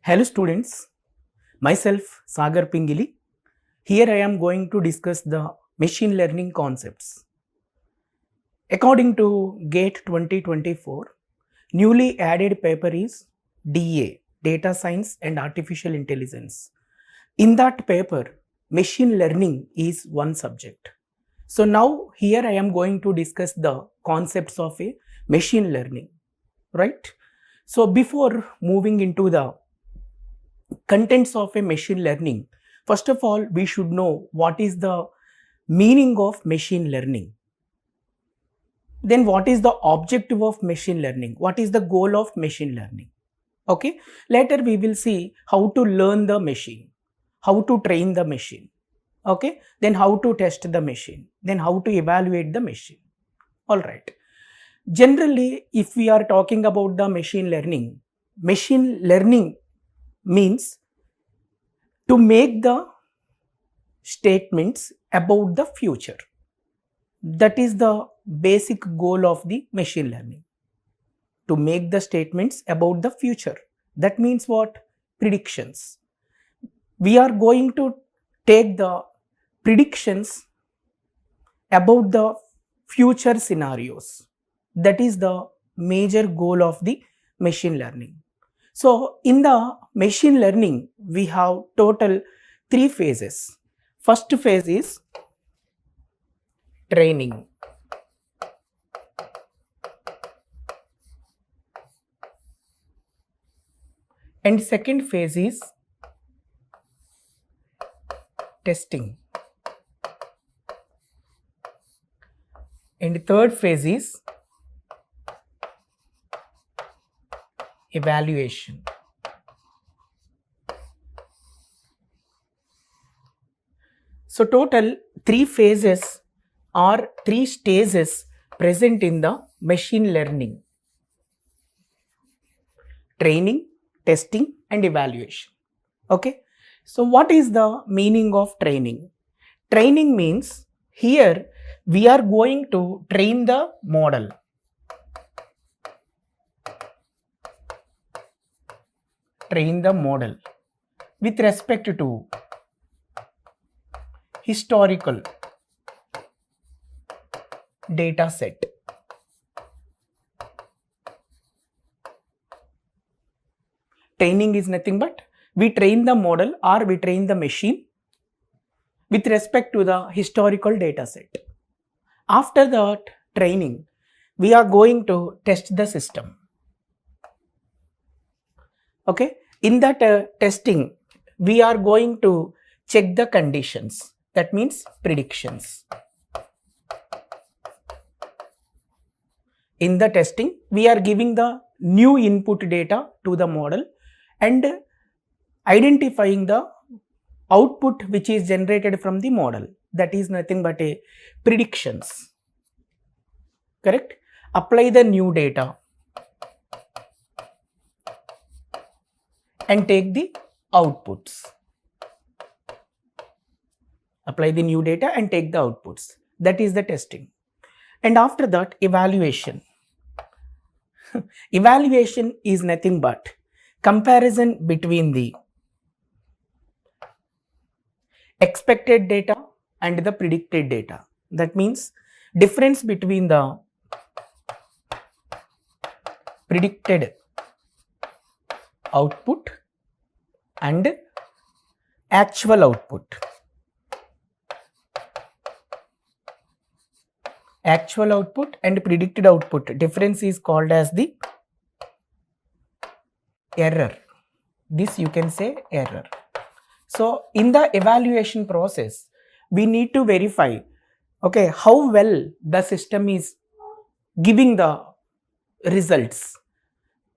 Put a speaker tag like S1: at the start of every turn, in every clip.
S1: Hello students, myself Sagar Pingili. Here I am going to discuss the machine learning concepts. According to GATE 2024, newly added paper is DA, Data Science and Artificial Intelligence. In that paper, machine learning is one subject. So now here I am going to discuss the concepts of a machine learning, right? So before moving into the contents of a machine learning, first of all, we should know what is the meaning of machine learning. Then what is the objective of machine learning? What is the goal of machine learning? Okay, later we will see how to learn the machine, how to train the machine, okay, then how to test the machine, then how to evaluate the machine. All right. Generally, if we are talking about the machine learning means to make the statements about the future. That is the basic goal of the machine learning. To make the statements about the future. That means what? Predictions. We are going to take the predictions about the future scenarios. That is the major goal of the machine learning. So in the machine learning, we have total 3 phases. First phase is training. And second phase is testing. And third phase is evaluation. So total 3 phases or 3 stages present in the machine learning: training, testing and evaluation. Okay, so what is the meaning of training? Training means here we are going to train the model. Train the model with respect to historical data set. Training is nothing but we train the model or we train the machine with respect to the historical data set. After that training, we are going to test the system. Okay, in that testing, we are going to check the conditions. That means predictions. In the testing, we are giving the new input data to the model and identifying the output which is generated from the model. That is nothing but a predictions. Correct? Apply the new data and take the outputs. Apply the new data and take the outputs. That is the testing. And after that, evaluation. Evaluation is nothing but comparison between the expected data and the predicted data. That means difference between the predicted output and actual output. Actual output and predicted output difference is called as the error. This you can say error. So in the evaluation process, we need to verify, okay, how well the system is giving the results.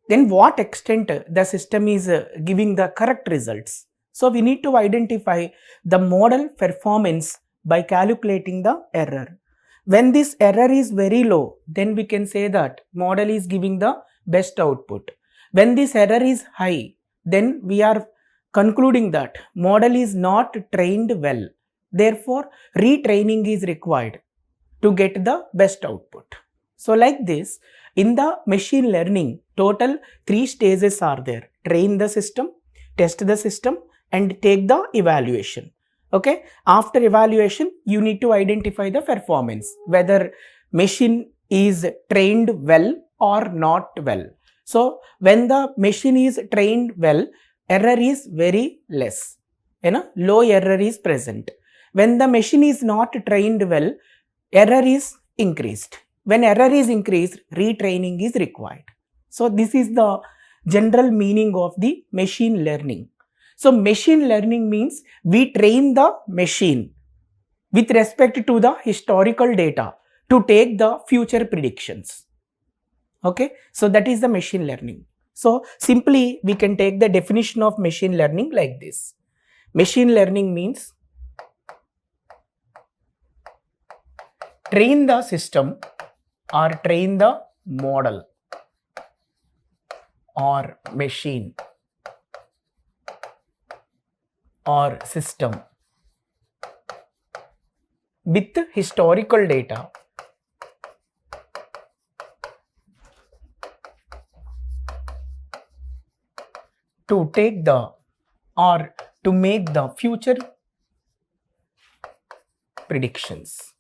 S1: Then what extent the system is giving the correct results. So we need to identify the model performance by calculating the error. When this error is very low, then we can say that model is giving the best output. When this error is high, then we are concluding that model is not trained well. Therefore, retraining is required to get the best output. So like this, in the machine learning, total 3 stages are there: train the system, test the system and take the evaluation. Okay, after evaluation, you need to identify the performance, whether machine is trained well or not well. So when the machine is trained well, error is very less, low error is present. When the machine is not trained well, error is increased. When error is increased, retraining is required. So this is the general meaning of the machine learning. So machine learning means we train the machine with respect to the historical data to take the future predictions. Okay, so that is the machine learning. So simply we can take the definition of machine learning like this. Machine learning means train the system or train the model or machine or system with historical data to take the or to make the future predictions.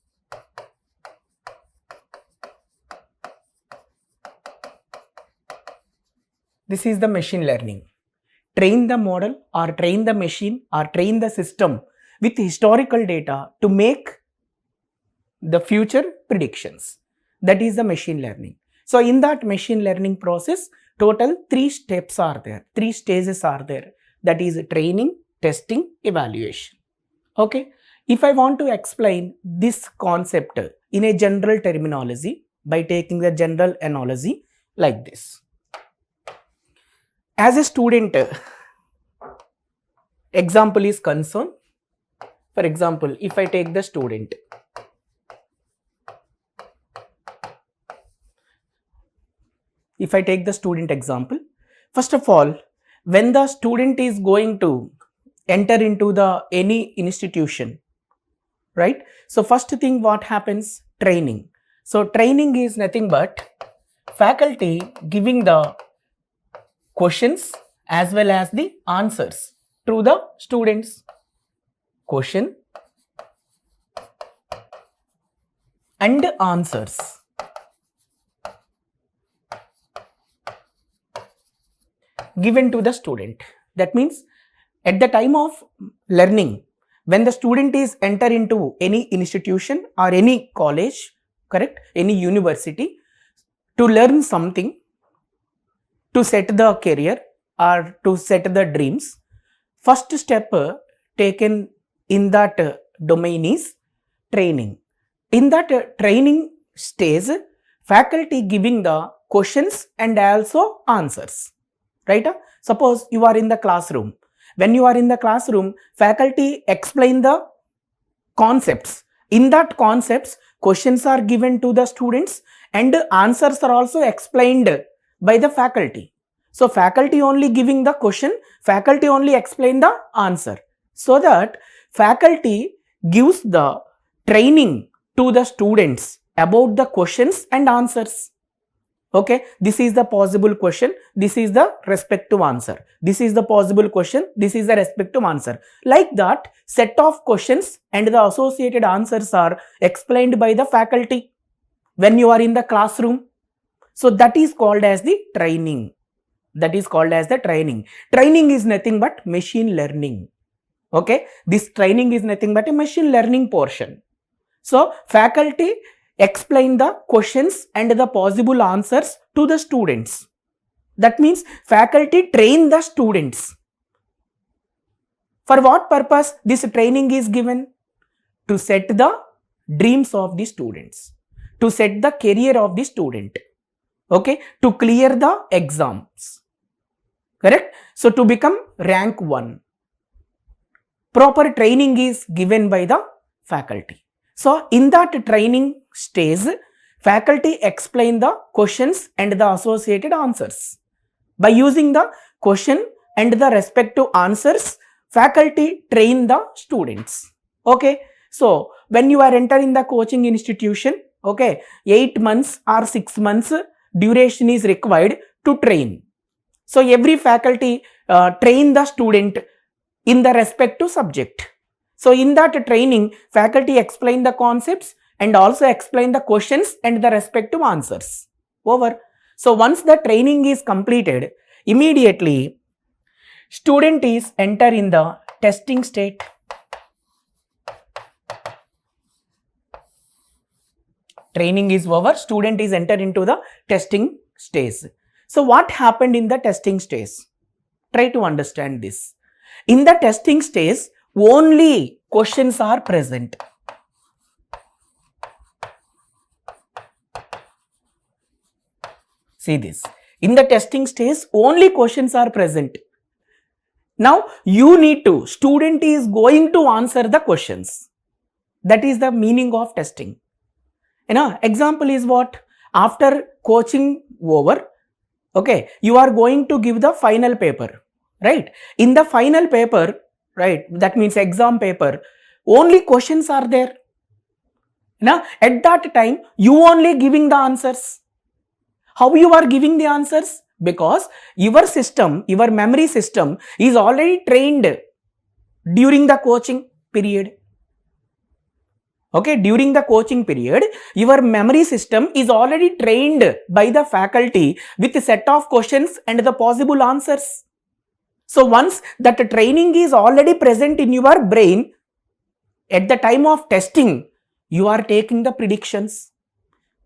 S1: This is the machine learning. Train the model or train the machine or train the system with historical data to make the future predictions. That is the machine learning. So in that machine learning process, total 3 steps are there, 3 stages are there. That is training, testing, evaluation. Okay. If I want to explain this concept in a general terminology by taking the general analogy like this. As a student, example is concerned. For example, if I take the student, example, first of all, when the student is going to enter into the any institution, right? So first thing what happens? Training. So training is nothing but faculty giving the questions as well as the answers to the students. Question and answers. Given to the student. That means at the time of learning, when the student is enter into any institution or any college, correct, any university, to learn something, to set the career or to set the dreams, first step taken in that domain is training. In that training stage, faculty giving the questions and also answers, right? Suppose you are in the classroom. When you are in the classroom, faculty explain the concepts. In that concepts, questions are given to the students and answers are also explained by the faculty. So faculty only giving the question, faculty only explain the answer. So that faculty gives the training to the students about the questions and answers. Okay, this is the possible question, this is the respective answer. This is the possible question, this is the respective answer. Like that, set of questions and the associated answers are explained by the faculty when you are in the classroom. So that is called as the training. That is called as the training. Training is nothing but machine learning. Okay, this training is nothing but a machine learning portion. So faculty explain the questions and the possible answers to the students. That means faculty train the students. For what purpose this training is given? To set the dreams of the students, to set the career of the student, okay, to clear the exams, correct? So to become rank 1, proper training is given by the faculty. So in that training stage, faculty explain the questions and the associated answers. By using the question and the respective answers, faculty train the students. Okay, so when you are entering the coaching institution, okay, 8 months or 6 months duration is required to train. So every faculty train the student in the respective subject. So in that training, faculty explain the concepts and also explain the questions and the respective answers. Over. So once the training is completed, immediately student is enter in the testing state. Training is over, student is enter into the testing stage. So what happened in the testing stage? Try to understand this. In the testing stage, only questions are present. See this. In the testing stage, only questions are present. Now, student is going to answer the questions. That is the meaning of testing. Example is what? After coaching over, okay, you are going to give the final paper, right? In the final paper, right, that means exam paper, only questions are there. At that time, you only giving the answers. How you are giving the answers? Because your system, your memory system is already trained during the coaching period. Okay, during the coaching period, your memory system is already trained by the faculty with a set of questions and the possible answers. So once that training is already present in your brain, at the time of testing, you are taking the predictions.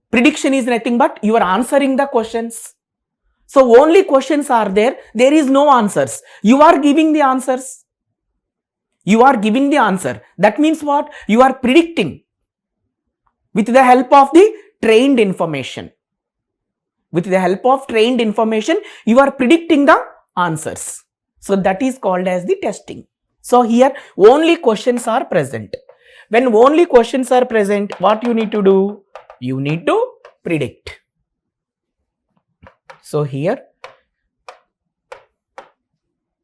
S1: Prediction is nothing but you are answering the questions. So only questions are there. There is no answers. You are giving the answers. You are giving the answer. That means what? You are predicting with the help of the trained information. With the help of trained information, you are predicting the answers. So that is called as the testing. So here only questions are present. When only questions are present, what you need to do? You need to predict. So here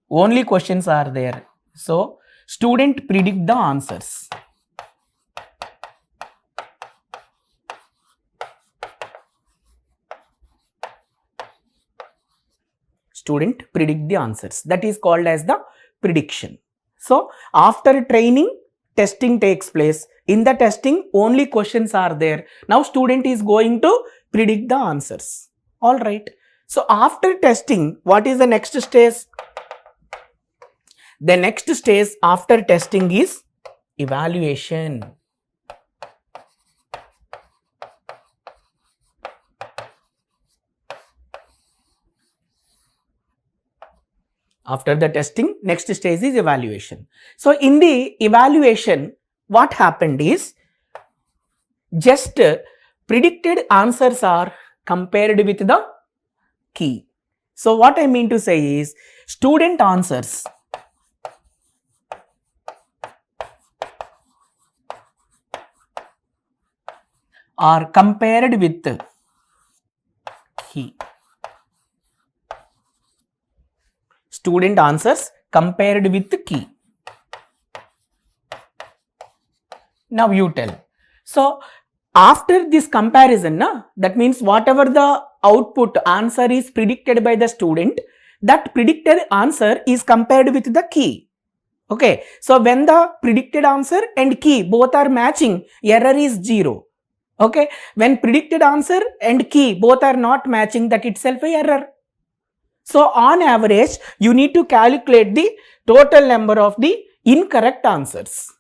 S1: only questions are there. So student predict the answers. Student predict the answers. That is called as the prediction. So after training, testing takes place. In the testing, only questions are there. Now student is going to predict the answers. All right. So after testing, what is the next stage? The next stage after testing is evaluation. After the testing, next stage is evaluation. So in the evaluation, what happened is just predicted answers are compared with the key. So what I mean to say is student answers are compared with key. Student answers compared with key. Now you tell. So after this comparison, that means whatever the output answer is predicted by the student, that predicted answer is compared with the key. Okay. So when the predicted answer and key both are matching, error is 0. Okay. When predicted answer and key both are not matching, that itself an error. So on average, you need to calculate the total number of the incorrect answers.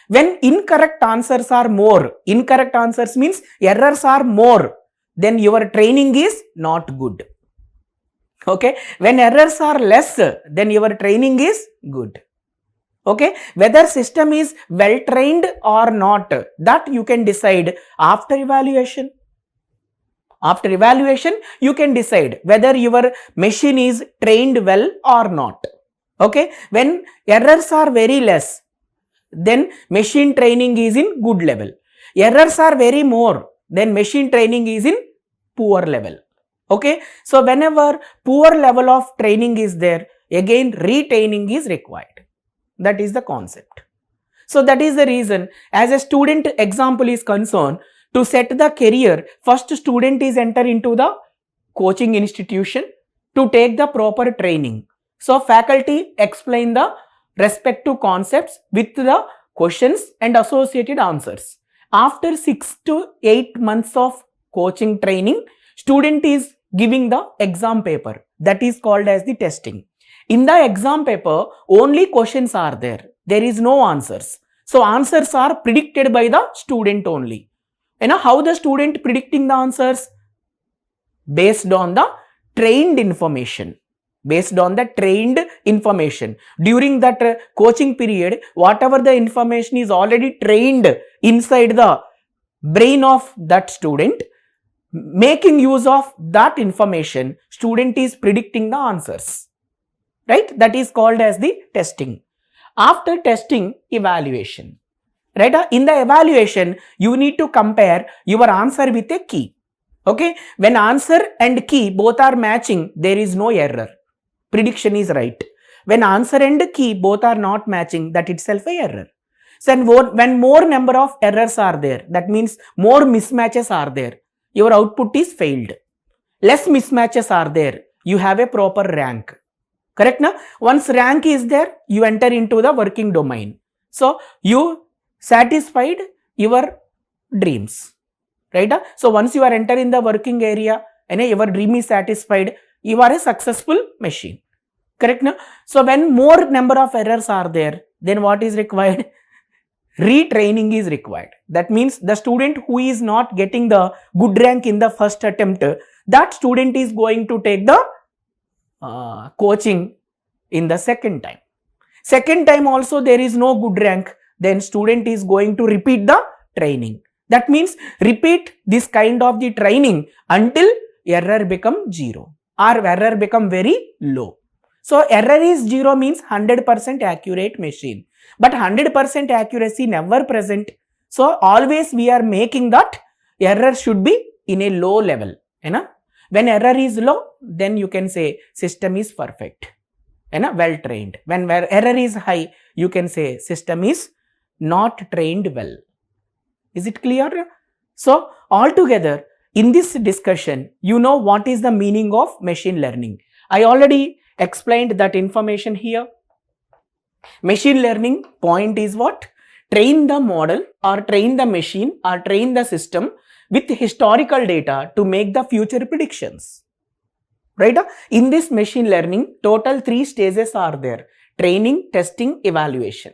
S1: When incorrect answers are more, incorrect answers means errors are more, then your training is not good. Okay. When errors are less, then your training is good. Okay. Whether system is well trained or not, that you can decide after evaluation. After evaluation, you can decide whether your machine is trained well or not. Okay. When errors are very less, then machine training is in good level. Errors are very more, then machine training is in poor level. Okay. So whenever poor level of training is there, again retraining is required. That is the concept. So that is the reason, as a student example is concerned, to set the career, first student is enter into the coaching institution. to take the proper training. So faculty explain the respective concepts with the questions and associated answers. After 6 to 8 months of coaching training, student is giving the exam paper, that is called as the testing. In the exam paper, only questions are there. There is no answers. So answers are predicted by the student only. You know how the student predicting the answers? Based on the trained information. Based on the trained information. During that coaching period, whatever the information is already trained inside the brain of that student, making use of that information, student is predicting the answers. Right? That is called as the testing. After testing, evaluation. Right? In the evaluation, you need to compare your answer with a key. Okay? When answer and key both are matching, there is no error. Prediction is right. When answer and key both are not matching, that itself a error. So when more number of errors are there, that means more mismatches are there, your output is failed. Less mismatches are there, you have a proper rank. Correct na? Once rank is there, you enter into the working domain. So you satisfied your dreams. Right? So once you are enter in the working area and your dream is satisfied, you are a successful machine. Correct na? So when more number of errors are there, then what is required? Retraining is required. That means the student who is not getting the good rank in the first attempt, that student is going to take the coaching in the second time. Second time also there is no good rank, then student is going to repeat the training. That means repeat this kind of the training until error become 0 or error become very low. So error is 0 means 100% accurate machine. But 100% accuracy never present. So always we are making that error should be in a low level. When error is low, then you can say system is perfect. Well trained. When error is high, you can say system is not trained well. Is it clear? So altogether, in this discussion, you know what is the meaning of machine learning. I already explained that information here. Machine learning point is what? Train the model or train the machine or train the system with historical data to make the future predictions. Right? In this machine learning, total 3 stages are there. Training, testing, evaluation.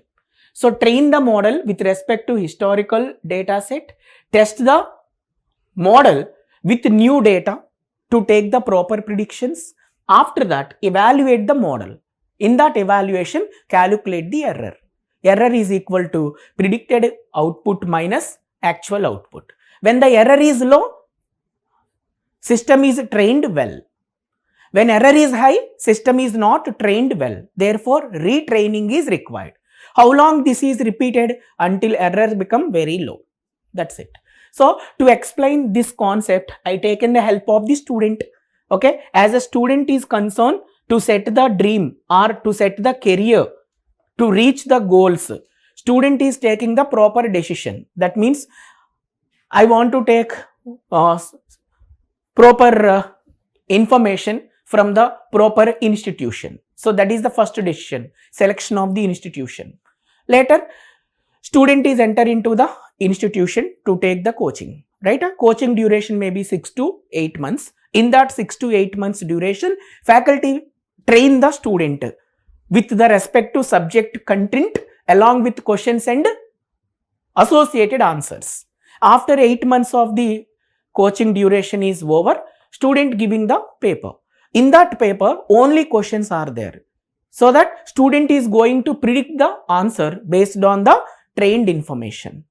S1: So train the model with respect to historical data set. Test the model with new data to take the proper predictions. After that, evaluate the model. In that evaluation, calculate the error. Error is equal to predicted output minus actual output. When the error is low, system is trained well. When error is high, system is not trained well. Therefore, retraining is required. How long this is repeated? Until errors become very low. That's it. So, to explain this concept, I taken the help of the student. Okay, as a student is concerned, to set the dream or to set the career, to reach the goals, student is taking the proper decision. That means, I want to take proper information from the proper institution. So that is the first decision, selection of the institution. Later, student is enter into the institution to take the coaching. Right? Coaching duration may be 6 to 8 months. In that 6 to 8 months duration, faculty train the student with the respective subject content along with questions and associated answers. After 8 months of the coaching duration is over, student giving the paper. In that paper, only questions are there. So that student is going to predict the answer based on the trained information.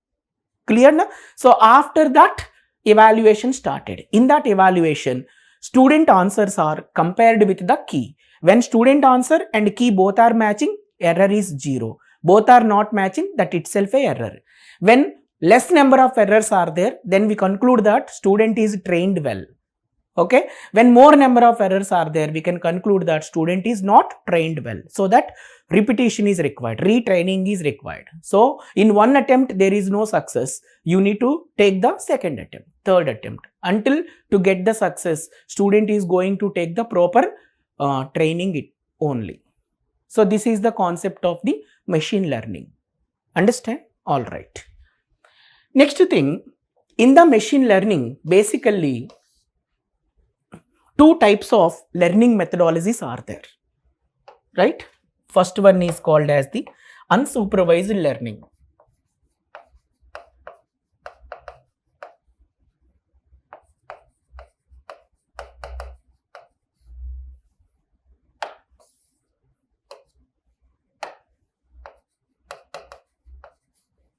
S1: Clear na? So after that, evaluation started. In that evaluation, student answers are compared with the key. When student answer and key both are matching, error is 0. Both are not matching, that itself a error. When less number of errors are there, then we conclude that student is trained well. Okay. When more number of errors are there, we can conclude that student is not trained well. So that repetition is required, retraining is required. So in one attempt, there is no success. You need to take the second attempt, third attempt. Until to get the success, student is going to take the proper training it only. So this is the concept of the machine learning. Understand? All right. Next thing, in the machine learning, basically two types of learning methodologies are there, right? First one is called as the unsupervised learning.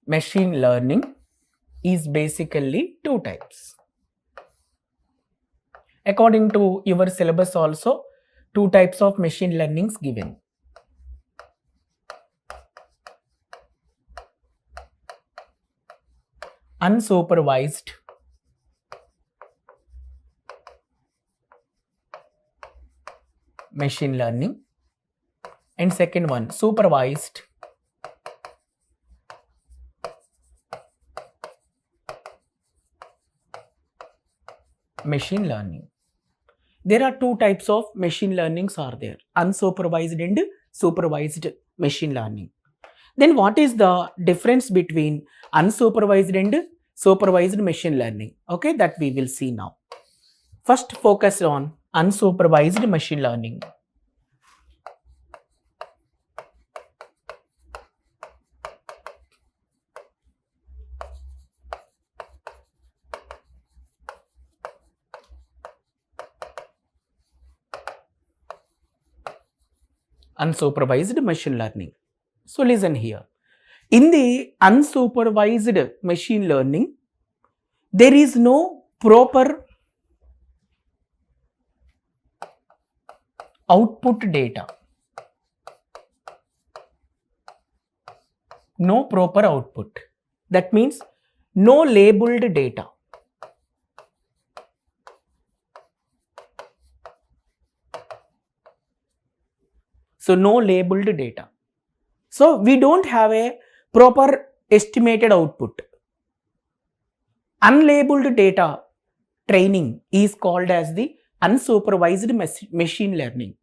S1: Machine learning is basically two types. According to your syllabus also, two types of machine learnings given. Unsupervised machine learning, and second one, supervised machine learning. There are two types of machine learnings are there, unsupervised and supervised machine learning. Then what is the difference between unsupervised and supervised machine learning? Okay, that we will see now. First focus on unsupervised machine learning. Unsupervised machine learning. So listen here. In the unsupervised machine learning, there is no proper output data. No proper output. That means no labeled data. So no labeled data. So we don't have a proper estimated output. Unlabeled data training is called as the unsupervised machine learning.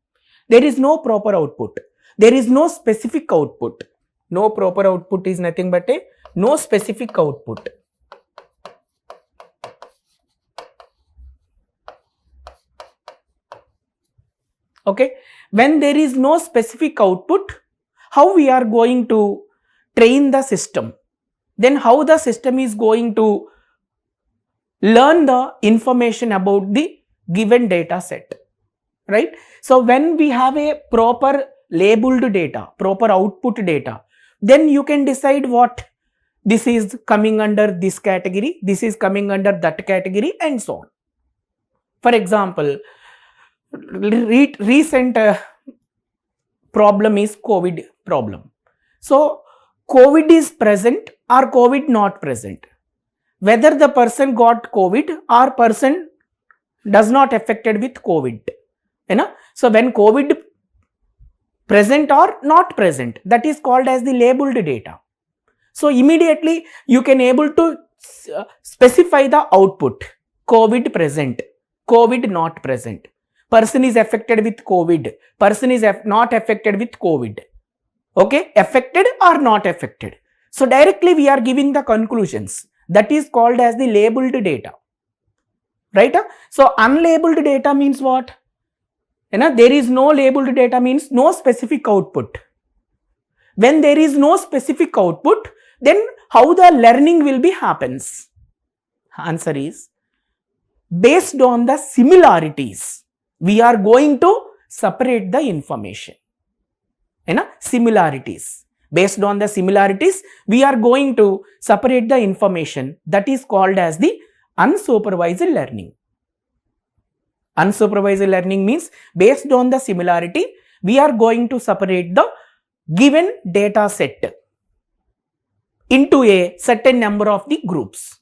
S1: There is no proper output. There is no specific output. No proper output is nothing but a no specific output. Okay, when there is no specific output, how we are going to train the system? Then how the system is going to learn the information about the given data set, right? So when we have a proper labeled data, proper output data, then you can decide what this is coming under this category, this is coming under that category, and so on. For example, recent problem is COVID problem. So COVID is present or COVID not present. Whether the person got COVID or person does not affected with COVID. You know? So when COVID present or not present, that is called as the labeled data. So immediately you can able to specify the output. COVID present, COVID not present. Person is affected with COVID, person is not affected with COVID. Okay, affected or not affected. So directly we are giving the conclusions. That is called as the labeled data. Right? So unlabeled data means what? You know, there is no labeled data means no specific output. When there is no specific output, then how the learning will be happens? Answer is based on the similarities. We are going to separate the information. You know, similarities. Based on the similarities, we are going to separate the information. That is called as the unsupervised learning. Unsupervised learning means based on the similarity, we are going to separate the given data set into a certain number of the groups.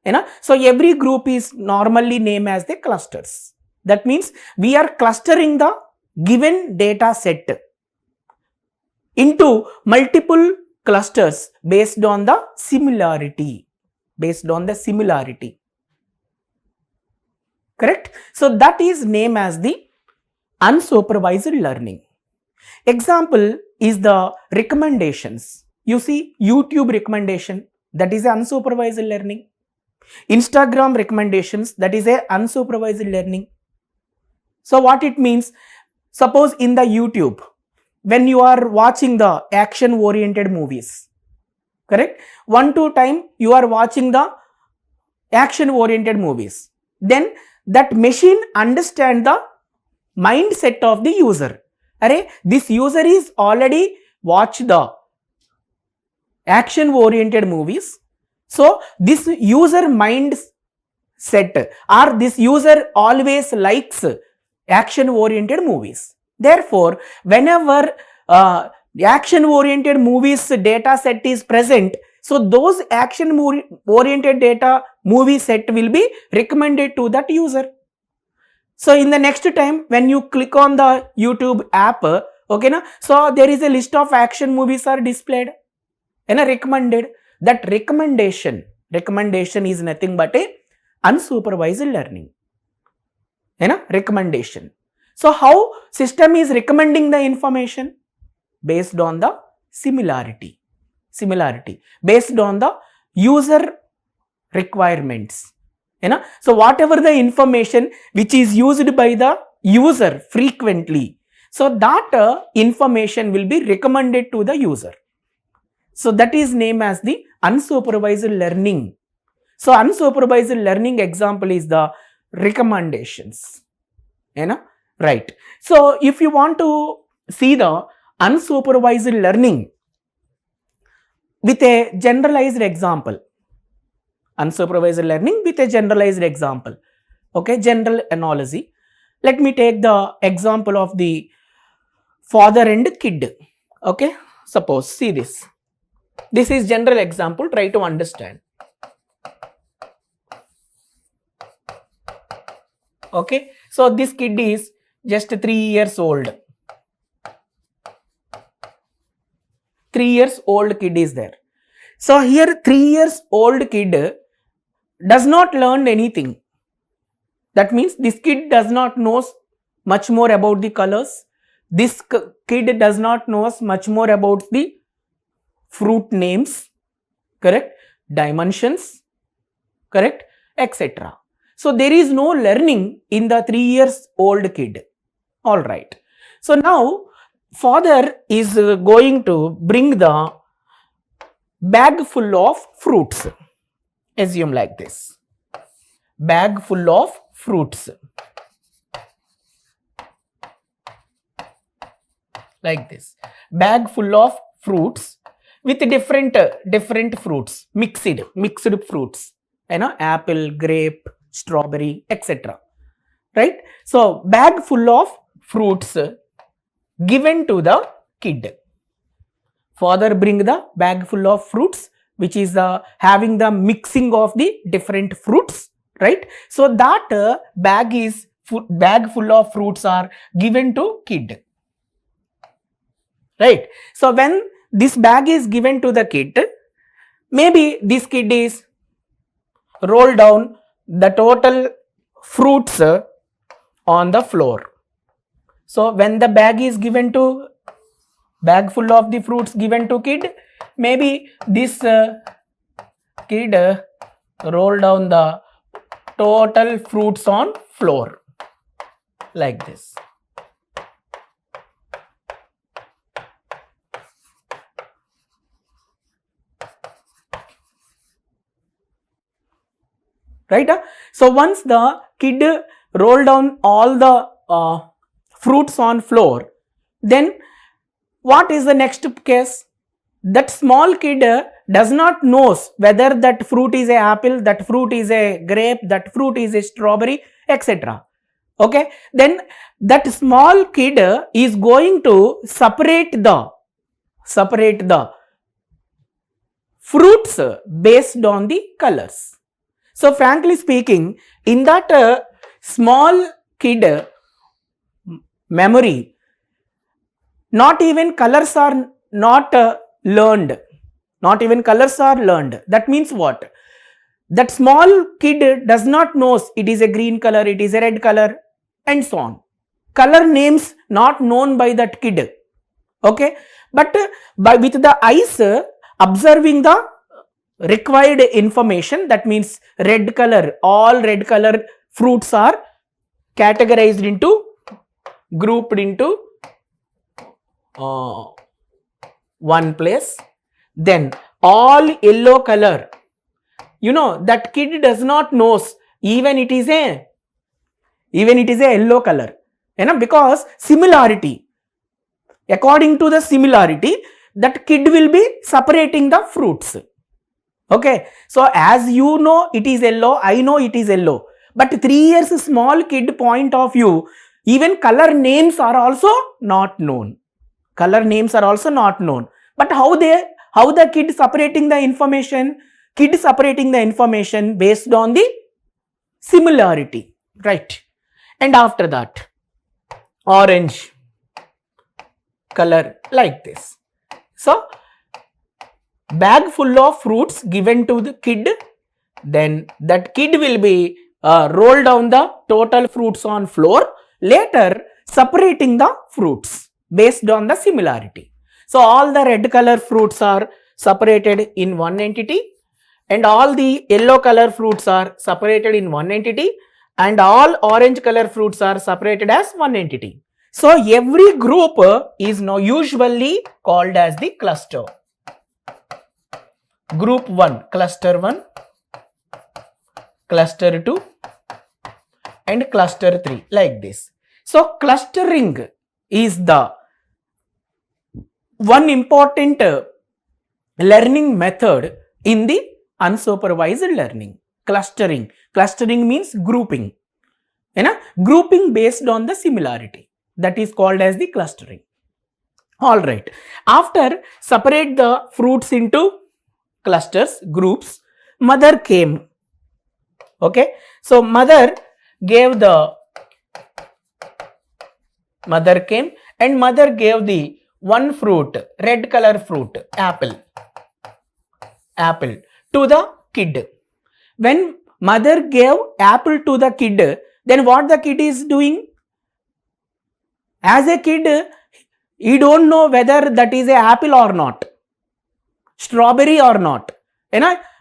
S1: You know, so every group is normally named as the clusters. That means we are clustering the given data set into multiple clusters based on the similarity. Based on the similarity. Correct? So that is named as the unsupervised learning. Example is the recommendations. You see YouTube recommendation, that is unsupervised learning. Instagram recommendations, that is a unsupervised learning. So what it means, suppose in the YouTube, when you are watching the action oriented movies, correct, 1-2 time you are watching the action oriented movies, then that machine understand the mindset of the user. Array, this user is already watched the action oriented movies, so this user mindset or this user always likes action oriented movies. Therefore, whenever action oriented movies data set is present, so those action oriented data movie set will be recommended to that user. So in the next time when you click on the YouTube app, okay na, so there is a list of action movies are displayed and recommended. That recommendation is nothing but a unsupervised learning. Recommendation. So how system is recommending the information? Based on the similarity, based on the user requirements. So whatever the information which is used by the user frequently, so that information will be recommended to the user. So that is named as the unsupervised learning. So unsupervised learning example is the recommendations. Right. So if you want to see the unsupervised learning with a generalized example, unsupervised learning with a generalized example, okay, general analogy. Let me take the example of the father and kid. Okay, suppose, see this. This is general example, try to understand. Okay, so this kid is just 3 years old. 3 years old kid is there. So here 3 years old kid does not learn anything. That means this kid does not know much more about the colors. This kid does not know much more about the fruit names, correct, dimensions, correct, etc. So there is no learning in the 3 years old kid. All right. So now father is going to bring the bag full of fruits. Assume like this. Bag full of fruits. Like this. Bag full of fruits with different fruits, mixed fruits. Apple, grape, strawberry, etc. Right? So bag full of fruits given to the kid. Father bring the bag full of fruits, which is having the mixing of the different fruits, right? So that bag full of fruits are given to kid, right? So when this bag is given to the kid, maybe this kid is roll down the total fruits on the floor. So when the bag is given to, bag full of the fruits given to kid, maybe this kid roll down the total fruits on floor like this. Right? So once the kid roll down all the fruits on floor, then what is the next case? That small kid does not know whether that fruit is a apple, that fruit is a grape, that fruit is a strawberry, etc. Okay, then that small kid is going to separate the fruits based on the colors. So frankly speaking, in that small kid memory, not even colors are not learned. Not even colors are learned. That means what? That small kid does not know it is a green color, it is a red color, and so on. color names not known by that kid. Okay, but with the eyes observing the required information, that means red color, all red color fruits are categorized into, grouped into one place. Then all yellow color, that kid does not knows even it is a yellow color, because similarity, according to the similarity, that kid will be separating the fruits. Okay, so as you know it is yellow, I know it is yellow, but 3 years small kid point of view, even color names are also not known. Color names are also not known. But how the kid separating the information? Kid separating the information based on the similarity, right? And after that, orange color like this. So bag full of fruits given to the kid, then that kid will be roll down the total fruits on floor, later separating the fruits based on the similarity. So all the red color fruits are separated in one entity, and all the yellow color fruits are separated in one entity, and all orange color fruits are separated as one entity. So every group is now usually called as the cluster. Group 1, cluster 1, cluster 2 and cluster 3, like this. So clustering is the one important learning method in the unsupervised learning. Clustering means grouping, grouping based on the similarity, that is called as the clustering. All right, after separate the fruits into clusters, groups, mother came. Okay, so mother came and mother gave the one fruit, red color fruit, apple to the kid. When mother gave apple to the kid, then what the kid is doing? As a kid, he don't know whether that is a apple or not, strawberry or not,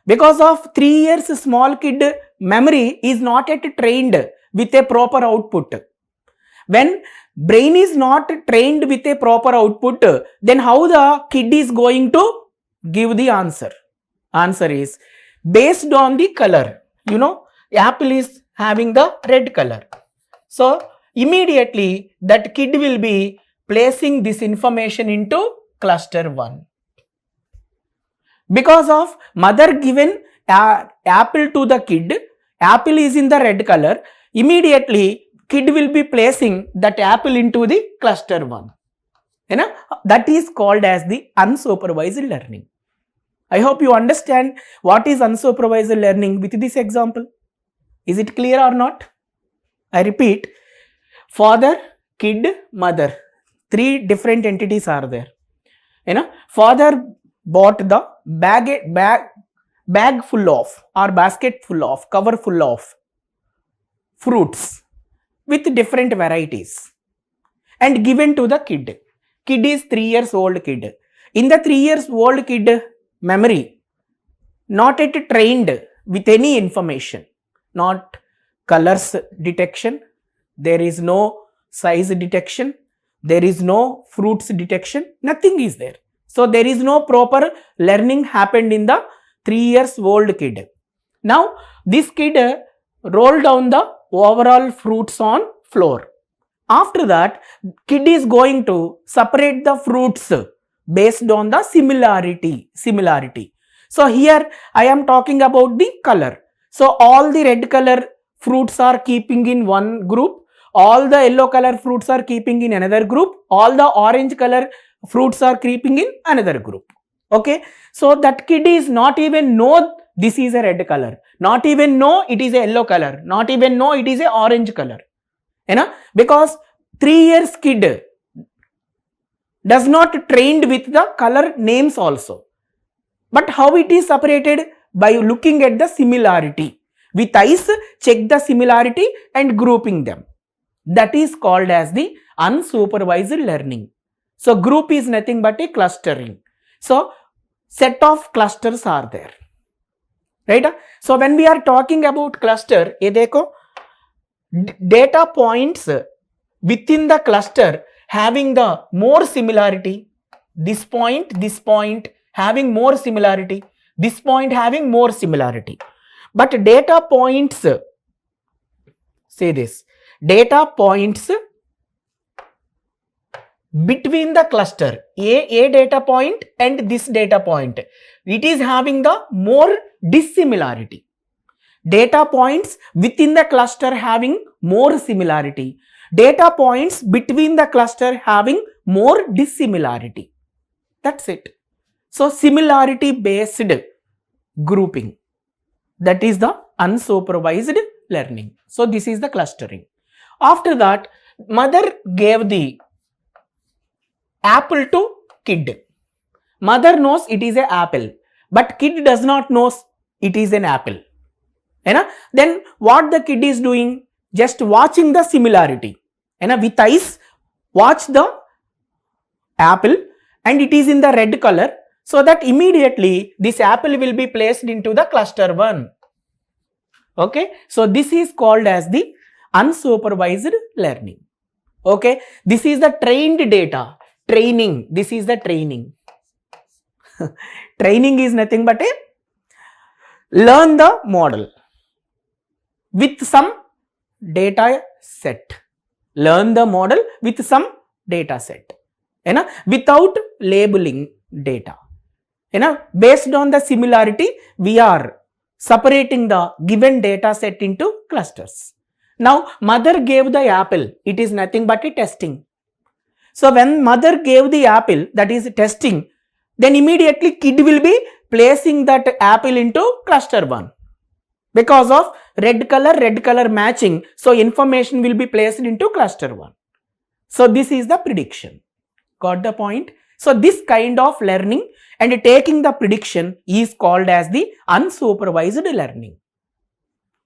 S1: because of 3 years small kid memory is not yet trained with a proper output. When brain is not trained with a proper output, then how the kid is going to give the answer? Answer is based on the color. Apple is having the red color. So immediately that kid will be placing this information into cluster 1. Because of mother given apple to the kid, apple is in the red color, immediately kid will be placing that apple into the cluster 1. That is called as the unsupervised learning. I hope you understand what is unsupervised learning with this example. Is it clear or not? I repeat, father, kid, mother, 3 different entities are there. Father bought the bag full of, or basket full of, cover full of fruits with different varieties and given to the kid. Kid is 3 years old kid. In the 3 years old kid memory, not yet trained with any information, not colors detection, there is no size detection, there is no fruits detection, nothing is there. So there is no proper learning happened in the 3 years old kid. Now this kid rolled down the overall fruits on floor. After that, kid is going to separate the fruits based on the similarity. So here I am talking about the color. So all the red color fruits are keeping in one group, all the yellow color fruits are keeping in another group, all the orange color fruits are keeping in another group. Okay, so that kid is not even know this is a red color, not even know it is a yellow color, not even know it is a orange color. Because 3 years kid does not trained with the color names also. But how it is separated? By looking at the similarity. With eyes, check the similarity and grouping them. That is called as the unsupervised learning. So group is nothing but a clustering. So set of clusters are there, right? So when we are talking about cluster, ye dekho, data points within the cluster having the more similarity, this point having more similarity, this point having more similarity. But data points, say this, data points between the cluster, a data point and this data point, it is having the more dissimilarity. Data points within the cluster having more similarity. Data points between the cluster having more dissimilarity. That's it. So similarity based grouping. That is the unsupervised learning. So this is the clustering. After that, mother gave the apple to kid. Mother knows it is an apple, but kid does not know it is an apple. Then what the kid is doing? Just watching the similarity. With eyes, watch the apple and it is in the red color, so that immediately this apple will be placed into the cluster 1. Okay, so this is called as the unsupervised learning. Okay, this is the trained data. Training, this is the training. Training is nothing but a learn the model with some data set. Learn the model with some data set. Without labeling data. Based on the similarity, we are separating the given data set into clusters. Now, mother gave the apple. It is nothing but a testing. So when mother gave the apple, that is testing, then immediately kid will be placing that apple into cluster 1. Because of red color matching, so information will be placed into cluster 1. So this is the prediction. Got the point? So this kind of learning and taking the prediction is called as the unsupervised learning.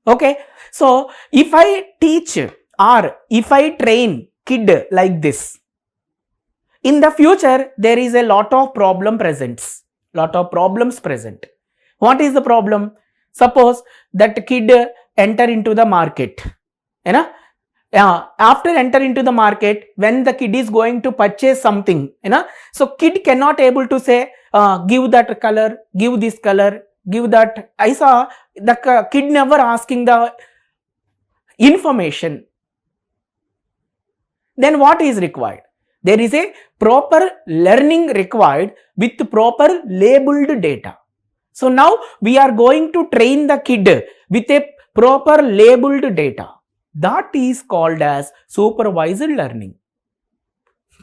S1: Okay, so if I teach or if I train kid like this, in the future there is a lot of problems present. What is the problem? Suppose that kid enter into the market. After enter into the market, when the kid is going to purchase something, so kid cannot able to say, give that color, give this color, give that. I saw the kid never asking the information. Then what is required? There is a proper learning required with proper labeled data. So now we are going to train the kid with a proper labeled data. That is called as supervised learning.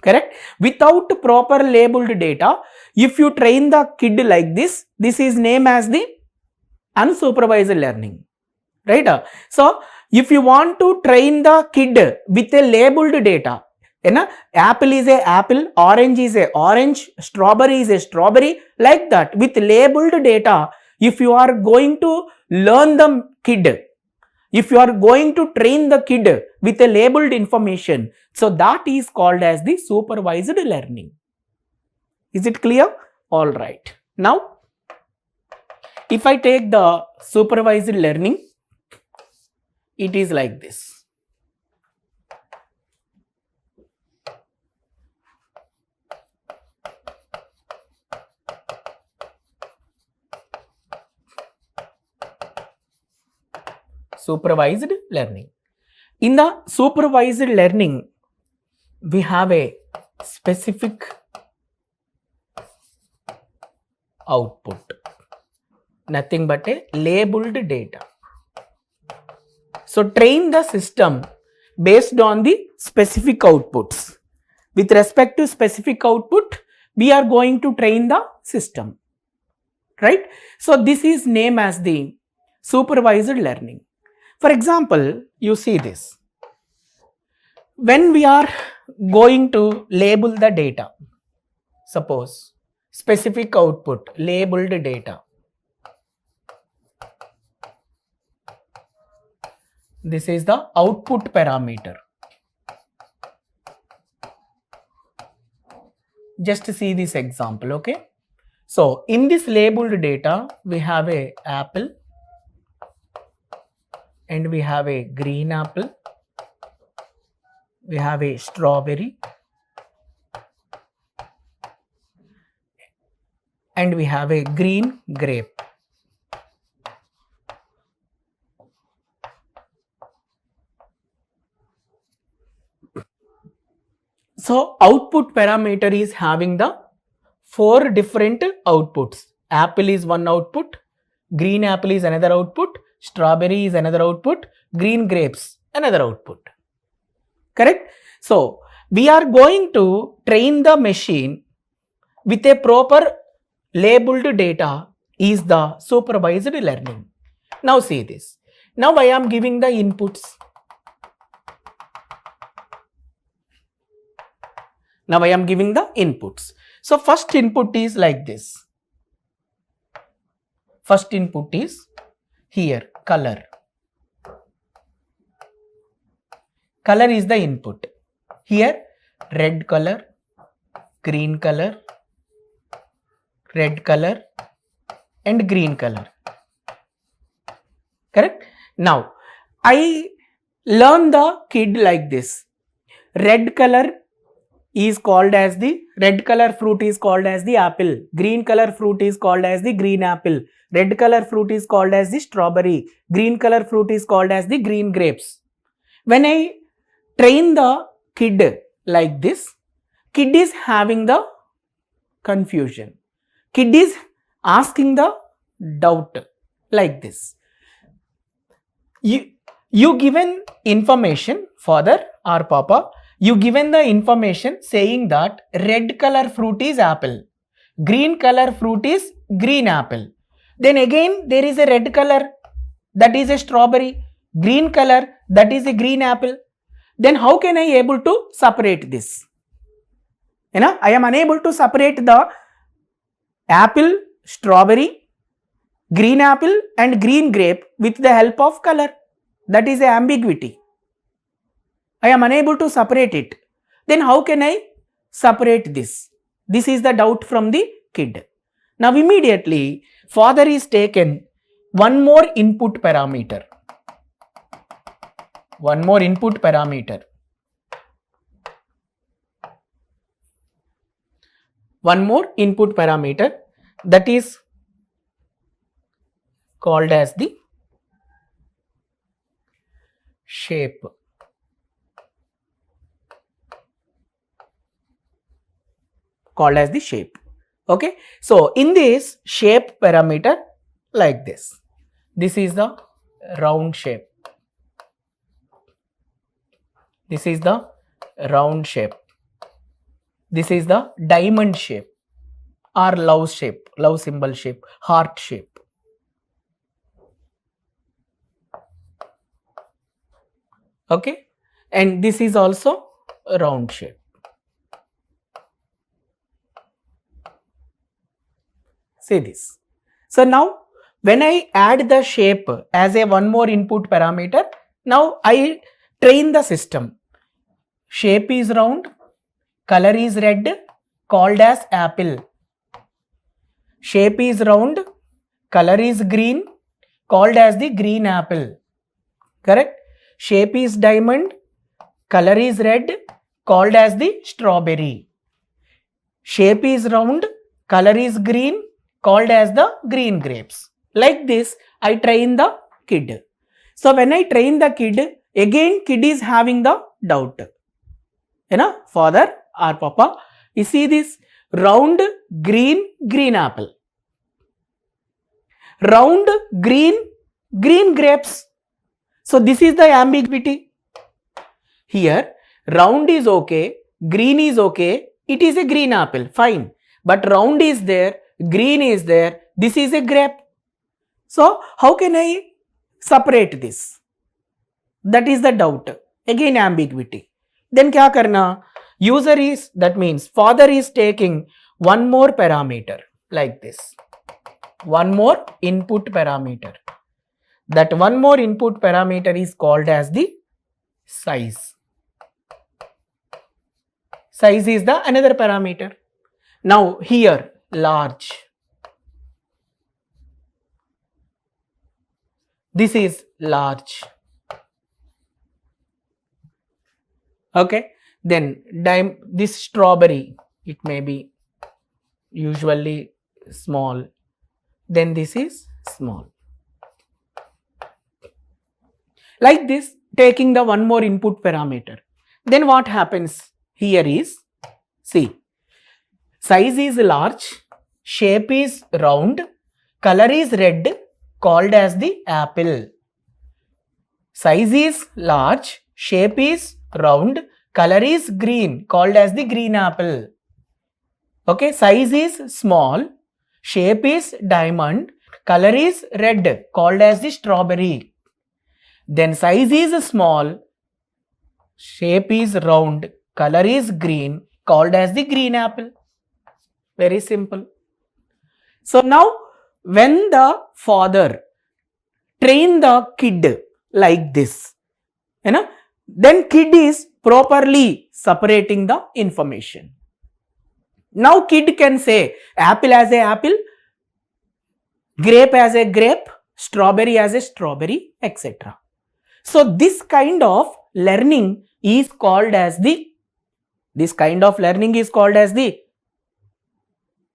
S1: Correct? Without proper labeled data, if you train the kid like this, this is named as the unsupervised learning. Right? So if you want to train the kid with a labeled data, apple is a apple, orange is a orange, strawberry is a strawberry, like that. With labeled data, if you are going to learn the kid, if you are going to train the kid with a labeled information, so that is called as the supervised learning. Is it clear? All right. Now, if I take the supervised learning, it is like this. Supervised learning. In the supervised learning, we have a specific output, nothing but a labeled data. So train the system based on the specific outputs. With respect to specific output, we are going to train the system, right? So this is named as the supervised learning. For example, you see this. When we are going to label the data, suppose specific output, labeled data. This is the output parameter. Just see this example, okay? So in this labeled data, we have a apple and we have a green apple, we have a strawberry and we have a green grape. So output parameter is having the 4 different outputs. Apple is one output, green apple is another output, strawberry is another output, green grapes another output. Correct? So we are going to train the machine with a proper labeled data is the supervised learning. Now see this. Now I am giving the inputs. Now I am giving the inputs. So first input is like this. First input is here, color. Color is the input. Here, red color, green color, red color and green color. Correct? Now, I learn the kid like this. Red color is called as the red color fruit is called as the apple. Green color fruit is called as the green apple. Red color fruit is called as the strawberry. Green color fruit is called as the green grapes. When I train the kid like this, kid is having the confusion. Kid is asking the doubt like this. You given information, father or papa, you given the information saying that red color fruit is apple, green color fruit is green apple. Then again there is a red color, that is a strawberry, green color, that is a green apple. Then how can I able to separate this? You know, I am unable to separate the apple, strawberry, green apple and green grape with the help of color. That is a ambiguity. I am unable to separate it. Then how can I separate this? This is the doubt from the kid. Now immediately father is taken one more input parameter. One more input parameter. One more input parameter, that is called as the shape. Called as the shape. Okay. So in this shape parameter like this. This is the round shape. This is the round shape. This is the diamond shape or love shape, love symbol shape, heart shape. Okay. And this is also a round shape. See this. So now when I add the shape as a one more input parameter, now I train the system. Shape is round, color is red, called as apple. Shape is round, color is green, called as the green apple. Correct? Shape is diamond, color is red, called as the strawberry. Shape is round, color is green, called as the green grapes. Like this, I train the kid. So when I train the kid, again kid is having the doubt. You know, father or papa, you see this round, green apple. Round, green grapes. So this is the ambiguity. Here, round is okay, green is okay, it is a green apple, fine. But round is there, green is there, this is a grape. So how can I separate this? That is the doubt. Again ambiguity. Then kya karna? User is, that means father is taking one more parameter like this. One more input parameter. That one more input parameter is called as the size. Size is the another parameter. Now here large. This is large. Okay. Then this strawberry, it may be usually small. Then this is small. Like this, taking the one more input parameter. Then what happens here is, see, size is large, shape is round, color is red, called as the apple. Size is large, shape is round, color is green, called as the green apple. Okay, size is small, shape is diamond, color is red, called as the strawberry. Then size is small, shape is round, color is green, called as the green apple. Very simple. So now when the father train the kid like this, then kid is properly separating the information. Now kid can say apple as a apple, grape as a grape, strawberry as a strawberry, etc. So this kind of learning is called as the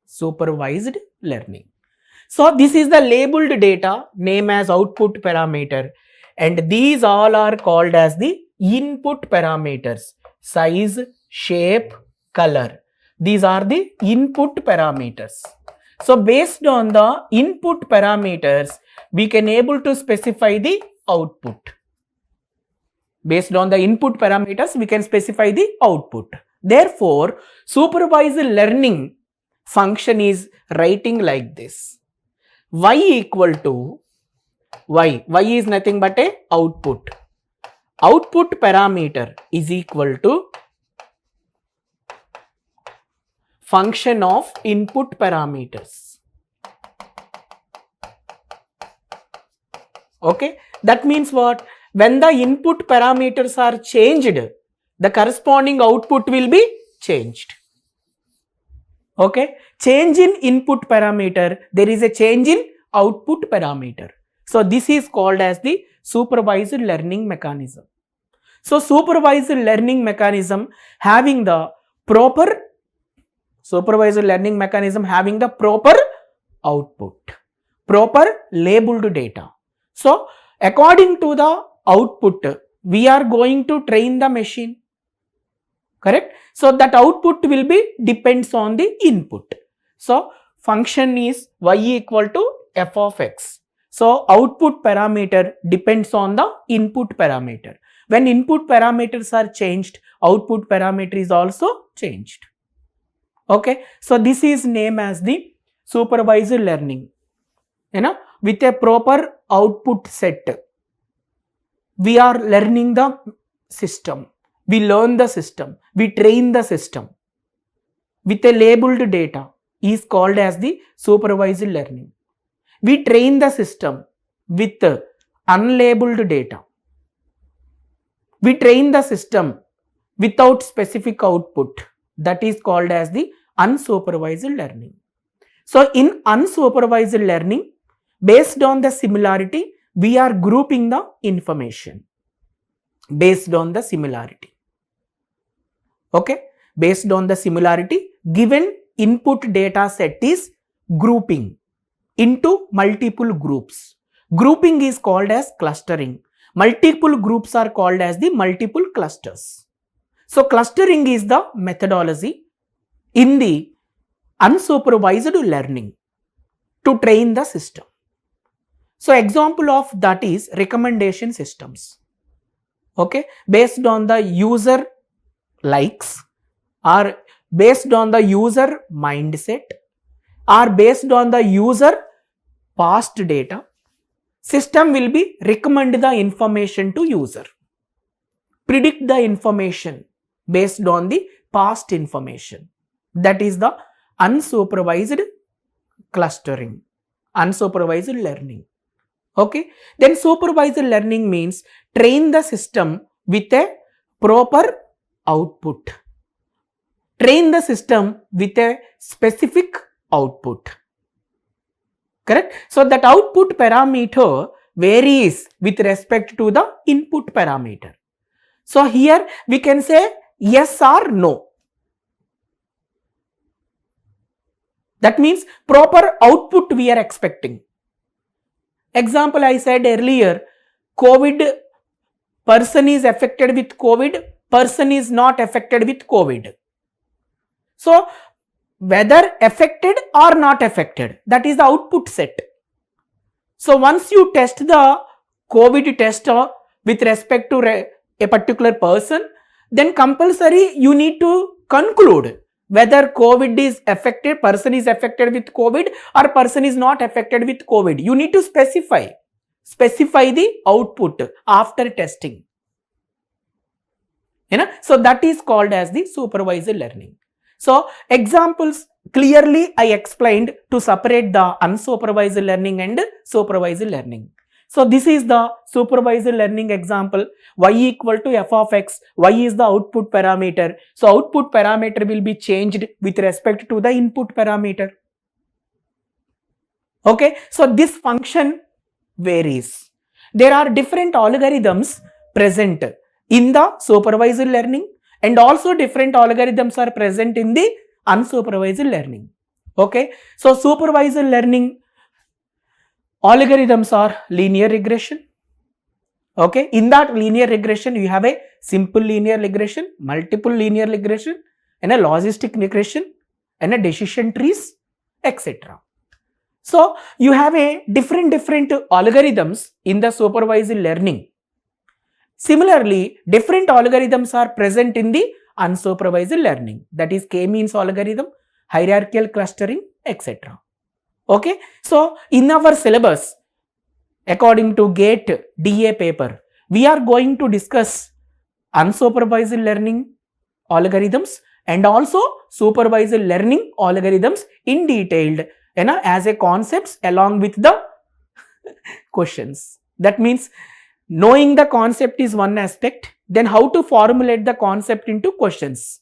S1: supervised learning. So this is the labeled data name as output parameter, and these all are called as the input parameters. Size, shape, color. These are the input parameters. So based on the input parameters, we can able to specify the output. Based on the input parameters, we can specify the output. Therefore, supervised learning function is writing like this. Y equal to y. Y is nothing but a output. Output parameter is equal to function of input parameters. Okay, that means what? When the input parameters are changed, the corresponding output will be changed. Okay, change in input parameter, there is a change in output parameter. So this is called as the supervised learning mechanism. So supervised learning mechanism having the proper output, proper labeled data. So according to the output, we are going to train the machine. Correct? So that output will be depends on the input. So function is y equal to f of x. So output parameter depends on the input parameter. When input parameters are changed, output parameter is also changed. Okay, so this is named as the supervised learning. With a proper output set, we are learning the system. We learn the system. We train the system. With a labeled data is called as the supervised learning. We train the system with unlabeled data. We train the system without specific output. That is called as the unsupervised learning. So in unsupervised learning, based on the similarity, we are grouping the information based on the similarity. Okay, based on the similarity, given input data set is grouping into multiple groups. Grouping is called as clustering. Multiple groups are called as the multiple clusters. So clustering is the methodology in the unsupervised learning to train the system. So example of that is recommendation systems. Okay, based on the user likes, or based on the user mindset, or based on the user past data, system will be recommend the information to user, predict the information based on the past information. That is the unsupervised clustering, unsupervised learning. Okay, then supervised learning means train the system with a proper output. train the system with a specific output. Correct? So that output parameter varies with respect to the input parameter. So here we can say yes or no. That means proper output we are expecting. Example I said earlier, COVID, person is affected with COVID, person is not affected with COVID. So whether affected or not affected, that is the output set. So once you test the COVID test with respect to a particular person, then compulsory you need to conclude whether COVID is affected, person is affected with COVID or person is not affected with COVID. You need to specify the output after testing. So that is called as the supervised learning. So examples clearly I explained to separate the unsupervised learning and supervised learning. So this is the supervised learning example. Y equal to f of x. Y is the output parameter. So output parameter will be changed with respect to the input parameter. Okay. So this function varies. There are different algorithms present in the supervised learning and also different algorithms are present in the unsupervised learning. Okay. So supervised learning algorithms are linear regression. Okay. In that linear regression, you have a simple linear regression, multiple linear regression, and a logistic regression, and a decision trees, etc. So you have a different algorithms in the supervised learning. Similarly, different algorithms are present in the unsupervised learning. That is k-means algorithm, hierarchical clustering, etc. Okay. So in our syllabus, according to GATE DA paper, we are going to discuss unsupervised learning algorithms and also supervised learning algorithms in detailed, as a concepts along with the questions. That means knowing the concept is one aspect, then how to formulate the concept into questions.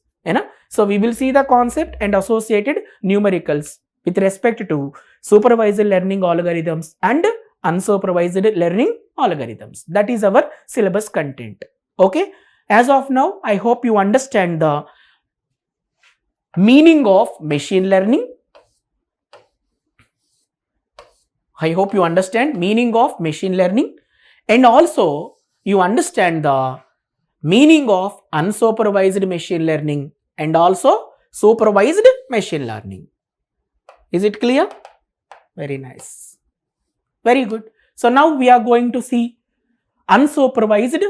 S1: So we will see the concept and associated numericals with respect to supervised learning algorithms and unsupervised learning algorithms. That is our syllabus content. Okay. As of now, I hope you understand the meaning of machine learning. I hope you understand meaning of machine learning and also you understand the meaning of unsupervised machine learning and also supervised machine learning. Is it clear? Very nice. Very good. So now we are going to see unsupervised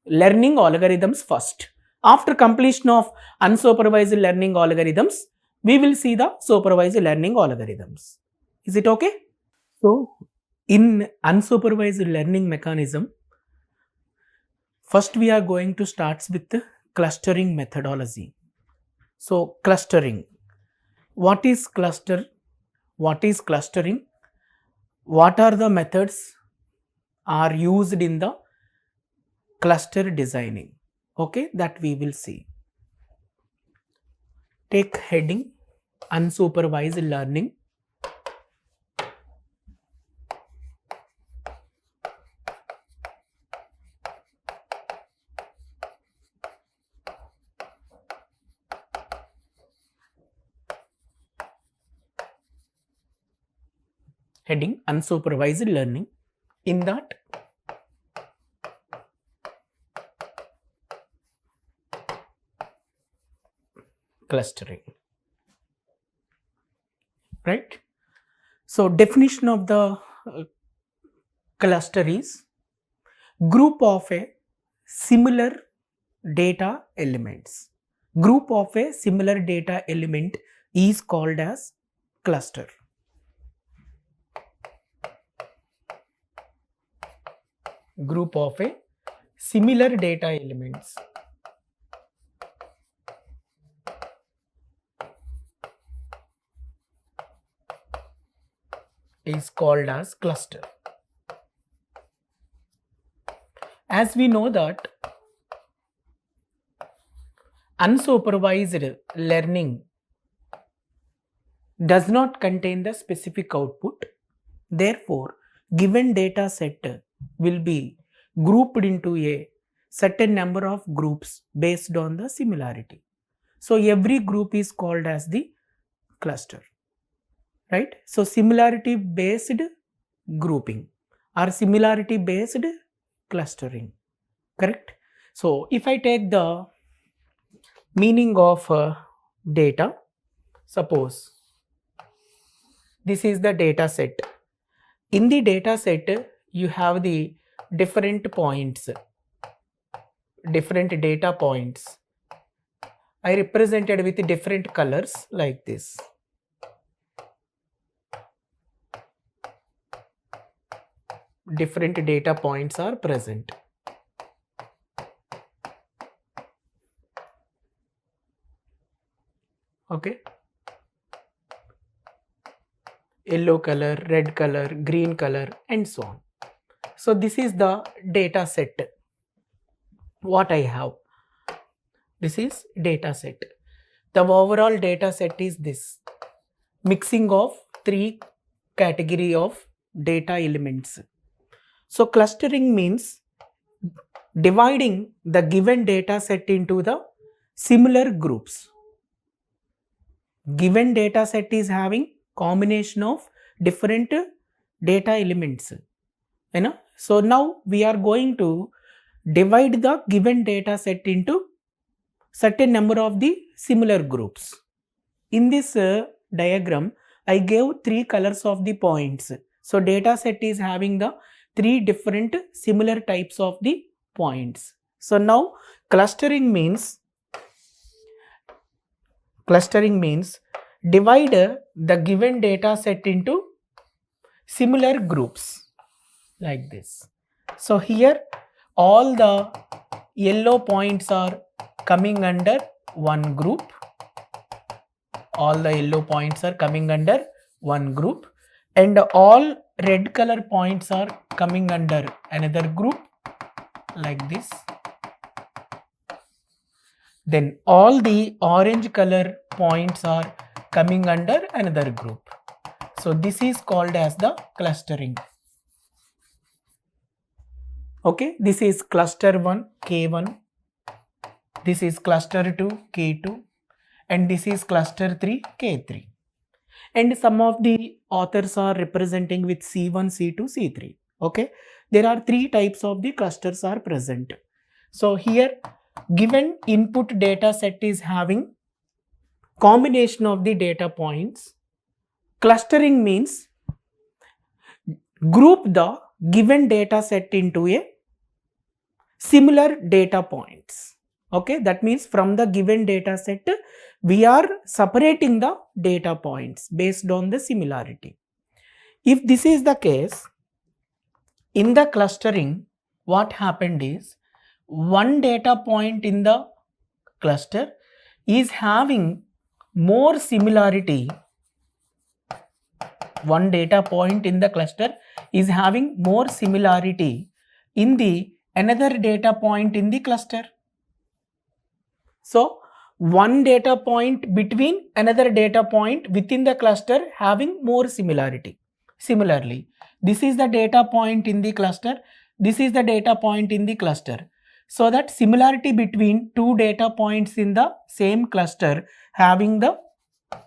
S1: learning algorithms first. After completion of unsupervised learning algorithms, we will see the supervised learning algorithms. Is it okay? So in unsupervised learning mechanism, first we are going to start with the clustering methodology. So clustering. What is cluster? What is clustering? What are the methods are used in the cluster designing? Okay, that we will see. Take heading unsupervised learning. Heading unsupervised learning. In that, clustering, right? So definition of the cluster is group of a similar data elements. Group of a similar data element is called as cluster. Group of a similar data elements is called as cluster. As we know that unsupervised learning does not contain the specific output. Therefore, given data set will be grouped into a certain number of groups based on the similarity. So every group is called as the cluster, right? So similarity based grouping or similarity based clustering, correct? So if I take the meaning of data, suppose this is the data set. In the data set, you have the different points, different data points. I represented with different colors like this. Different data points are present. Okay. Yellow color, red color, green color, and so on. So this is the data set. What I have. This is data set. The overall data set is this. Mixing of three category of data elements. So clustering means dividing the given data set into the similar groups. Given data set is having combination of different data elements. So now we are going to divide the given data set into certain number of the similar groups. In this diagram, I gave three colors of the points. So data set is having the three different similar types of the points. So now clustering means divide the given data set into similar groups like this. So here all the yellow points are coming under one group. All the yellow points are coming under one group, and all red color points are coming under another group like this. Then all the orange color points are coming under another group. So this is called as the clustering. Okay, this is cluster 1 K1, this is cluster 2 K2, and this is cluster 3 K3. And some of the authors are representing with C1, C2, C3. Okay, there are three types of the clusters are present. So here given input data set is having combination of the data points. Clustering means group the given data set into a similar data points. Okay, that means from the given data set we are separating the data points based on the similarity. If this is the case, in the clustering, what happened is one data point in the cluster is having more similarity. One data point in the cluster is having more similarity in the another data point in the cluster. So one data point between another data point within the cluster having more similarity. Similarly, this is the data point in the cluster, this is the data point in the cluster. So that similarity between two data points in the same cluster having the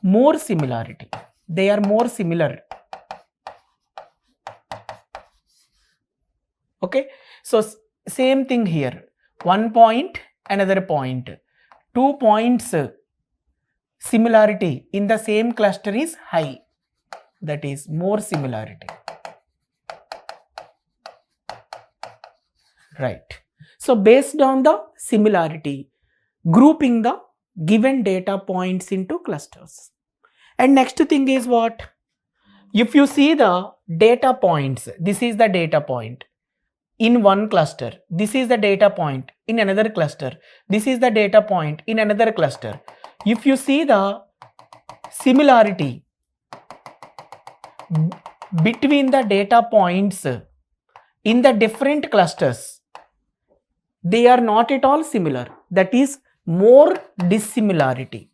S1: more similarity. They are more similar. Okay, so same thing here. One point, another point. 2 points similarity in the same cluster is high. That is more similarity. Right. So based on the similarity, grouping the given data points into clusters. And next thing is what? If you see the data points, this is the data point in one cluster, this is the data point in another cluster, this is the data point in another cluster. If you see the similarity between the data points in the different clusters, they are not at all similar. That is, more dissimilarity.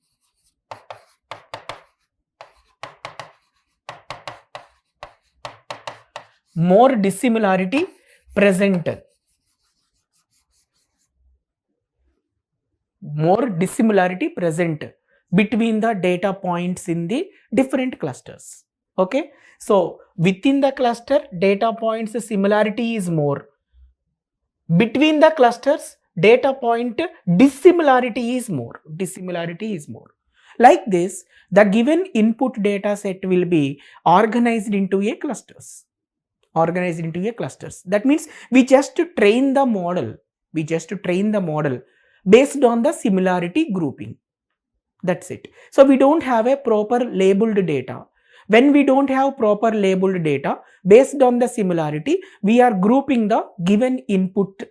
S1: More dissimilarity present. More dissimilarity present between the data points in the different clusters. Okay, so within the cluster data points similarity is more. Between the clusters data point dissimilarity is more. Dissimilarity is more. Like this, the given input data set will be organized into a clusters. Organized into a clusters. That means we just train the model. We just train the model based on the similarity grouping. That's it. So we don't have a proper labeled data. When we don't have proper labeled data, based on the similarity, we are grouping the given input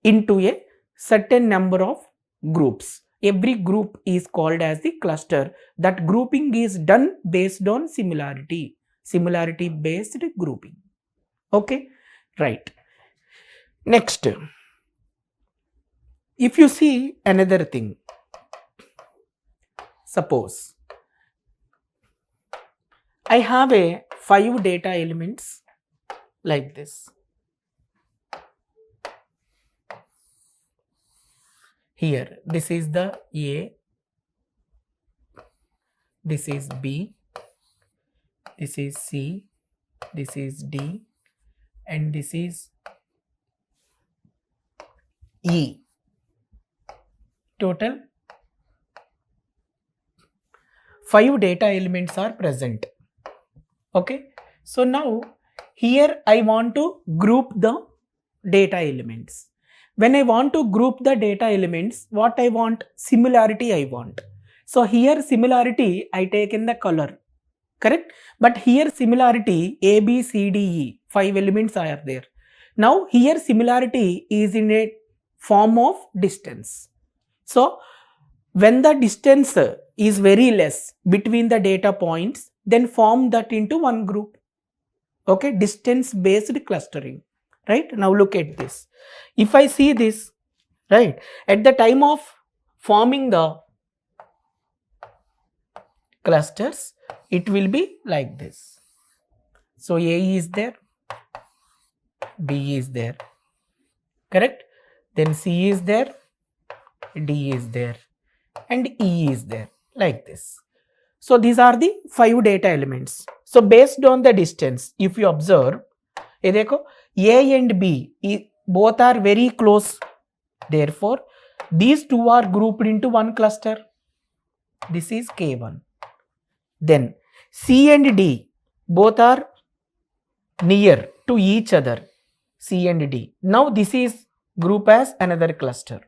S1: into a certain number of groups. Every group is called as the cluster. That grouping is done based on similarity. Similarity based grouping. Okay, right. Next, if you see another thing, suppose I have a 5 data elements like this. Here, this is the A, this is B, this is C, this is D, and this is E. Total 5 data elements are present. Okay, so now here I want to group the data elements. When I want to group the data elements, what I want? Similarity I want. So here similarity I take in the color, correct? But here similarity A, B, C, D, E, 5 elements are there. Now here similarity is in a form of distance. So when the distance is very less between the data points, then form that into one group. Okay, distance based clustering. Right, now look at this. If I see this, right, at the time of forming the clusters, it will be like this. So A is there, B is there, correct? Then C is there, D is there, and E is there, like this. So these are the 5 data elements. So based on the distance, if you observe, A and B both are very close. Therefore, these two are grouped into one cluster. This is K1. Then C and D both are near to each other. C and D. Now this is group as another cluster.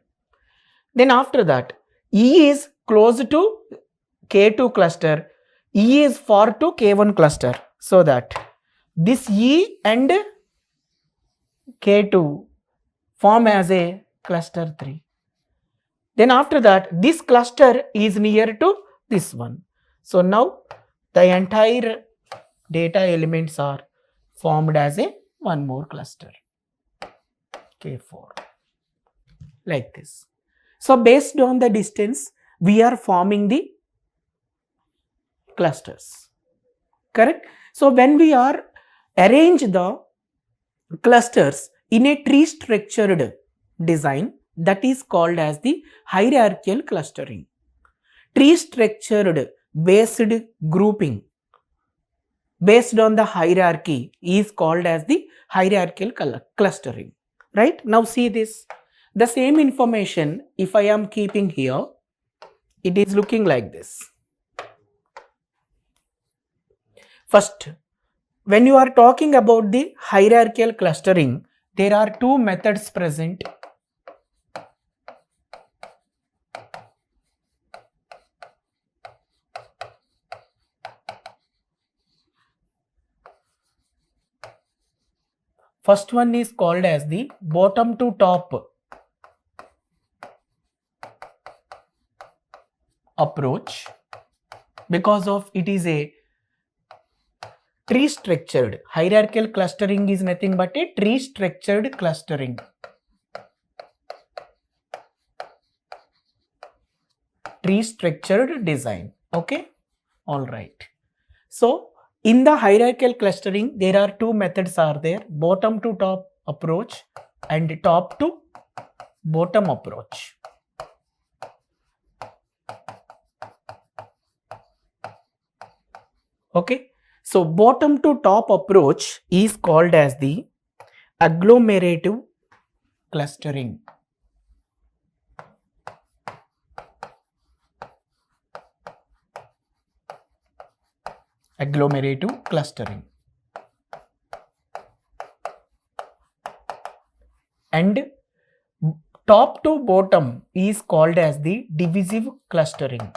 S1: Then after that, E is close to K2 cluster. E is far to K1 cluster. So that this E and K2 form as a cluster 3. Then after that, this cluster is near to this one. So now the entire data elements are formed as a one more cluster, K4, like this. So based on the distance, we are forming the clusters, correct? So when we are arrange the clusters in a tree structured design, that is called as the hierarchical clustering. Tree structured based grouping based on the hierarchy is called as the hierarchical clustering. Right, now see this. The same information, if I am keeping here, it is looking like this. First, when you are talking about the hierarchical clustering, there are 2 methods present. First one is called as the bottom to top approach, because of it is a tree structured. Hierarchical clustering is nothing but a tree structured clustering. tree structured design. Okay, all right. So in the hierarchical clustering, there are two methods are there: bottom to top approach and top to bottom approach. Okay, so bottom to top approach is called as the agglomerative clustering. Agglomerative clustering. And top to bottom is called as the divisive clustering.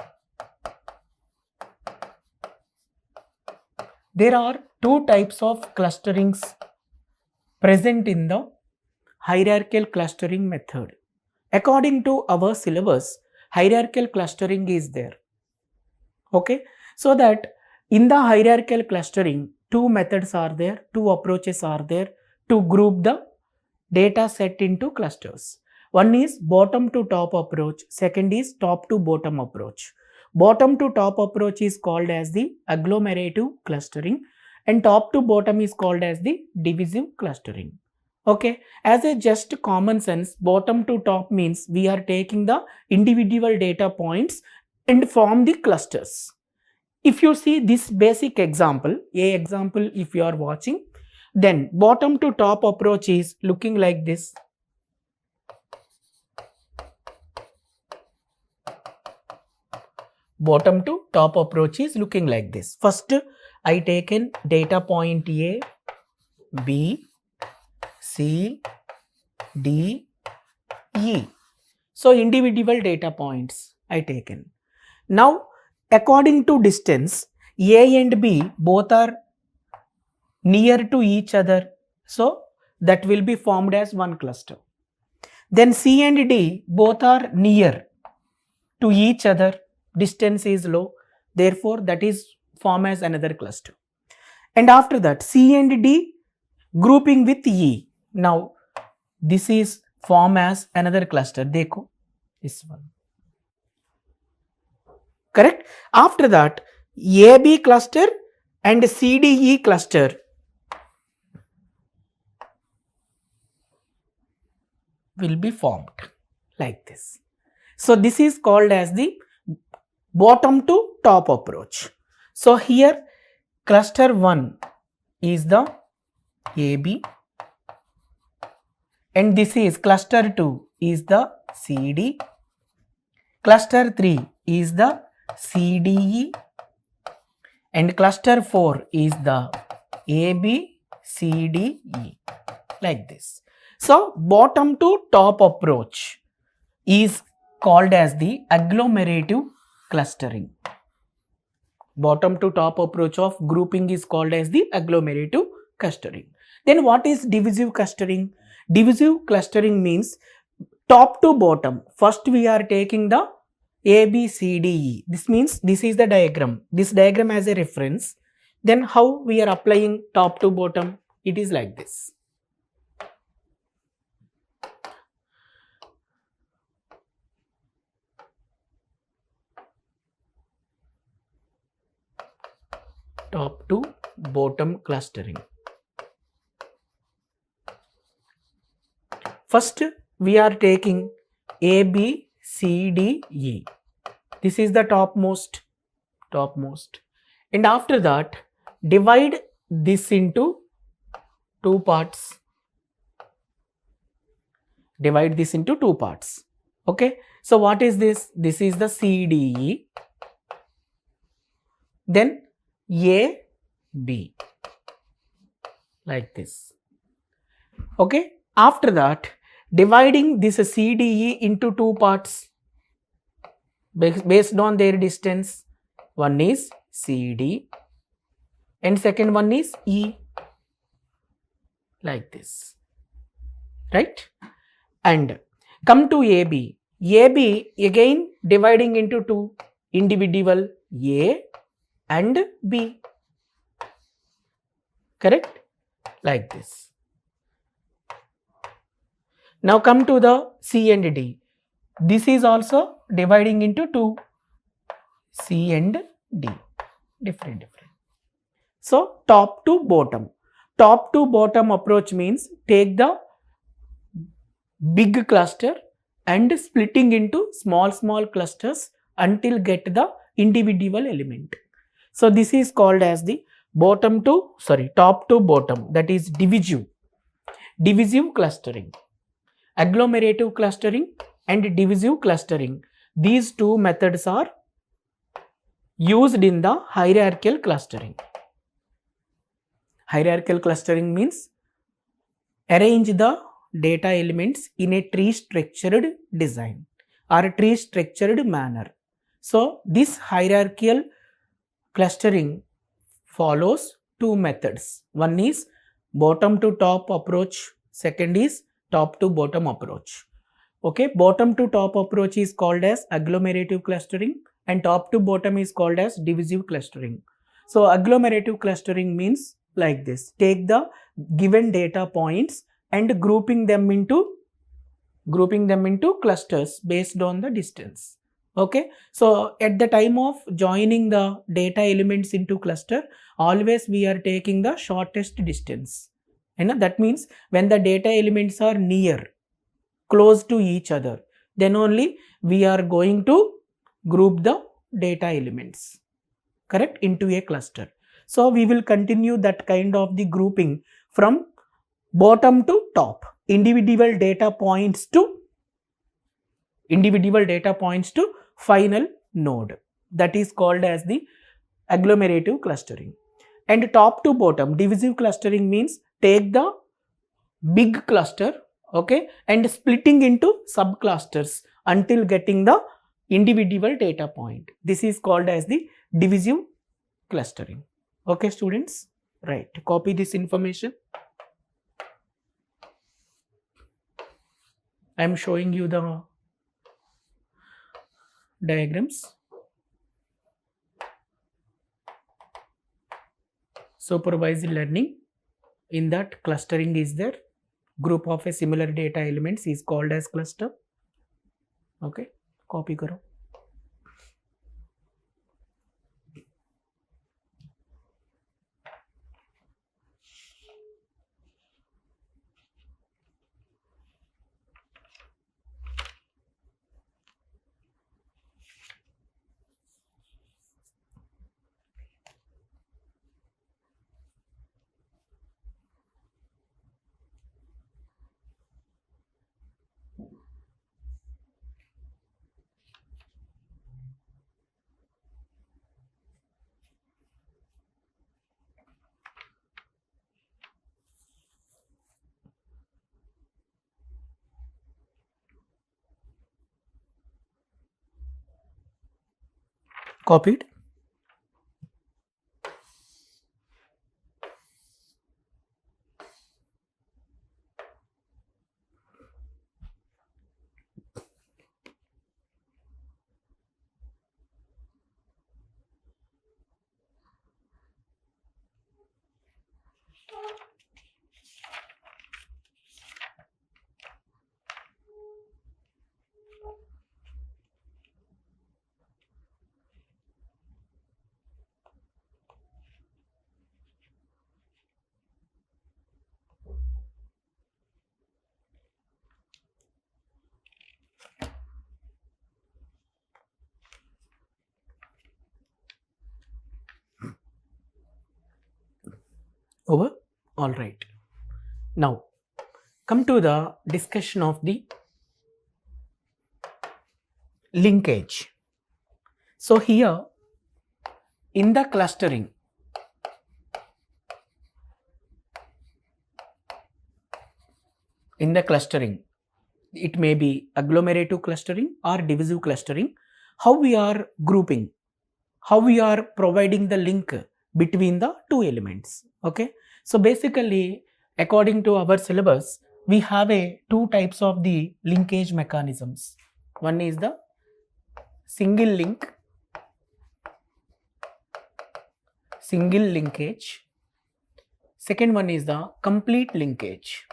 S1: There are two types of clusterings present in the hierarchical clustering method. According to our syllabus, hierarchical clustering is there. Okay, so that in the hierarchical clustering, two methods are there, two approaches are there to group the data set into clusters. One is bottom to top approach, second is top to bottom approach. Bottom to top approach is called as the agglomerative clustering and top to bottom is called as the divisive clustering. Okay, as a just common sense, bottom to top means we are taking the individual data points and form the clusters. If you see this basic example, a example if you are watching, then bottom to top approach is looking like this. Bottom to top approach is looking like this. First, I taken data point A, B, C, D, E. So individual data points I taken. Now, according to distance, A and B both are near to each other. So that will be formed as one cluster. Then C and D both are near to each other. Distance is low. Therefore, that is formed as another cluster. And after that, C and D grouping with E. Now, this is formed as another cluster. Dekho, this one. Correct? After that, AB cluster and CDE cluster will be formed like this. So this is called as the bottom to top approach. So here cluster 1 is the AB and this is cluster 2 is the CD, cluster 3 is the CDE and cluster 4 is the ABCDE like this. So bottom to top approach is called as the agglomerative clustering. Bottom to top approach of grouping is called as the agglomerative clustering. Then what is divisive clustering? Divisive clustering means top to bottom. First we are taking the A, B, C, D, E. This means this is the diagram. This diagram as a reference. Then how we are applying top to bottom? It is like this. Top to bottom clustering. First we are taking A, B, C, D, E. This is the topmost. And after that, divide this into two parts. Okay. So what is this? This is the CDE. Then A, B. Like this. Okay. After that, dividing this CDE into two parts based on their distance. One is CD and second one is E. Like this. Right? And come to AB. AB again dividing into two, individual A and B. Correct? Like this. Now come to the C and D. This is also dividing into two, C and D. Different. So top to bottom. Top to bottom approach means take the big cluster and splitting into small clusters until get the individual element. So this is called as the top to bottom, that is divisive clustering. Agglomerative clustering and divisive clustering, these two methods are used in the hierarchical clustering. Hierarchical clustering means arrange the data elements in a tree structured design or a tree structured manner. So this hierarchical clustering follows two methods. One is bottom to top approach, second is top to bottom approach. Okay, bottom to top approach is called as agglomerative clustering and top to bottom is called as divisive clustering. So agglomerative clustering means like this: take the given data points and grouping them into clusters based on the distance. Okay, so at the time of joining the data elements into cluster, always we are taking the shortest distance, and that means when the data elements are near, close to each other, then only we are going to group the data elements, correct, into a cluster. So we will continue that kind of the grouping from bottom to top, individual data points to final node. That is called as the agglomerative clustering. And top to bottom divisive clustering means take the big cluster, okay, and splitting into subclusters until getting the individual data point. This is called as the divisive clustering. Okay, students, right, copy this information. I am showing you the diagrams. Supervised learning, in that clustering is there. Group of a similar data elements is called as cluster. Okay, copy karo. Copied. Over. All right. Now come to the discussion of the linkage. So here in the clustering, it may be agglomerative clustering or divisive clustering. How we are grouping, how we are providing the link between the two elements. Okay, so basically according to our syllabus, we have two types of the linkage mechanisms. One is the single linkage. Second one is the complete linkage.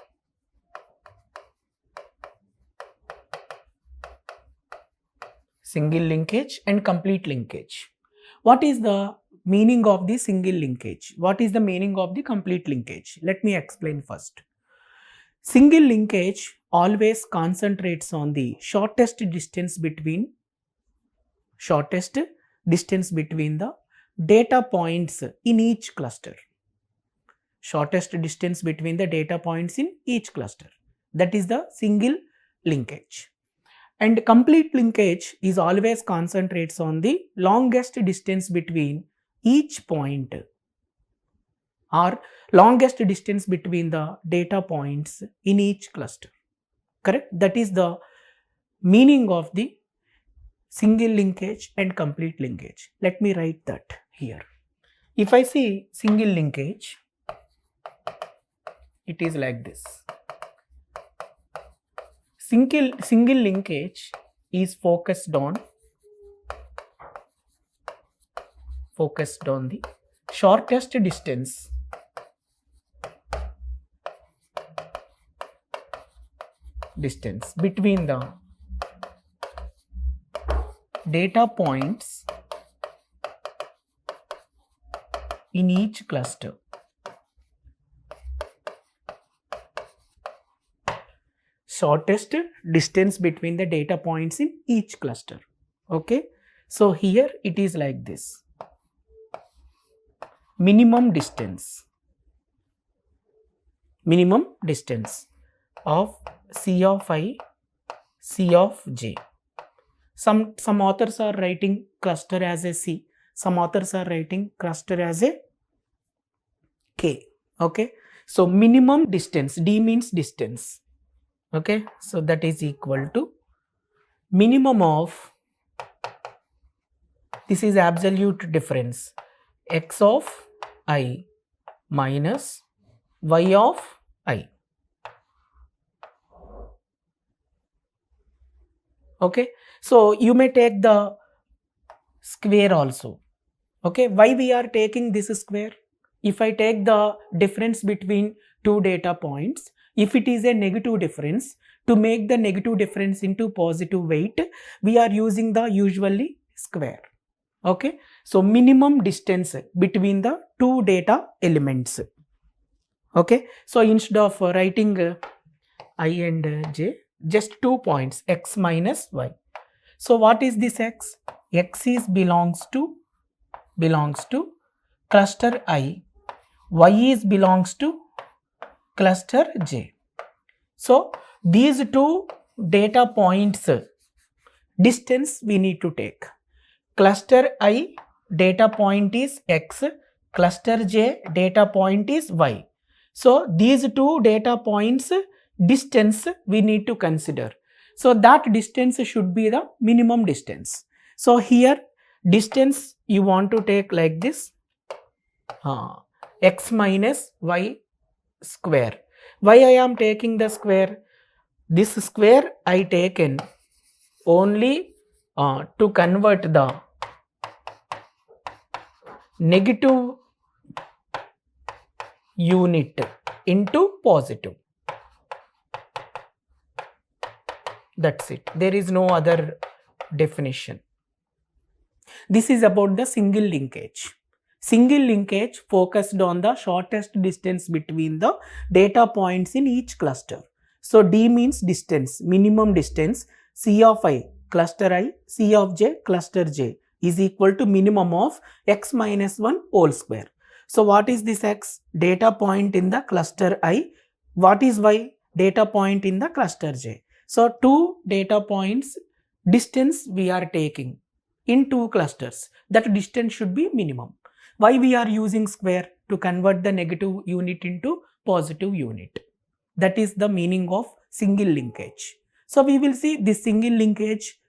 S1: single linkage and complete linkage. What is the meaning of the single linkage? What is the meaning of the complete linkage? Let me explain first. Single linkage always concentrates on the shortest distance between the data points in each cluster. Shortest distance between the data points in each cluster. That is the single linkage. And complete linkage is always concentrates on the longest distance between each point or longest distance between the data points in each cluster. Correct? That is the meaning of the single linkage and complete linkage. Let me write that here. If I see single linkage, it is like this. Single linkage is focused on the shortest distance between the data points in each cluster. Shortest distance between the data points in each cluster. Okay, so here it is like this. Minimum distance of C of I, C of j. Some authors are writing cluster as a C, some authors are writing cluster as a K. Okay, so minimum distance, D means distance. Okay, so that is equal to minimum of, this is absolute difference, x of I minus y of I. Okay, so you may take the square also. Okay, why we are taking this square? If I take the difference between two data points, if it is a negative difference, to make the negative difference into positive weight, we are using the usually square. Okay, so minimum distance between the two data elements. Okay, so instead of writing I and j, just 2 points, x minus y. So what is this x? X is belongs to cluster I, y is belongs to cluster j. So these two data points distance we need to take. Cluster I data point is x, cluster j data point is y. So these two data points distance we need to consider. So that distance should be the minimum distance. So here distance you want to take like this, x minus y square. Why I am taking the square? This square I taken only to convert the negative unit into positive. That's it. There is no other definition. This is about the single linkage. Single linkage focused on the shortest distance between the data points in each cluster. So D means distance, minimum distance. C of I, cluster I, C of j, cluster j is equal to minimum of x minus 1 whole square. So what is this x? Data point in the cluster I. What is y? Data point in the cluster j. So two data points distance we are taking in two clusters. That distance should be minimum. Why we are using square? To convert the negative unit into positive unit. That is the meaning of single linkage. So we will see this single linkage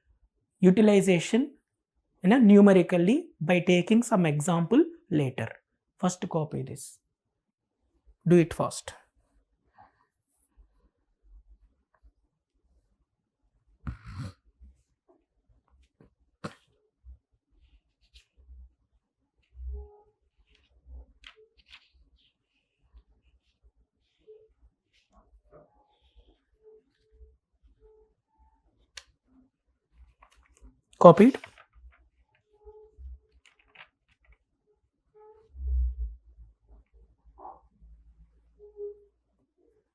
S1: utilization numerically by taking some example later. First copy this. Do it fast. Copied.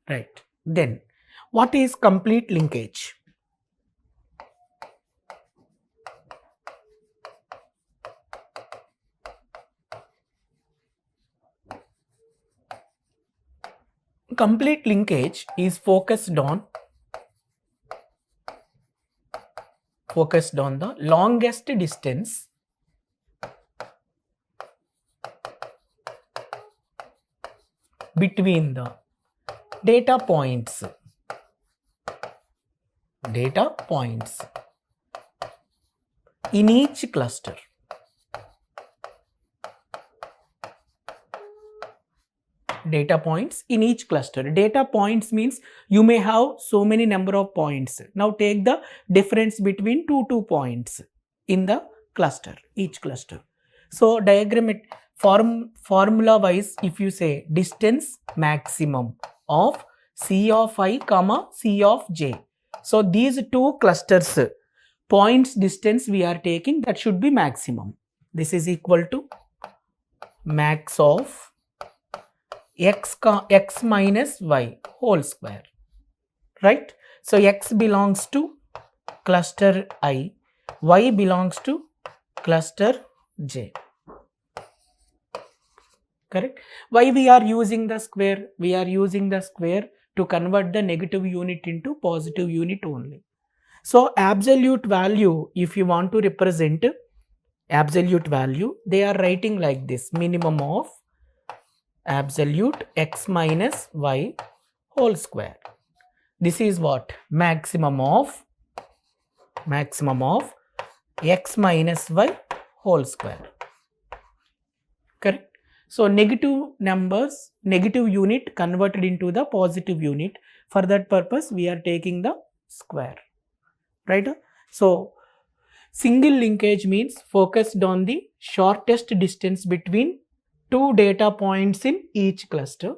S1: Right. Then what is complete linkage? Complete linkage is focused on the longest distance between the data points in each cluster. Data points in each cluster. Data points means you may have so many number of points. Now take the difference between two points in the cluster, each cluster. So formula wise, if you say distance maximum of C of I comma C of j. So these two clusters points distance we are taking, that should be maximum. This is equal to max of x minus y whole square, right? So x belongs to cluster I, y belongs to cluster j. Correct? Why we are using the square? We are using the square to convert the negative unit into positive unit only. So absolute value, if you want to represent absolute value, they are writing like this: minimum of absolute x minus y whole square. This is what? Maximum of x minus y whole square. Correct? So negative numbers, negative unit converted into the positive unit. For that purpose, we are taking the square. Right? So single linkage means focused on the shortest distance between two data points in each cluster.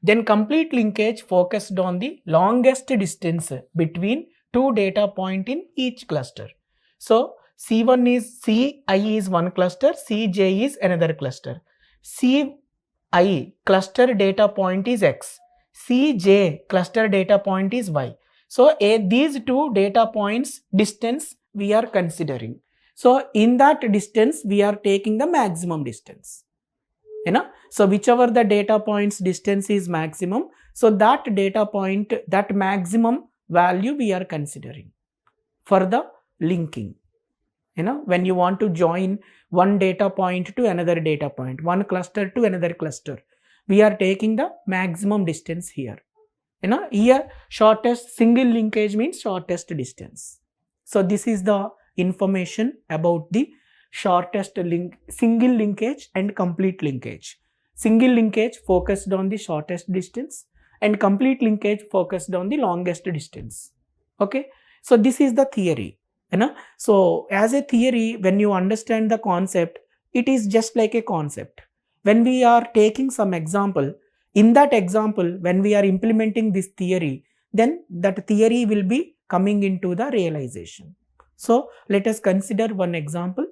S1: Then complete linkage focused on the longest distance between two data point in each cluster. So Ci is one cluster, Cj is another cluster. Ci cluster data point is x, Cj cluster data point is y. So these two data points distance we are considering. So in that distance we are taking the maximum distance. So whichever the data points distance is maximum, so that data point, that maximum value we are considering for the linking. When you want to join one data point to another data point, one cluster to another cluster, we are taking the maximum distance here. Here shortest single linkage means shortest distance. So this is the information about the shortest single linkage and complete linkage. Single linkage focused on the shortest distance and complete linkage focused on the longest distance. Okay, so this is the theory. So as a theory, when you understand the concept, it is just like a concept. When we are taking some example, in that example, when we are implementing this theory, then that theory will be coming into the realization. So let us consider one example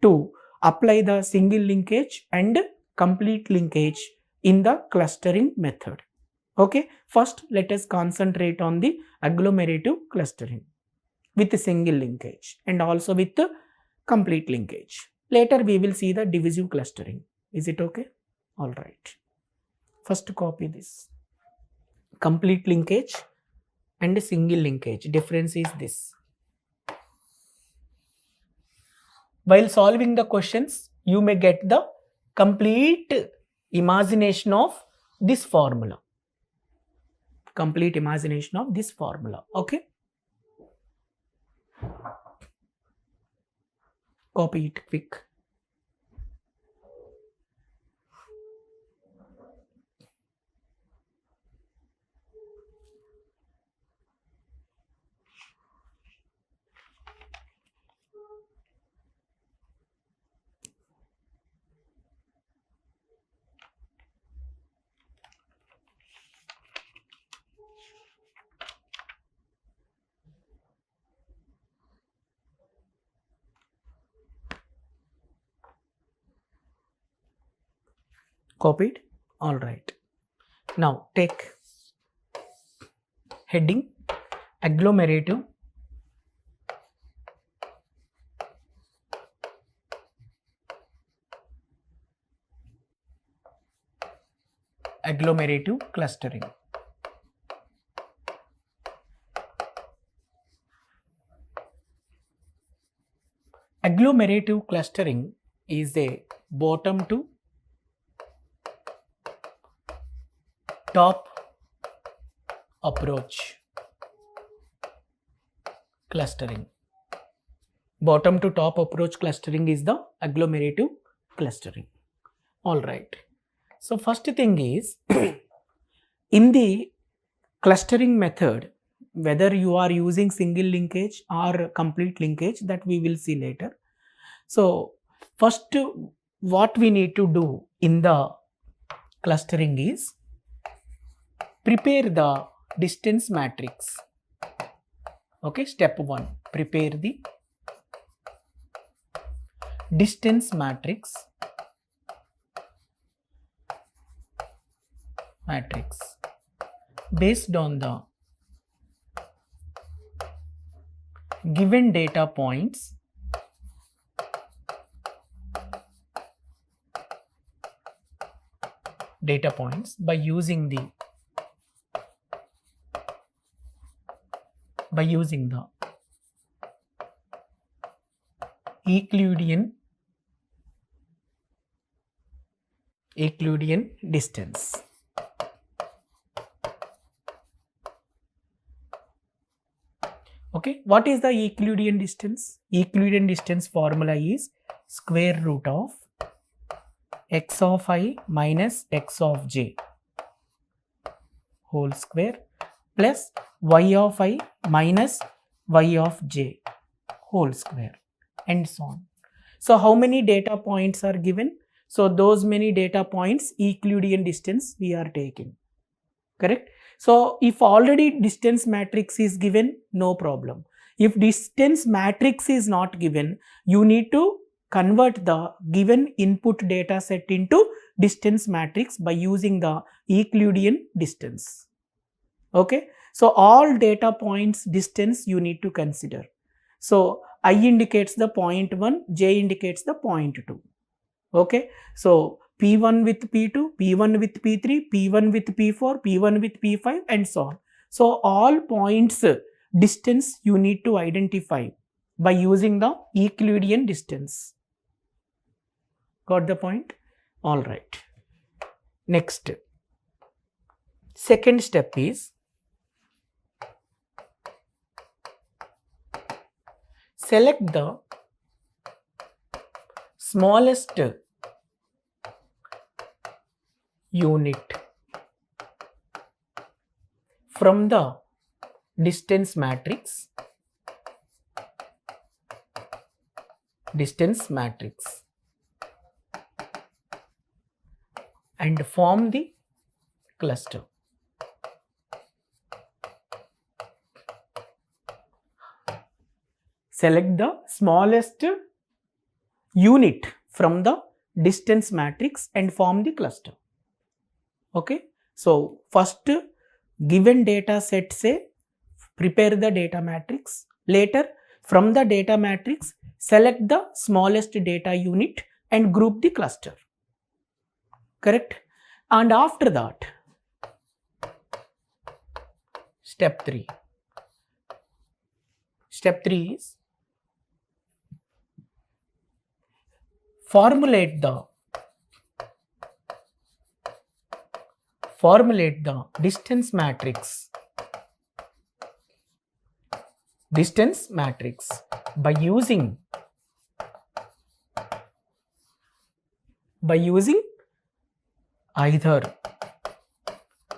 S1: to apply the single linkage and complete linkage in the clustering method. Okay, first let us concentrate on the agglomerative clustering with a single linkage and also with the complete linkage. Later we will see the divisive clustering. Is it okay? All right. First copy this. Complete linkage and single linkage. Difference is this. While solving the questions, you may get the complete imagination of this formula. Complete imagination of this formula. Okay. Copy it quick. Copied? All right. Now take heading agglomerative clustering. Agglomerative clustering is a bottom to top approach clustering. Bottom to top approach clustering is the agglomerative clustering. All right. So first thing is in the clustering method, whether you are using single linkage or complete linkage, that we will see later. So first what we need to do in the clustering is prepare the distance matrix. Okay, step 1, prepare the distance matrix based on the given data points by using the Euclidean distance. Okay, what is the Euclidean distance? Euclidean distance formula is square root of x of I minus x of j whole square plus y of I minus y of j whole square and so on. So how many data points are given? So those many data points Euclidean distance we are taking. Correct? So if already distance matrix is given, no problem. If distance matrix is not given, you need to convert the given input data set into distance matrix by using the Euclidean distance. Okay. So all data points distance you need to consider. So I indicates the point 1, j indicates the point 2. Okay. So P1 with P2, P1 with P3, P1 with P4, P1 with P5 and so on. So all points distance you need to identify by using the Euclidean distance. Got the point? All right. Next, second step is select the smallest unit from the distance matrix and form the cluster. Select the smallest unit from the distance matrix and form the cluster. Okay. So first given data set say prepare the data matrix. Later from the data matrix select the smallest data unit and group the cluster. Correct? And after that step 3 is formulate the distance matrix by using either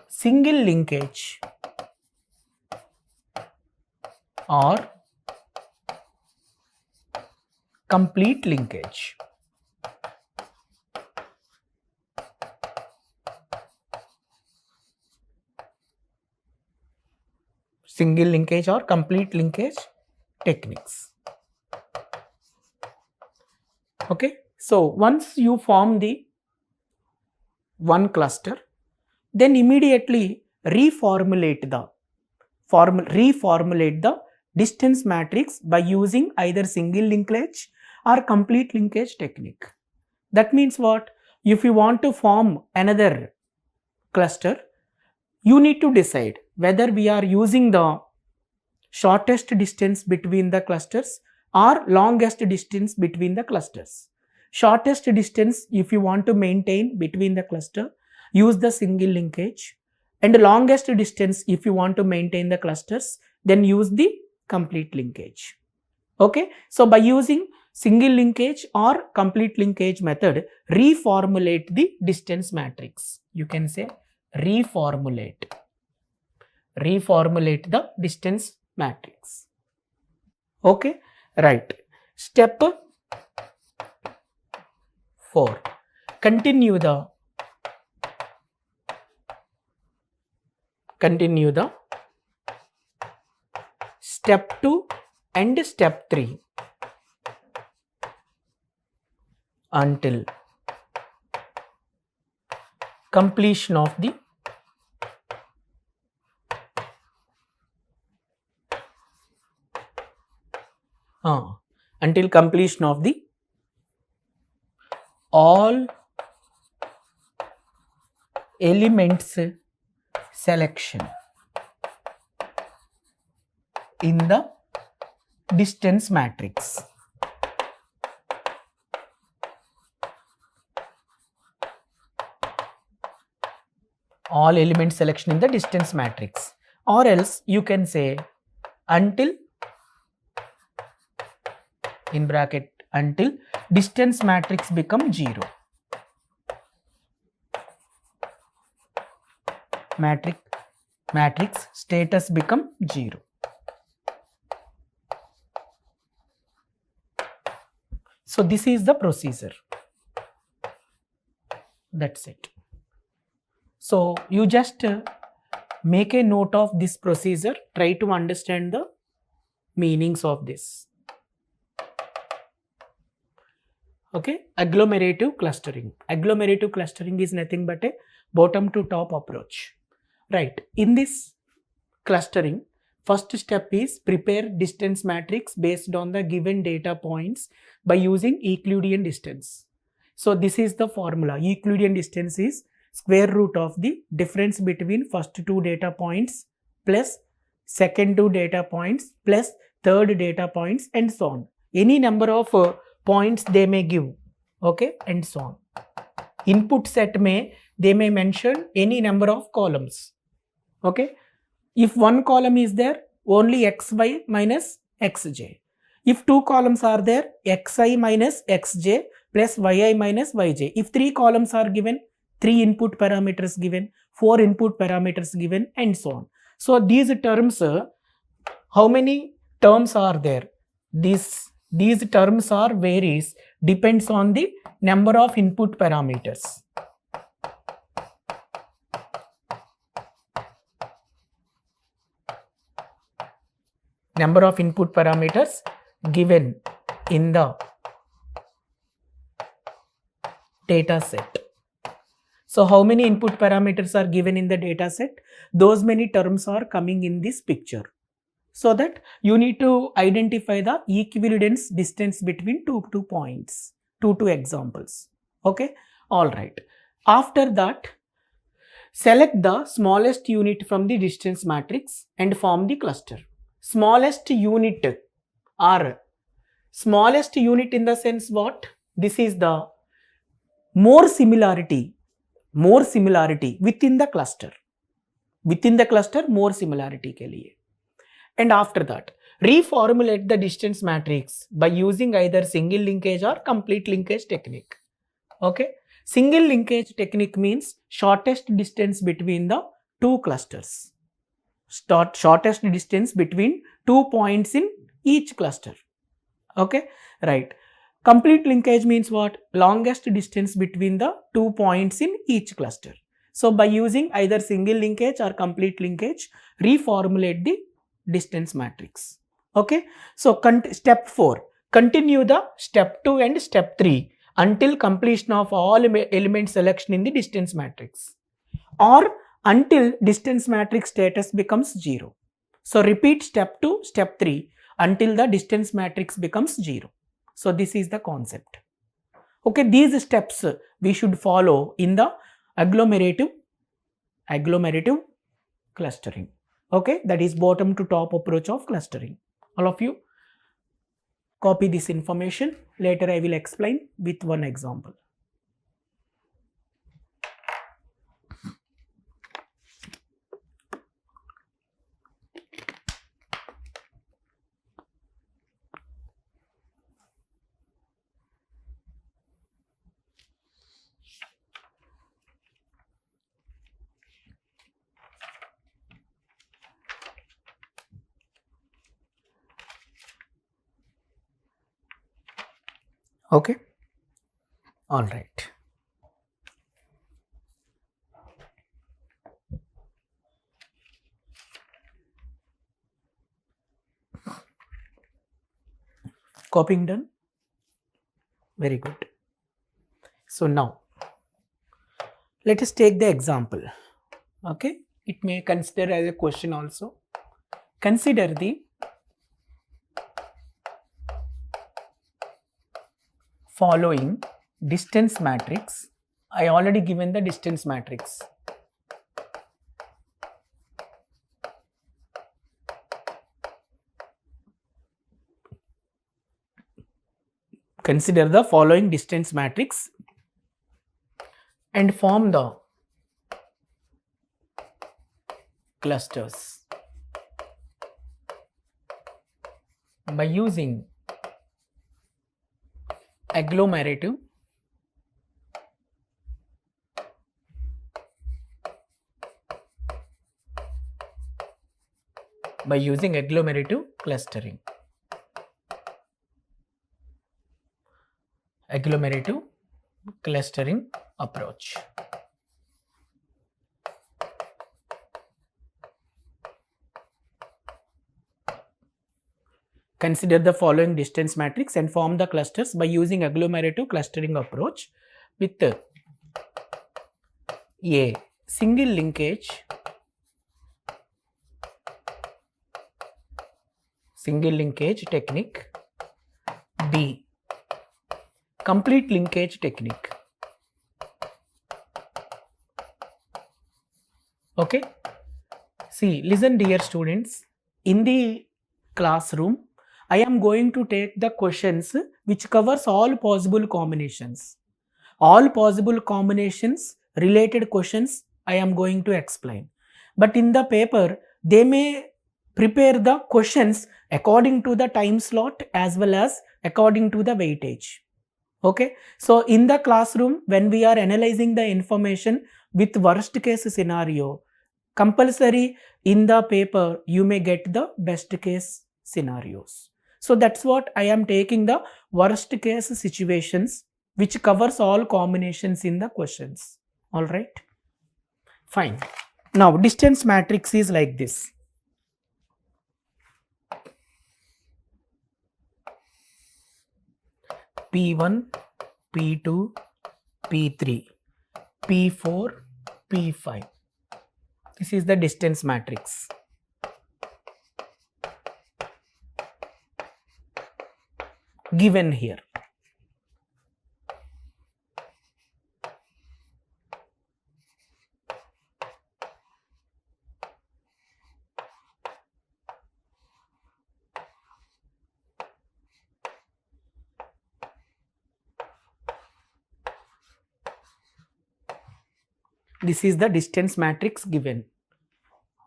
S1: single linkage or complete linkage. Single linkage or complete linkage techniques. Okay. So once you form the one cluster, then immediately reformulate the distance matrix by using either single linkage or complete linkage technique. That means what? If you want to form another cluster, you need to decide whether we are using the shortest distance between the clusters or longest distance between the clusters. Shortest distance, if you want to maintain between the cluster, use the single linkage, and longest distance, if you want to maintain the clusters, then use the complete linkage. Okay, so by using single linkage or complete linkage method, reformulate the distance matrix. You can say reformulate the distance matrix. Okay, right. Step 4. Continue the step 2 and step 3 until completion of the all elements selection in the distance matrix. All element selection in the distance matrix, or else you can say until, in bracket, until distance matrix become 0. Matrix status become 0. So this is the procedure. That's it. So you just make a note of this procedure, try to understand the meanings of this. Okay, agglomerative clustering. Agglomerative clustering is nothing but a bottom to top approach. Right, in this clustering, first step is prepare distance matrix based on the given data points by using Euclidean distance. So this is the formula. Euclidean distance is square root of the difference between first 2 data points plus second 2 data points plus third data points and so on. Any number of points they may give, okay, and so on. Input set they may mention any number of columns. Okay, if one column is there, only xy minus xj. If 2 columns are there, xi minus xj plus yi minus yj. If 3 columns are given, 3 input parameters given, 4 input parameters given, and so on. So these terms, how many terms are there? These terms are varies, depends on the number of input parameters. Number of input parameters given in the data set. So how many input parameters are given in the data set? Those many terms are coming in this picture. So that you need to identify the equivalence distance between two points, two examples. Okay, all right. After that, select the smallest unit from the distance matrix and form the cluster. Smallest unit or smallest unit in the sense what? This is the more similarity within the cluster. Within the cluster, more similarity ke liye. And after that, reformulate the distance matrix by using either single linkage or complete linkage technique. Okay, single linkage technique means shortest distance between the 2 clusters. Shortest distance between 2 points in each cluster. Okay, right. Complete linkage means what? Longest distance between the 2 points in each cluster. So by using either single linkage or complete linkage, reformulate the distance matrix. Okay, so step 4, continue the step 2 and step 3 until completion of all element selection in the distance matrix, or until distance matrix status becomes 0. So repeat step 2, step 3 until the distance matrix becomes 0. So this is the concept. Okay, these steps we should follow in the agglomerative clustering. Okay, that is bottom to top approach of clustering. All of you copy this information. Later I will explain with one example. Okay, all right. Copying done? Very good. So now let us take the example. Okay, it may consider as a question also. Consider the following distance matrix. I already given the distance matrix. Consider the following distance matrix and form the clusters by using agglomerative clustering. Agglomerative clustering approach. Consider the following distance matrix and form the clusters by using agglomerative clustering approach with A. Single linkage technique, B. Complete linkage technique. Okay, see, listen dear students, in the classroom I am going to take the questions which covers all possible combinations. All possible combinations related questions I am going to explain. But in the paper, they may prepare the questions according to the time slot as well as according to the weightage. Okay, so in the classroom, when we are analyzing the information with worst case scenario, compulsory in the paper you may get the best case scenarios. So that's what I am taking the worst case situations which covers all combinations in the questions. All right, fine. Now distance matrix is like this. P1, P2, P3, P4, P5. This is the distance matrix. Given here. This is the distance matrix given.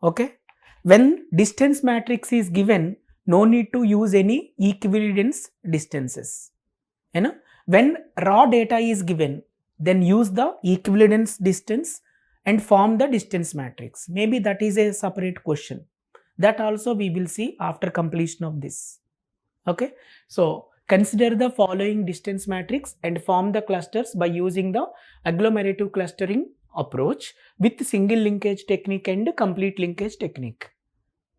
S1: Okay, when distance matrix is given, no need to use any equivalence distances. You know, when raw data is given, then use the equivalence distance and form the distance matrix. Maybe that is a separate question. That also we will see after completion of this. Okay, so consider the following distance matrix and form the clusters by using the agglomerative clustering approach with single linkage technique and complete linkage technique.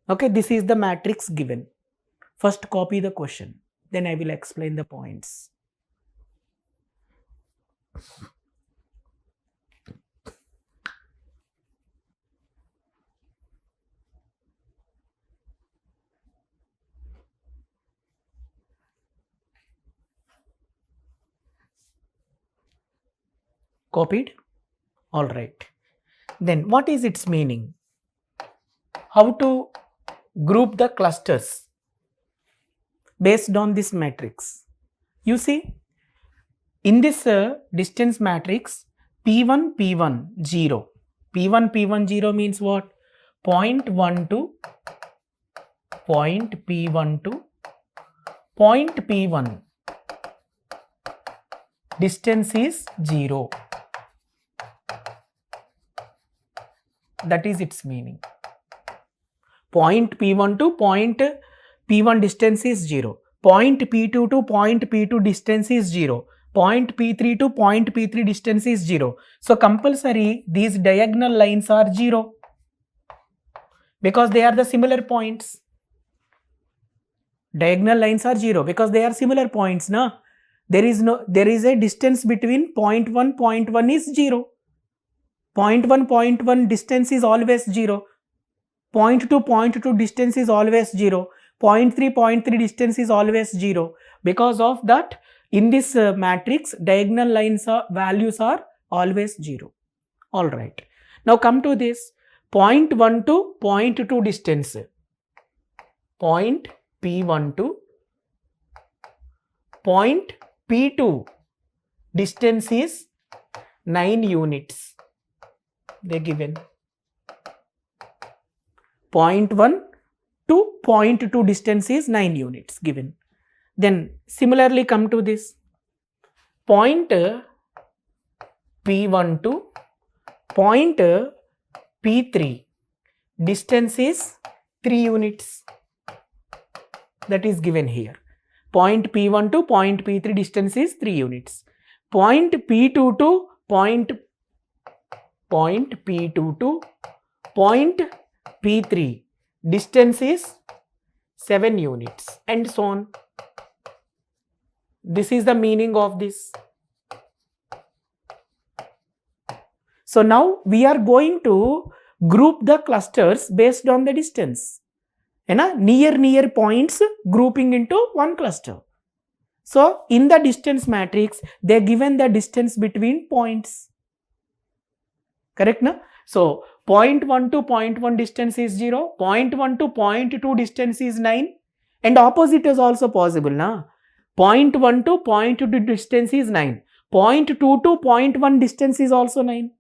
S1: Okay, this is the matrix given. First copy the question, then I will explain the points. Copied? All right. Then what is its meaning? How to group the clusters based on this matrix? You see, in this distance matrix, P1, P1, 0. P1, P1, 0 means what? Point 1 to point P1 to point P1. Distance is 0. That is its meaning. Point P1 to point P1 distance is 0. Point P2 to point P2 distance is 0. Point P3 to point P3 distance is 0. So compulsory these diagonal lines are 0 because they are the similar points. Diagonal lines are 0 because they are similar points. Na? There is a distance between point 1 is 0. Point 1 distance is always 0. Point 2 distance is always 0. Point 3 distance is always 0. Because of that, in this matrix, diagonal lines values are always 0. All right. Now come to this point 1 to point 2 distance. Point P1 to point P2 distance is 9 units. They given. Point 1 to point 2 distance is 9 units given. Then similarly come to this point P1 to point P3 distance is 3 units. That is given here. Point P1 to point P3 distance is 3 units. Point P2 to point P2 to point P3 distance is 7 units and so on. This is the meaning of this. So now we are going to group the clusters based on the distance. Near points grouping into one cluster. So in the distance matrix, they are given the distance between points. Correct? Na? So point 1 to point 1 distance is 0. Point 1 to point 2 distance is 9. And opposite is also possible. Na? Point 1 to point 2 distance is 9. Point 2 to point 1 distance is also 9.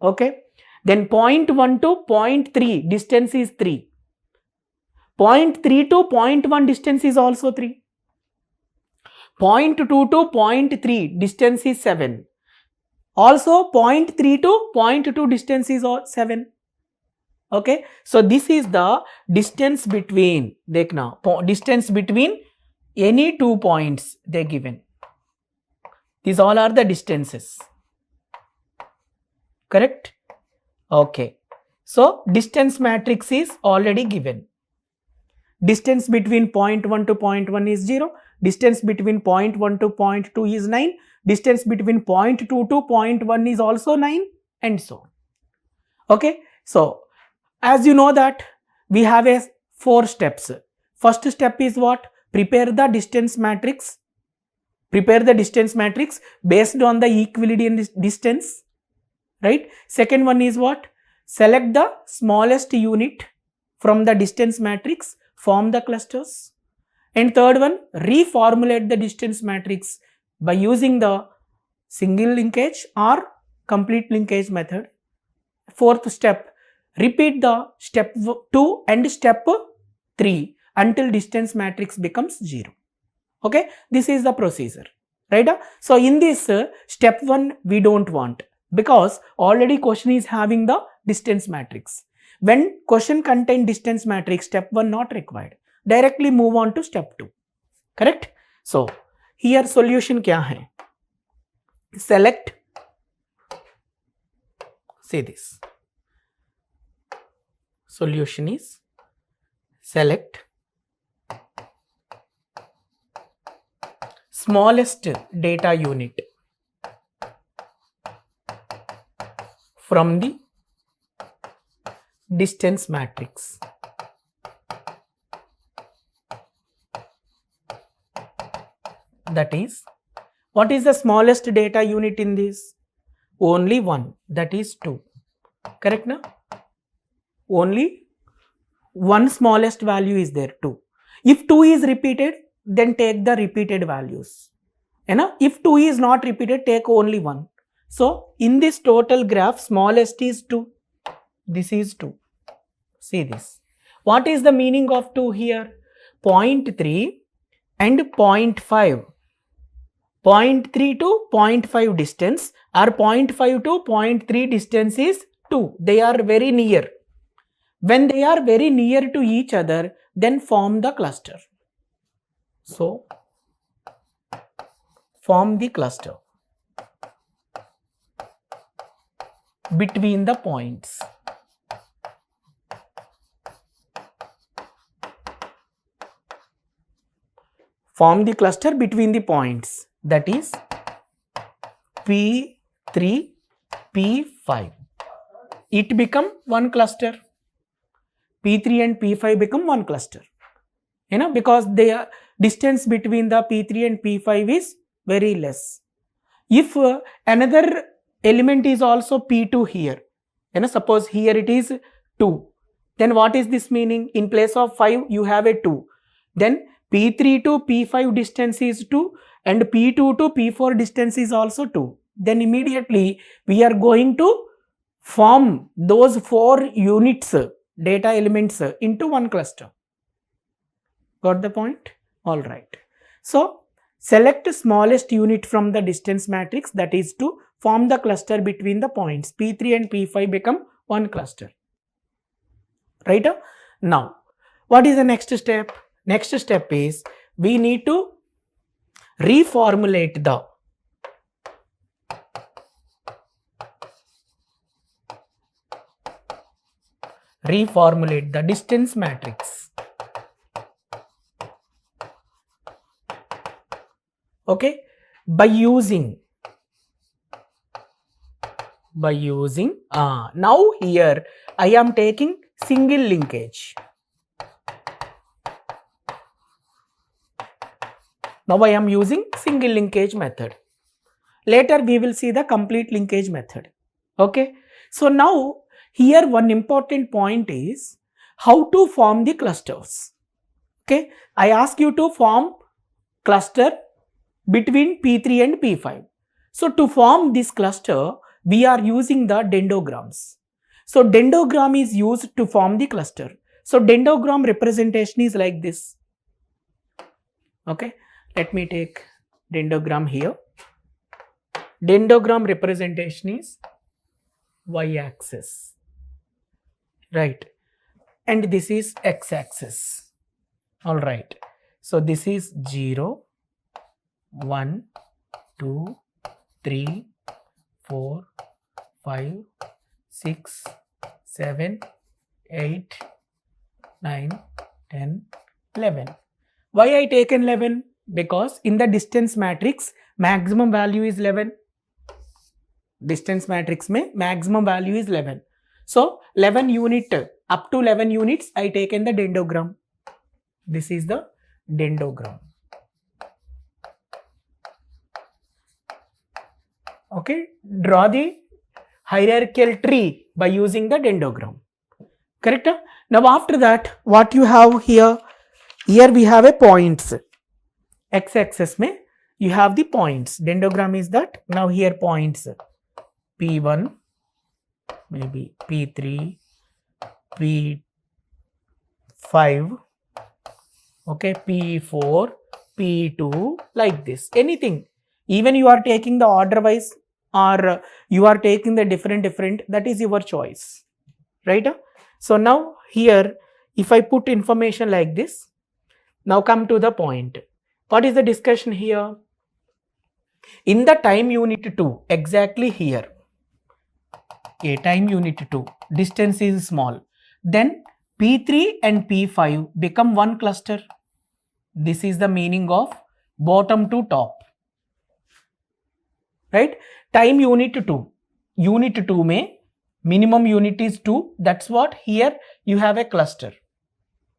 S1: Okay. Then point 1 to point 3 distance is 3. Point 3 to point 1 distance is also 3. Point 2 to point 3 distance is 7. Also point 3 to point 2 distance is 7. Okay. So this is the distance between, distance between any 2 points they given. These all are the distances. Correct? Okay. So distance matrix is already given. Distance between point 1 to point 1 is 0. Distance between point 1 to point 2 is 9. Distance between point 2 to point 1 is also 9 and so on. Okay. So as you know that we have 4 steps. First step is what? Prepare the distance matrix. Prepare the distance matrix based on the equilibrium distance. Right. Second one is what? Select the smallest unit from the distance matrix. Form the clusters. And third one, reformulate the distance matrix by using the single linkage or complete linkage method. Fourth step, repeat the step 2 and step 3 until distance matrix becomes 0. Okay, this is the procedure. Right? So in this step 1 we don't want because already question is having the distance matrix. When question contain distance matrix, step 1 not required. Directly move on to step 2. Correct? So here solution kya hai? Select, say this. Solution is select smallest data unit. from the distance matrix. That is, what is the smallest data unit in this? Only one, that is 2. Correct now? Only one smallest value is there, 2. If 2 is repeated, then take the repeated values. If 2 is not repeated, take only 1. So in this total graph, smallest is 2. This is 2. See this. What is the meaning of 2 here? 0.3 and 0.5. 0.3 to 0.5 distance or 0.5 to 0.3 distance is 2. They are very near. When they are very near to each other, then form the cluster. So, form the cluster between the points. Form the cluster between the points, that is P3, P5. It become one cluster. P3 and P5 become one cluster. Because the distance between the P3 and P5 is very less. If another element is also P2 here, suppose here it is 2, then what is this meaning? In place of 5, you have a 2. Then P3 to P5 distance is 2 and P2 to P4 distance is also 2. Then immediately we are going to form those 4 units, data elements into one cluster. Got the point? Alright. So, select smallest unit from the distance matrix, that is to form the cluster between the points. P3 and P5 become one cluster. Right? Now, what is the next step? Next step is we need to reformulate the distance matrix. Okay, by using now here I am taking single linkage. Now I am using single linkage method. Later we will see the complete linkage method. Okay, so now here one important point is how to form the clusters. Okay, I ask you to form cluster between P3 and P5. So to form this cluster, we are using the dendrograms. So dendrogram is used to form the cluster. So dendrogram representation is like this. Okay, let me take dendrogram here. Dendrogram representation is y-axis, right? And this is x-axis. All right. So this is 0, 1, 2, 3, 4, 5, 6, 7, 8, 9, 10, 11. Why I taken 11? Because in the distance matrix, maximum value is 11. Distance matrix mein maximum value is 11. So 11 unit, up to 11 units, I taken the dendrogram. This is the dendrogram. Okay, draw the hierarchical tree by using the dendrogram. Correct? Now after that, what you have here? Here we have a points. X-axis mein you have the points. Dendrogram is that. Now here points. P1, maybe P3, P5, okay, P4, P2, like this. Anything. Even you are taking the order wise or you are taking the different, that is your choice. Right? So now here, if I put information like this, now come to the point. What is the discussion here? In the time unit 2, exactly here, a time unit 2, distance is small. Then P3 and P5 become one cluster. This is the meaning of bottom to top. Right? Time unit 2. Unit 2 में minimum unit is 2. That's what here you have a cluster.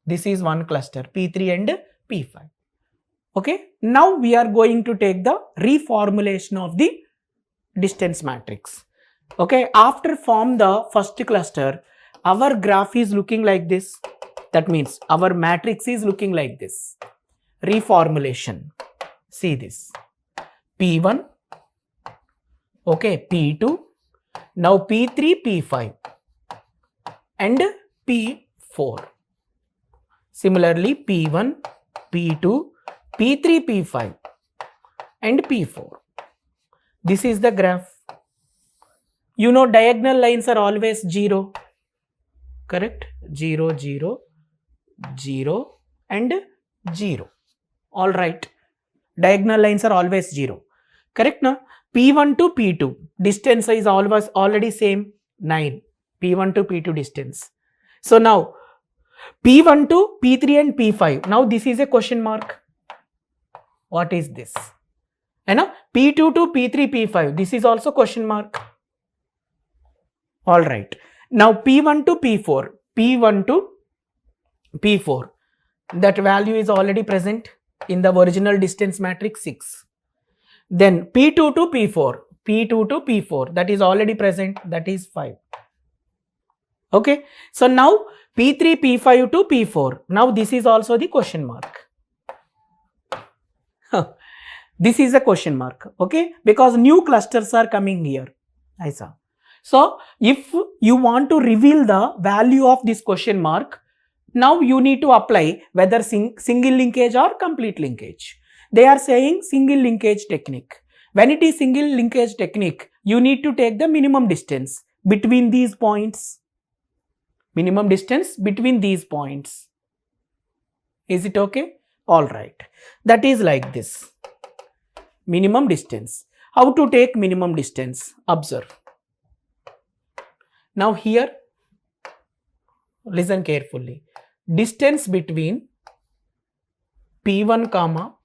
S1: This is one cluster, P3 and P5. Okay, now we are going to take the reformulation of the distance matrix. Okay, after form the first cluster, our graph is looking like this. That means our matrix is looking like this. Reformulation. See this. P1, okay, P2, now P3, P5 and P4. Similarly, P1, P2, P3, P5 and P4. This is the graph. You know diagonal lines are always 0. Correct? 0, 0, 0 and 0. Alright. Diagonal lines are always 0. Correct now? P1 to P2 distance is always already same 9. P1 to P2 distance. So now P1 to P3 and P5. Now this is a question mark. What is this? And now P2 to P3, P5. This is also question mark. Alright. Now P1 to P4. P1 to P4. That value is already present in the original distance matrix 6. Then P2 to P4. P2 to P4. That is already present. That is 5. Okay. So now P3, P5 to P4. Now this is also the question mark. This is a question mark. Okay. Because new clusters are coming here. I saw. So if you want to reveal the value of this question mark, now you need to apply whether single linkage or complete linkage. They are saying single linkage technique. When it is single linkage technique, you need to take the minimum distance between these points. Minimum distance between these points. Is it okay? Alright. That is like this. Minimum distance. How to take minimum distance? Observe. Now here, listen carefully. Distance between P1 comma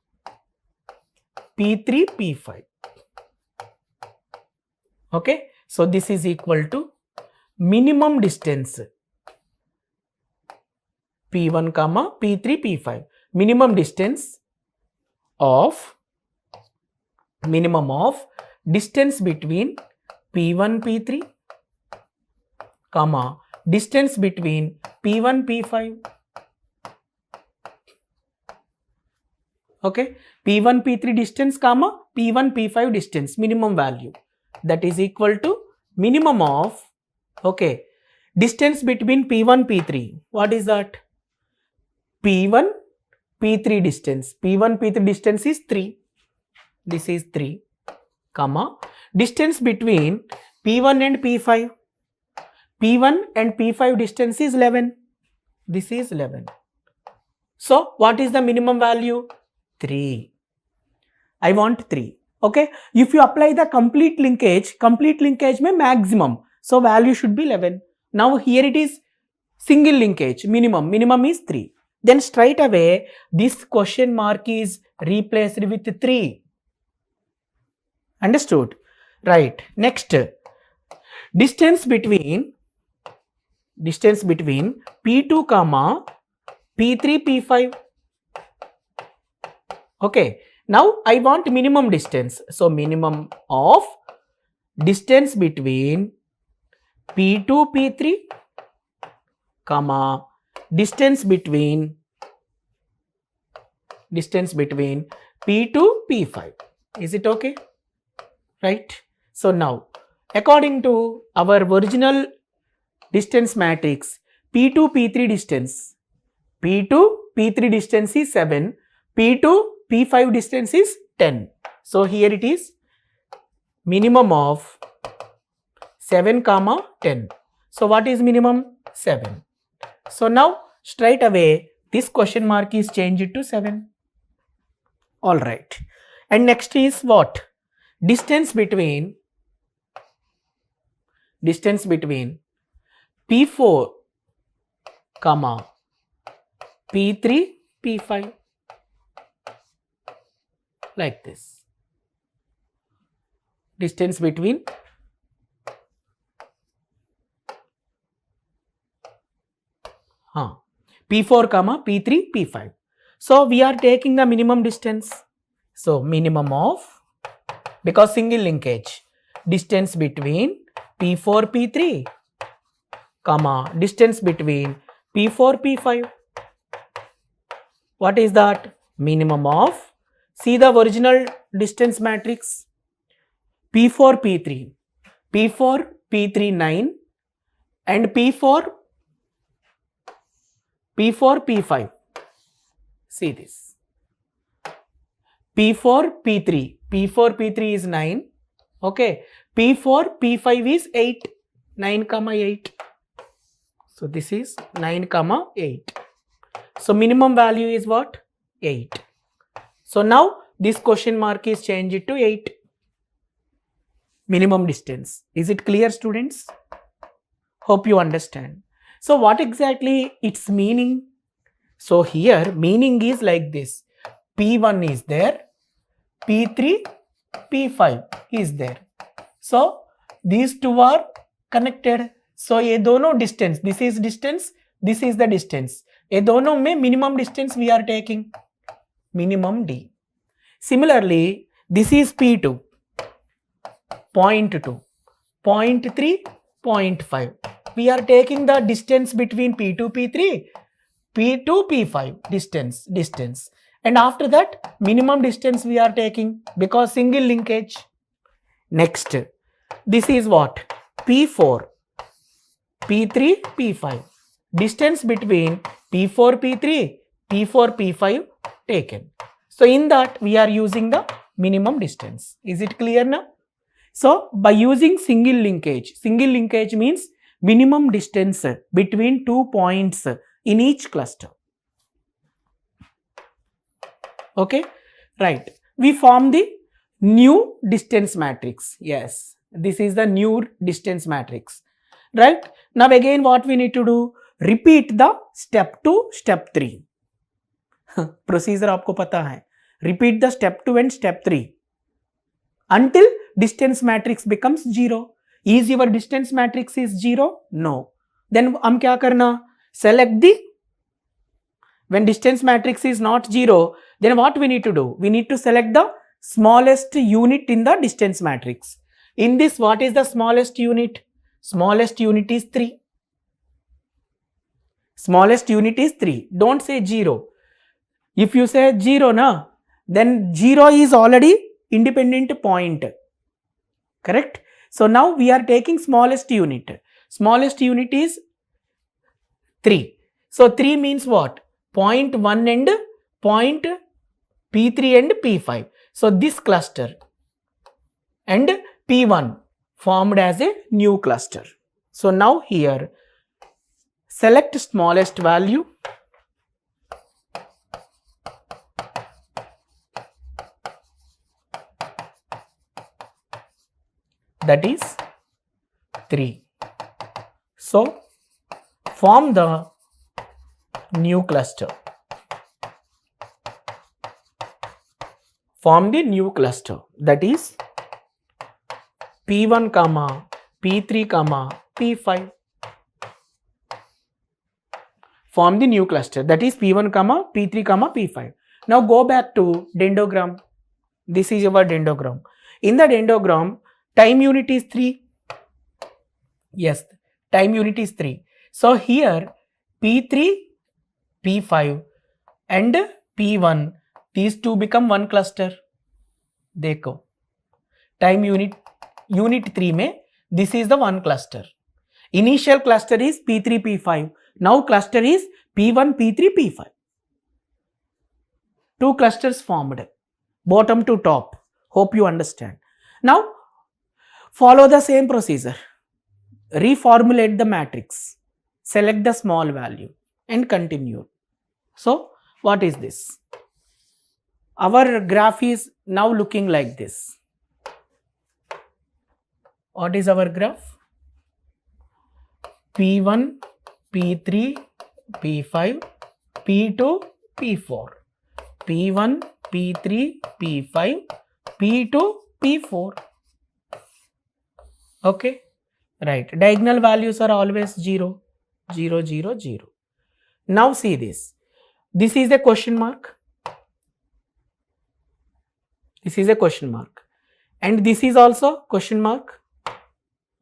S1: P3, P5. Okay. So this is equal to minimum distance P1 comma P3, P5. Minimum distance of distance between P1, P3 comma distance between P1, P5. Okay. P1, P3 distance comma P1, P5 distance minimum value. That is equal to minimum of, okay, distance between P1, P3. What is that? P1, P3 distance. P1, P3 distance is 3. This is 3, comma, distance between P1 and P5. P1 and P5 distance is 11. This is 11. So, what is the minimum value? 3. I want 3. Okay. If you apply the complete linkage may maximum. So, value should be 11. Now, here it is single linkage, minimum. Minimum is 3. Then straight away, this question mark is replaced with 3. Understood? Right. Next, distance between P2 comma P3, P5. Okay. Now I want minimum distance. So minimum of distance between P2, P3 comma distance between P2, P5. Is it okay? Right. So now according to our original distance matrix, P2, P3 distance. P2, P3 distance is 7. P2, P5 distance is 10. So here it is minimum of 7 comma 10. So what is minimum? 7. So now straight away this question mark is changed to 7. Alright. And next is what? Distance between P4 comma P3, P5. Like this. Distance between P4 comma P3 P5. So we are taking the minimum distance. So minimum of, because single linkage, distance between P4 P3 comma distance between P4 P5. What is that? Minimum of, see the original distance matrix, P4 P3, P4 P3 9 and P4 P5. See this, P4 P3 is 9, okay, P4 P5 is 8, 9 comma 8. So this is 9 comma 8. So minimum value is what? 8. So now this question mark is changed to 8. Minimum distance. Is it clear, students? Hope you understand. So what exactly its meaning? So here meaning is like this. P1 is there, P3, P5 is there. So these two are connected. So ये दोनों distance, this is distance, this is the distance. ये दोनों में minimum distance we are taking, minimum D. Similarly, this is P2, 0.2, 0.3, 0.5. We are taking the distance between P2, P3, P2, P5, distance. And after that, minimum distance we are taking because single linkage. Next, this is what? P4, P3, P5. Distance between P4, P3, P4, P5 taken. So in that we are using the minimum distance. Is it clear now? So by using single linkage means minimum distance between 2 points in each cluster. Okay, right. We form the new distance matrix. Yes, this is the new distance matrix. Right. Now again what we need to do? Repeat the step 2, step 3. Procedure आपको पता है. Repeat the step 2 and step 3 until distance matrix becomes 0. Is your distance matrix is 0? No. Then हम क्या करना? Select the, when distance matrix is not 0, then what we need to do? We need to select the smallest unit in the distance matrix. In this, what is the smallest unit? Smallest unit is 3. Smallest unit is 3. Don't say 0. If you say 0, na, then 0 is already independent point. Correct? So now we are taking smallest unit. Smallest unit is 3. So 3 means what? 0.1 and point P3 and P5. So this cluster and P1 formed as a new cluster. So now here select smallest value, that is 3. So form the new cluster. Form the new cluster, that is P1 comma P3 comma P5. Form the new cluster, that is P1 comma P3 comma P5. Now go back to dendrogram. This is your dendrogram. In the dendrogram, time unit is 3. Yes, time unit is 3. So here P3, P5 and P1, these two become one cluster. देखो, time unit 3 में this is the one cluster. Initial cluster is P3, P5. Now cluster is P1, P3, P5. Two clusters formed, bottom to top. Hope you understand. Now follow the same procedure. Reformulate the matrix. Select the small value and continue. So what is this? Our graph is now looking like this. What is our graph? P1, P3, P5, P2, P4. P1, P3, P5, P2, P4. Okay, right. Diagonal values are always 0, 0, 0, 0. Now see this. This is a question mark. This is a question mark. And this is also question mark.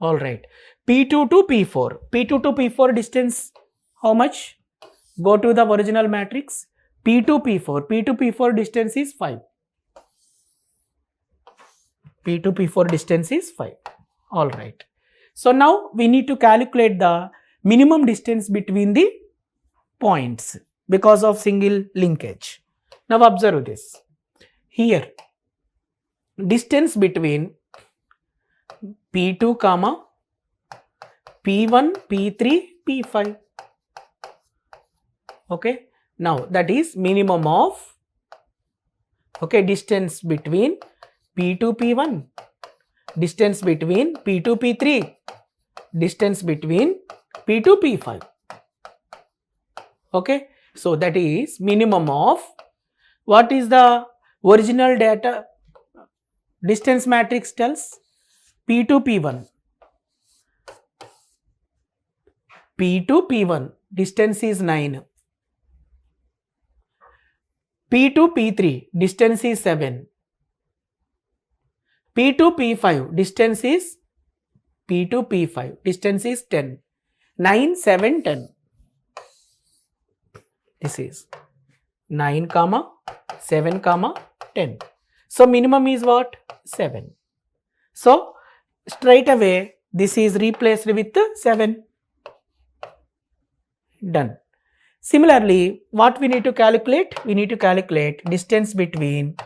S1: All right. P2 to P4. P2 to P4 distance how much? Go to the original matrix. P2 P4. P2 P4 distance is 5. P2 P4 distance is 5. All right. So now we need to calculate the minimum distance between the points because of single linkage. Now observe this. Here, distance between P2 comma P1, P3, P5. Okay. Now that is minimum of, okay, distance between P2, P1, distance between P2, P3, distance between P2, P5. Okay. So that is minimum of, what is the original data distance matrix tells? P2, P1. P2, P1 distance is 9. P2, P3 distance is 7. P2, P5 distance is P2, P5 distance is 10. 9, 7, 10. This is 9, 7, 10. So minimum is what? 7. So straight away this is replaced with 7. Done. Similarly, what we need to calculate? We need to calculate distance between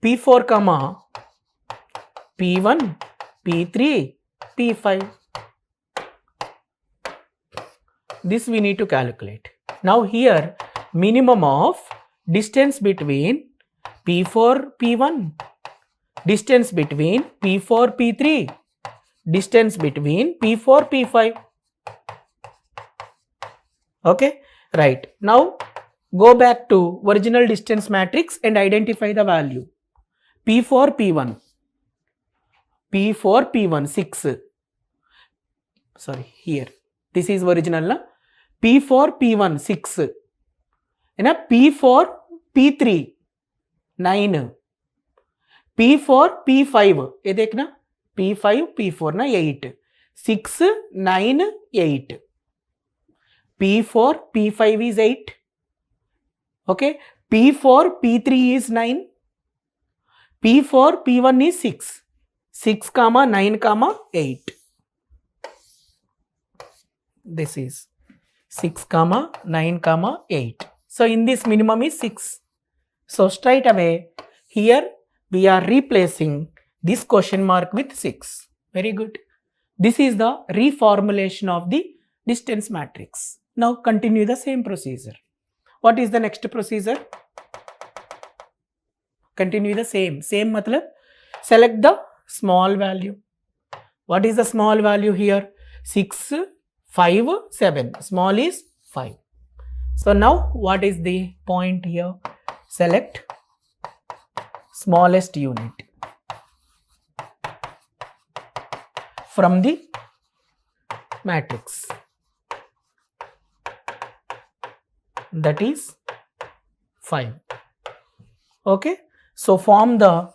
S1: P4 comma P1, P3, P5. This we need to calculate. Now here minimum of distance between P4, P1, distance between P4, P3, distance between P4, P5. Okay, right. Now go back to original distance matrix and identify the value. P4, P1. P4, P1, 6. Sorry, here. This is original. Na? P4, P1, 6. And P4, P3, 9. P4, P5. ये देखना. P5, P4 ना 8. 6, 9, 8. P4, P5 is 8. Okay. P4, P3 is 9. P4, P1 is 6. 6, 9, 8. This is 6, 9, 8. So in this minimum is 6. So straight away here we are replacing this question mark with 6. Very good. This is the reformulation of the distance matrix. Now continue the same procedure. What is the next procedure? Continue the same. Same matlab select the small value. What is the small value here? 6, 5, 7. Small is 5. So now what is the point here? Select smallest unit from the matrix. That is 5. Okay. So form the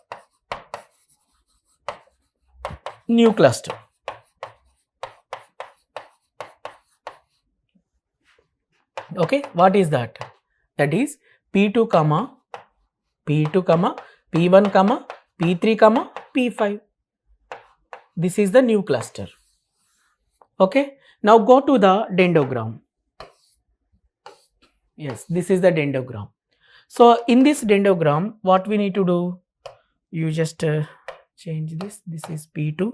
S1: new cluster. Okay. What is that? That is P2 comma P2 comma P1 comma P3 comma P5. This is the new cluster. Okay. Now go to the dendrogram. Yes, this is the dendrogram. So in this dendrogram, what we need to do? You just change this. This is P2,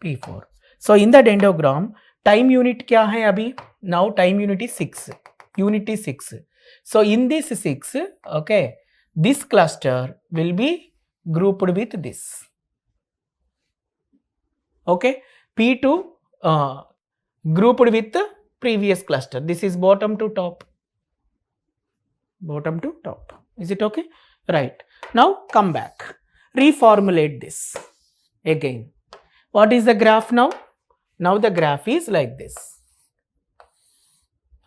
S1: P4. So in the dendrogram, time unit kya hai abhi? Now time unit is 6. Unit is 6. So in this 6, okay, this cluster will be grouped with this. Okay, P2 grouped with the previous cluster. This is bottom to top. Bottom to top. Is it okay? Right. Now come back. Reformulate this again. What is the graph now? Now the graph is like this.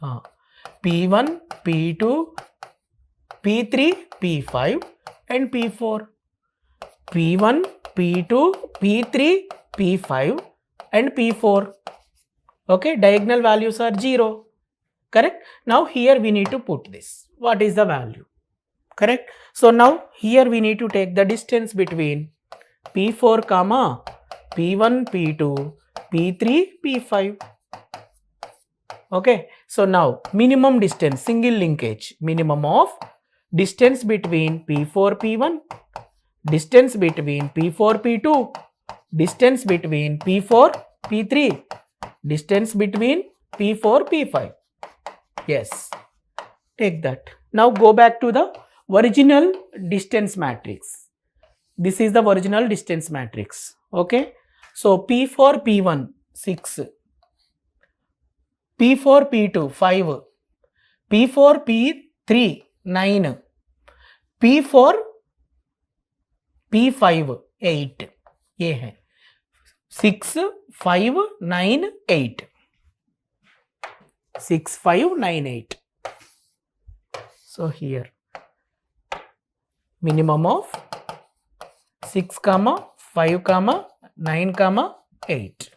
S1: P1, P2, P3, P5 and P4. P1, P2, P3, P5 and P4. Okay, diagonal values are 0. Correct? Now here we need to put this. What is the value? Correct? So now here we need to take the distance between P4 comma P1, P2, P3, P5. Okay, so now minimum distance, single linkage, minimum of distance between P4, P1, distance between P4, P2, distance between P4, P3, distance between P4, P5. Yes, take that. Now go back to the original distance matrix. This is the original distance matrix. Okay, so P4, P1, 6. P4, P2, 5. P4, P3, 9. P4, P5, 8. ये है 6, 5, 9, 8. 6, 5, 9, 8. So here minimum of 6, 5, 9, 8.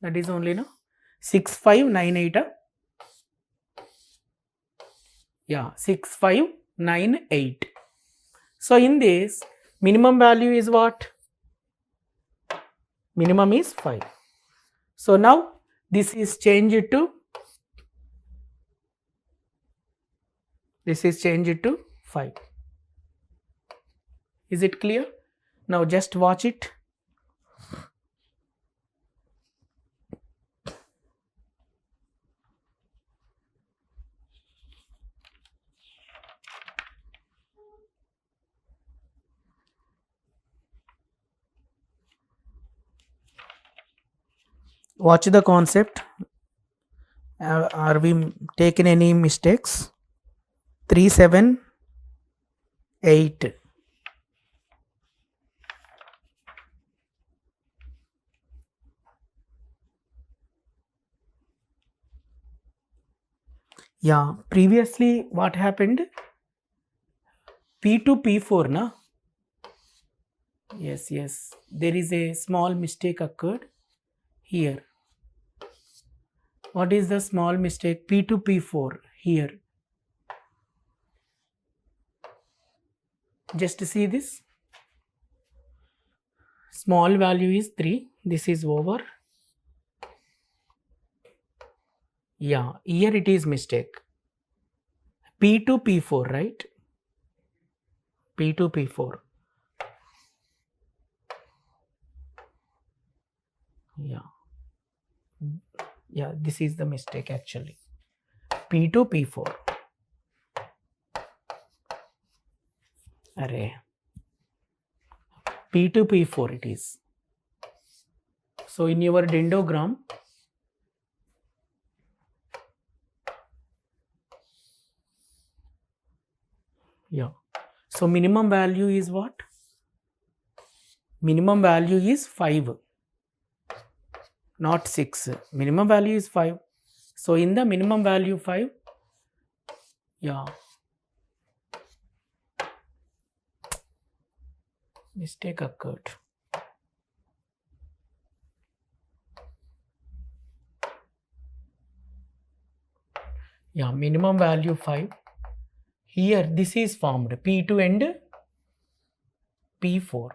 S1: That is only no 6, 5, 9, 8. Yeah, 6, 5, 9, 8. So in this, minimum value is what? Minimum is 5. So now this is changed to 5. Is it clear? Now just watch it. Watch the concept. Are we taking any mistakes? 3, 7, 8. Yeah, previously what happened? P2, P4, na? Yes, there is a small mistake occurred here. What is the small mistake? P2, P4 here. Just see this. Small value is 3. This is over. Yeah, here it is mistake. P2, P4, right? P2, P4. Yeah, this is the mistake actually. P2, P4. Array. P2, P4 it is. So in your dendrogram, yeah. So minimum value is what? Minimum value is 5. Not 6. Minimum value is 5. So in the minimum value 5, yeah, mistake occurred. Yeah, minimum value 5. Here this is formed P2 and P4.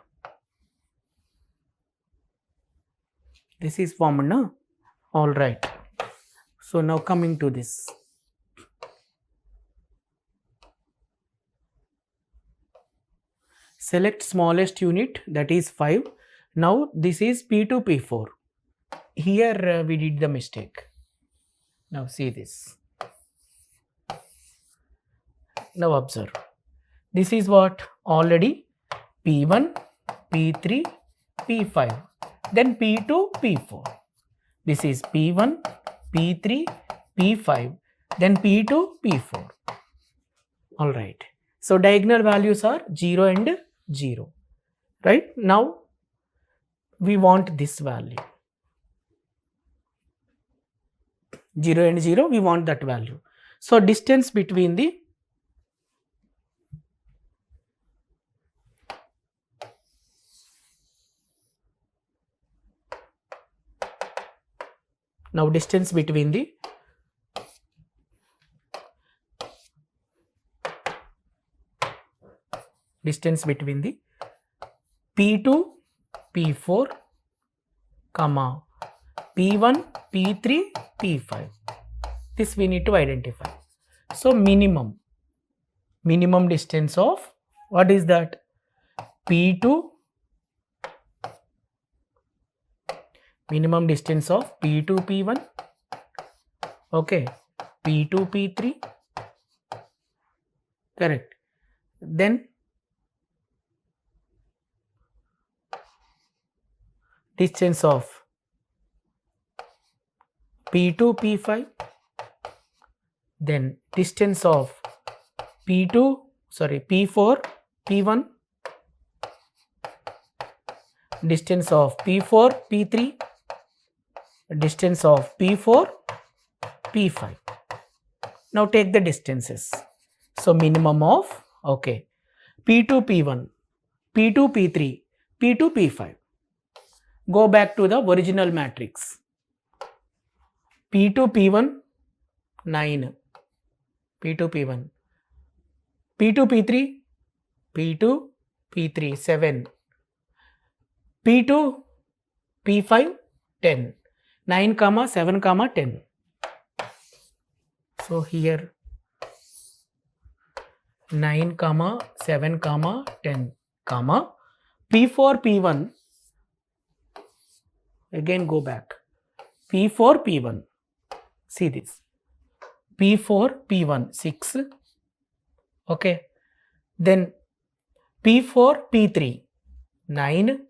S1: This is formed, no? All right. So now coming to this. Select smallest unit, that is 5. Now this is P2, P4. Here we did the mistake. Now see this. Now observe. This is what? Already P1, P3, P5. Then P2, P4. This is P1, P3, P5. Then P2, P4. Alright. So diagonal values are 0 and 0. Right? Now we want this value. 0 and 0, we want that value. So distance between the distance between the P2, P4, comma P1, P3, P5. This we need to identify. So minimum distance of, what is that? P2, minimum distance of P2, P1, okay, P2, P3, correct. Then distance of P2, P5, then distance of P4, P1, distance of P4, P3, distance of P4, P5. Now take the distances. So minimum of, okay, P2, P1, P2, P3, P2, P5. Go back to the original matrix. P2, P1, 9. P2, P1. P2, P3, 7. P2, P5, 10. 9, 7, 10. So here 9, 7, 10, P4, P1. Again go back. P4, P1. See this. P4, P1, 6. Okay. Then P4, P3, 9.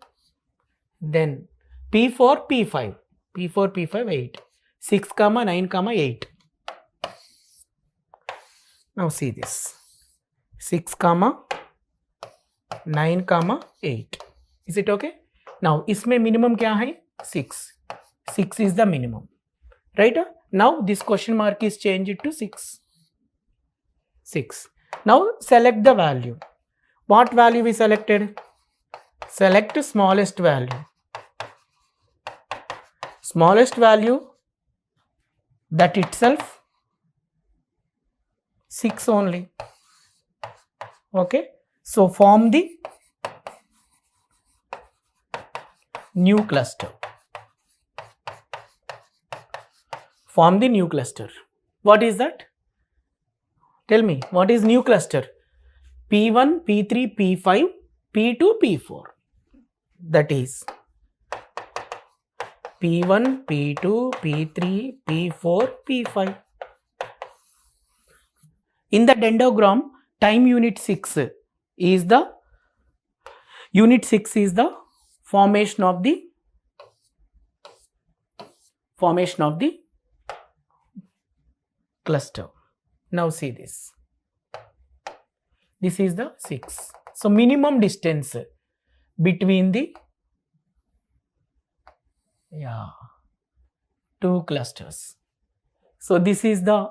S1: Then P4, P5. P4, P5, 8. 6, 9, 8. Now see this. 6, 9, 8. Is it okay? Now, इसमें minimum क्या है? 6. 6 is the minimum. Right? Now, this question mark is changed to 6. 6. Now, select the value. What value we selected? Select smallest value. Smallest value, that itself 6 only. Okay. So, form the new cluster. Form the new cluster. What is that? Tell me, what is new cluster? P1, P3, P5, P2, P4. That is P1, P2, P3, P4, P5. In the dendrogram, time unit 6 is the formation of the cluster. Now see this. This is the 6. So minimum distance between the two clusters. So this is the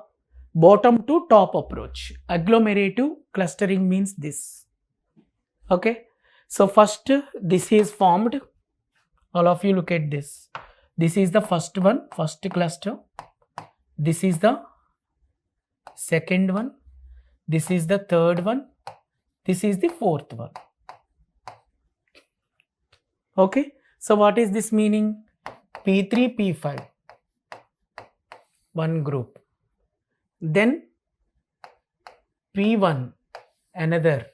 S1: bottom to top approach. Agglomerative clustering means this. Okay. So first this is formed. All of you look at this. This is the first one, first cluster. This is the second one. This is the third one. This is the fourth one. Okay. So what is this meaning? P3, P5. One group. Then P1, another.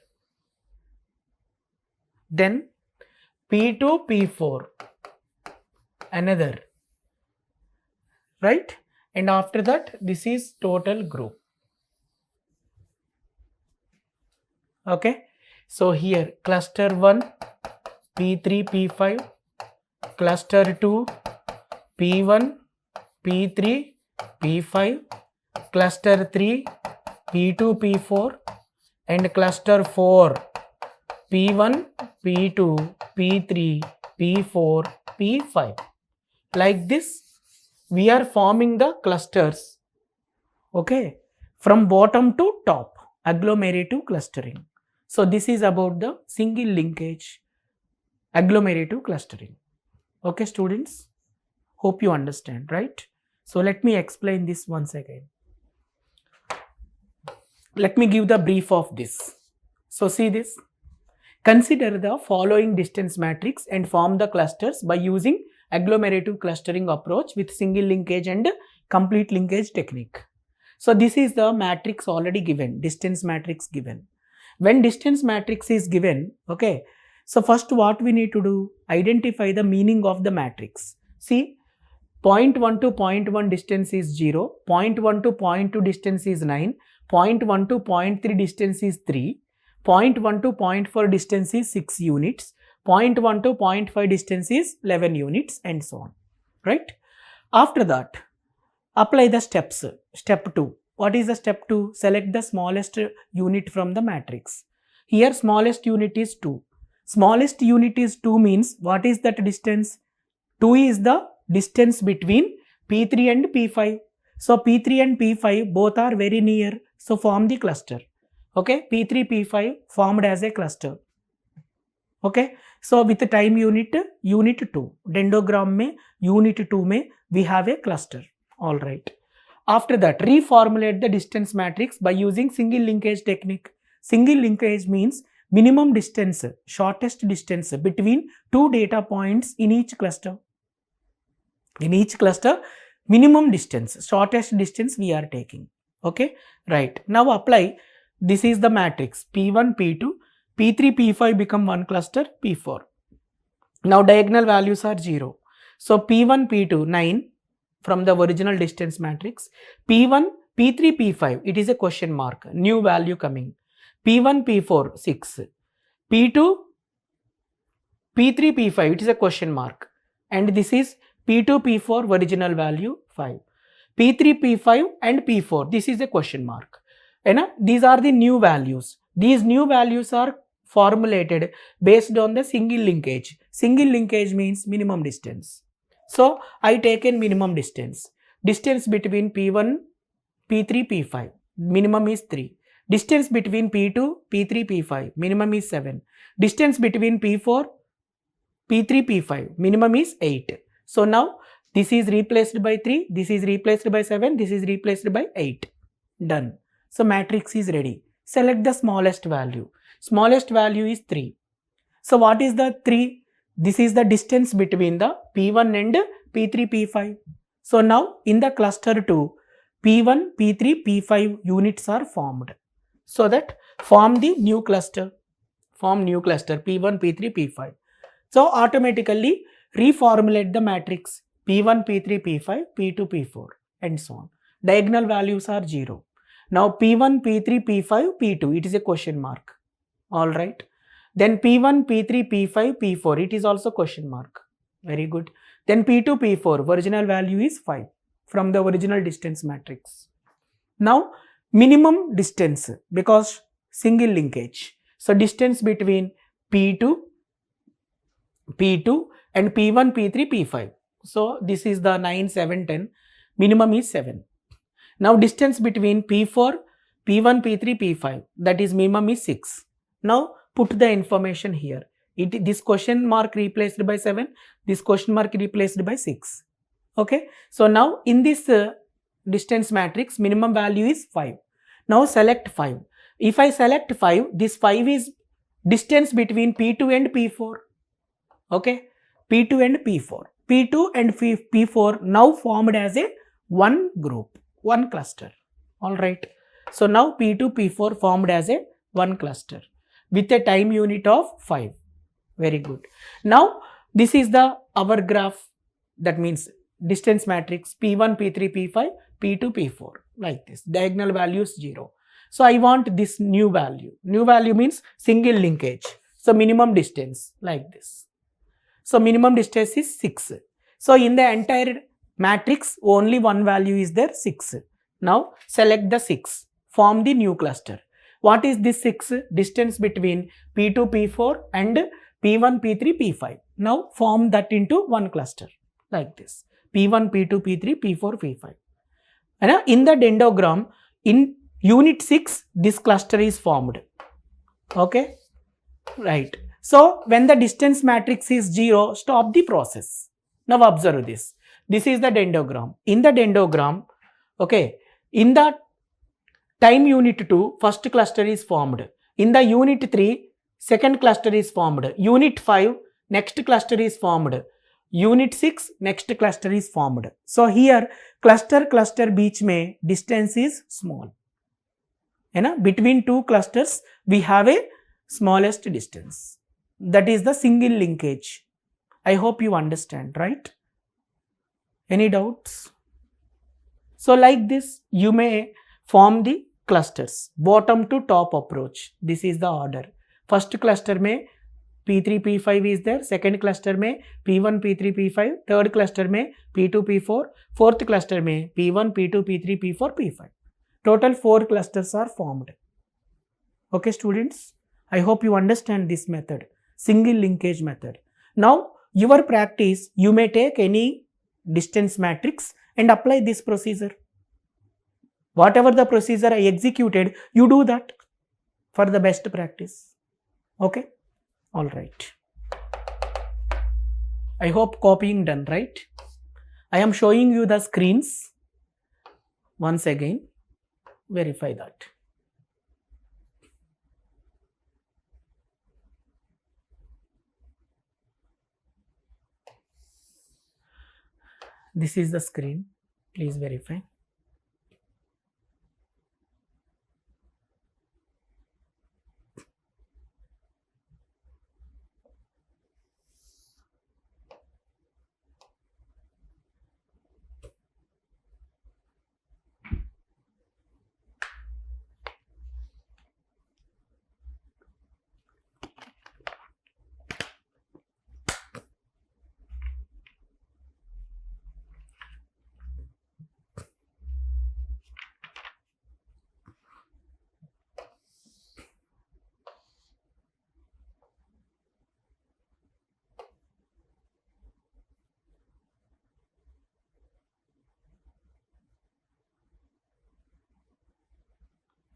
S1: Then P2, P4, another. Right? And after that, this is total group. Okay. So here cluster 1, P3, P5, cluster 2, P1, P3, P5, cluster 3, P2, P4, and cluster 4, P1, P2, P3, P4, P5. Like this, we are forming the clusters, okay, from bottom to top, agglomerative clustering. So this is about the single linkage agglomerative clustering. Okay, students, hope you understand, right? So let me explain this once again. Let me give the brief of this. So see this. Consider the following distance matrix and form the clusters by using agglomerative clustering approach with single linkage and complete linkage technique. So this is the matrix already given, distance matrix given. When distance matrix is given, okay, so first what we need to do, identify the meaning of the matrix. See, 0.1 to 0.1 distance is 0, 0.1 to 0.2 distance is 9, 0.1 to 0.3 distance is 3, 0.1 to 0.4 distance is 6 units, 0.1 to 0.5 distance is 11 units, and so on, right? After that, apply the steps. Step 2. What is the step 2? Select the smallest unit from the matrix. Here smallest unit is 2. Smallest unit is 2 means what is that distance? 2 is the distance between P3 and P5. So P3 and P5 both are very near. So form the cluster. Okay, P3, P5 formed as a cluster. Okay, so with the time unit 2. Dendrogram mein unit 2 mein we have a cluster. All right. After that, reformulate the distance matrix by using single linkage technique. Single linkage means minimum distance, shortest distance between two data points in each cluster. In each cluster, minimum distance, shortest distance we are taking. Okay, right. Now apply, this is the matrix P1, P2, P3, P5 become one cluster, P4. Now diagonal values are 0. So P1, P2, 9 from the original distance matrix. P1, P3, P5, it is a question mark, new value coming. P1, P4, 6. P2, P3, P5, it is a question mark. And this is P2, P4, original value 5. P3, P5 and P4, this is a question mark. And these are the new values. These new values are formulated based on the single linkage. Single linkage means minimum distance. So I taken minimum distance. Distance between P1, P3, P5, minimum is 3. Distance between P2, P3, P5, minimum is 7. Distance between P4, P3, P5, minimum is 8. So now this is replaced by 3, this is replaced by 7, this is replaced by 8. Done. So matrix is ready. Select the smallest value. Smallest value is 3. So what is the 3? This is the distance between the P1 and P3, P5. So now in the cluster 2, P1, P3, P5 units are formed. So that form the new cluster. Form new cluster P1, P3, P5. So automatically reformulate the matrix P1, P3, P5, P2, P4 and so on. Diagonal values are 0. Now P1, P3, P5, P2, it is a question mark. Alright. Then P1, P3, P5, P4, it is also question mark. Very good. Then P2, P4, original value is 5 from the original distance matrix. Now minimum distance, because single linkage. So distance between P2 and P1, P3, P5. So this is the 9, 7, 10. Minimum is 7. Now distance between P4, P1, P3, P5, that is minimum is 6. Now put the information here. This question mark replaced by 7, this question mark replaced by 6. Okay. So now in this distance matrix, minimum value is 5. Now select 5. If I select 5, this 5 is distance between P2 and P4. Okay. P2 and P4. P2 and P4 now formed as a one group, one cluster. Alright. So now P2, P4 formed as a one cluster with a time unit of 5. Very good. Now this is the our graph, that means distance matrix P1, P3, P5, P2, P4 like this. Diagonal values 0. So I want this new value. New value means single linkage. So minimum distance like this. So minimum distance is 6. So in the entire matrix only one value is there, 6. Now select the 6. Form the new cluster. What is this 6? Distance between P2, P4 and P1, P3, P5. Now form that into one cluster like this. P1, P2, P3, P4, P5. And in the dendrogram, in unit 6, this cluster is formed. Okay, right. So when the distance matrix is 0, stop the process. Now observe this. This is the dendrogram. In the dendrogram, okay, in the time unit 2, first cluster is formed. In the unit 3, second cluster is formed. Unit 5, next cluster is formed. Unit 6, next cluster is formed. So here cluster बीच में distance is small. है ना? Between two clusters we have a smallest distance. That is the single linkage. I hope you understand, right? Any doubts? So like this you may form the clusters, bottom to top approach. This is the order. First cluster में P3, P5 is there. Second cluster में P1, P3, P5. Third cluster में P2, P4. Fourth cluster में P1, P2, P3, P4, P5. Total 4 clusters are formed. Okay, students? I hope you understand this method, single linkage method. Now, your practice, you may take any distance matrix and apply this procedure. Whatever the procedure I executed, you do that for the best practice. Okay? All right. I hope copying done, right? I am showing you the screens. Once again, verify that. This is the screen. Please verify.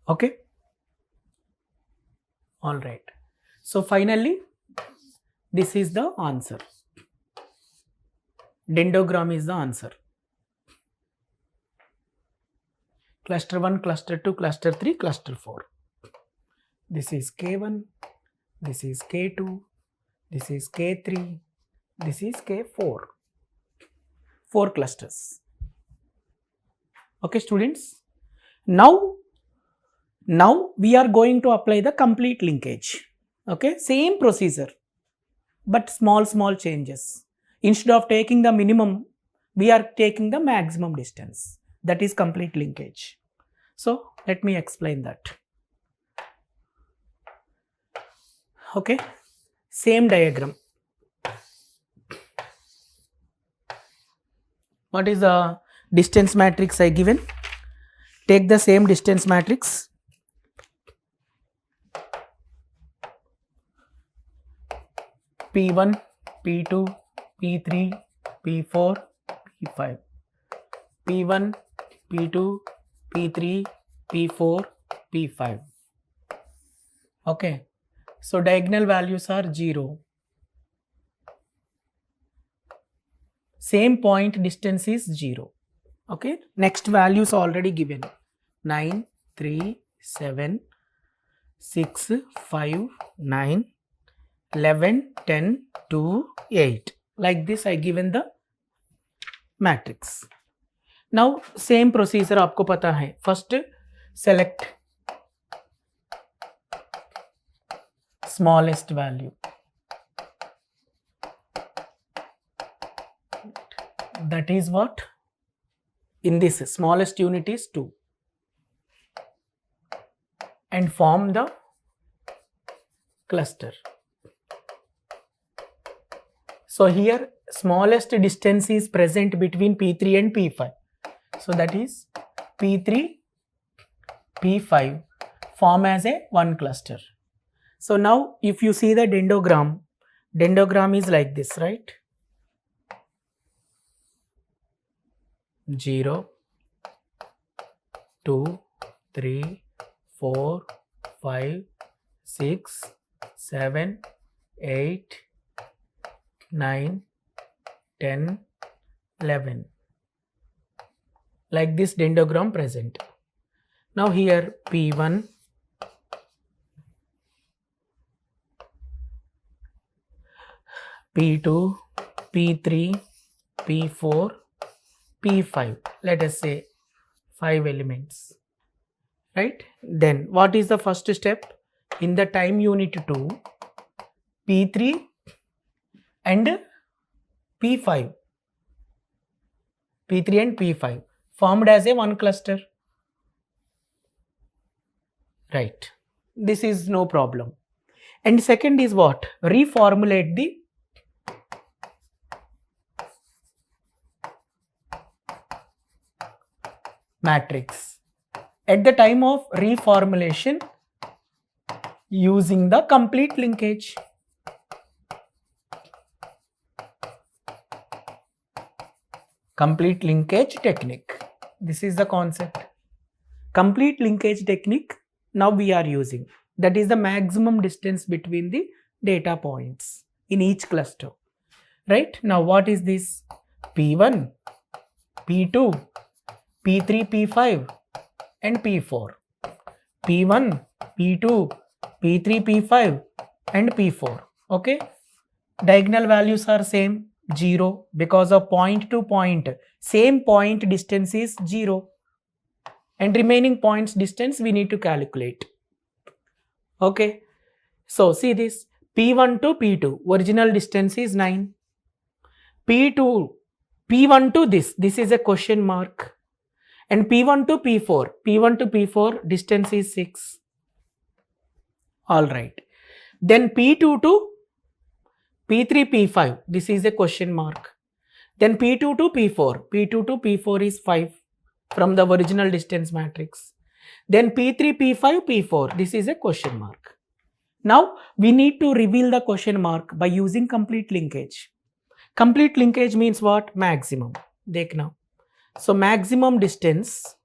S1: Okay. All right. So finally, this is the answer. Dendrogram is the answer. Cluster 1, cluster 2, cluster 3, cluster 4. This is K1, this is K2, this is K3, this is K4. 4 clusters. Okay, students. Now we are going to apply the complete linkage. Okay, same procedure, but small changes. Instead of taking the minimum, we are taking the maximum distance. That is complete linkage. So let me explain that. Okay, same diagram. What is the distance matrix I given? Take the same distance matrix. P1, P2, P3, P4, P5. P1, P2, P3, P4, P5. Okay. So diagonal values are 0. Same point distance is 0. Okay. Next values already given. 9, 3, 7, 6, 5, 9, 11, 10, 2, 8. Like this I given the matrix. Now same procedure आपको पता है. First select smallest value. That is what? In this smallest unit is 2. And form the cluster. So here smallest distance is present between P3 and P5. So that is P3, P5 form as a one cluster. So now if you see the dendrogram is like this, right? 0, 2, 3, 4, 5, 6, 7, 8, 9, 10, 11. Like this dendrogram present. Now here P1, P2, P3, P4, P5. Let us say 5 elements. Right? Then what is the first step? In the time unit 2, P3 and P5. P3 and P5 formed as a one cluster. Right. This is no problem. And second is what? Reformulate the matrix. At the time of reformulation, using the complete linkage. Complete linkage technique. This is the concept. Complete linkage technique now we are using. That is the maximum distance between the data points in each cluster. Right? Now what is this? P1, P2, P3, P5 and P4. P1, P2, P3, P5 and P4. Okay? Diagonal values are same, 0, because of point to point. Same point distance is 0. And remaining points distance we need to calculate. Okay. So see this. P1 to P2. Original distance is 9. P1 to this is a question mark. And P1 to P4 distance is 6. Alright. Then P2 to P3, P5, this is a question mark. Then P2 to P4 is 5 from the original distance matrix. Then P3, P5, P4, this is a question mark. Now we need to reveal the question mark by using complete linkage. Complete linkage means what? Maximum. Dekh now. So maximum distance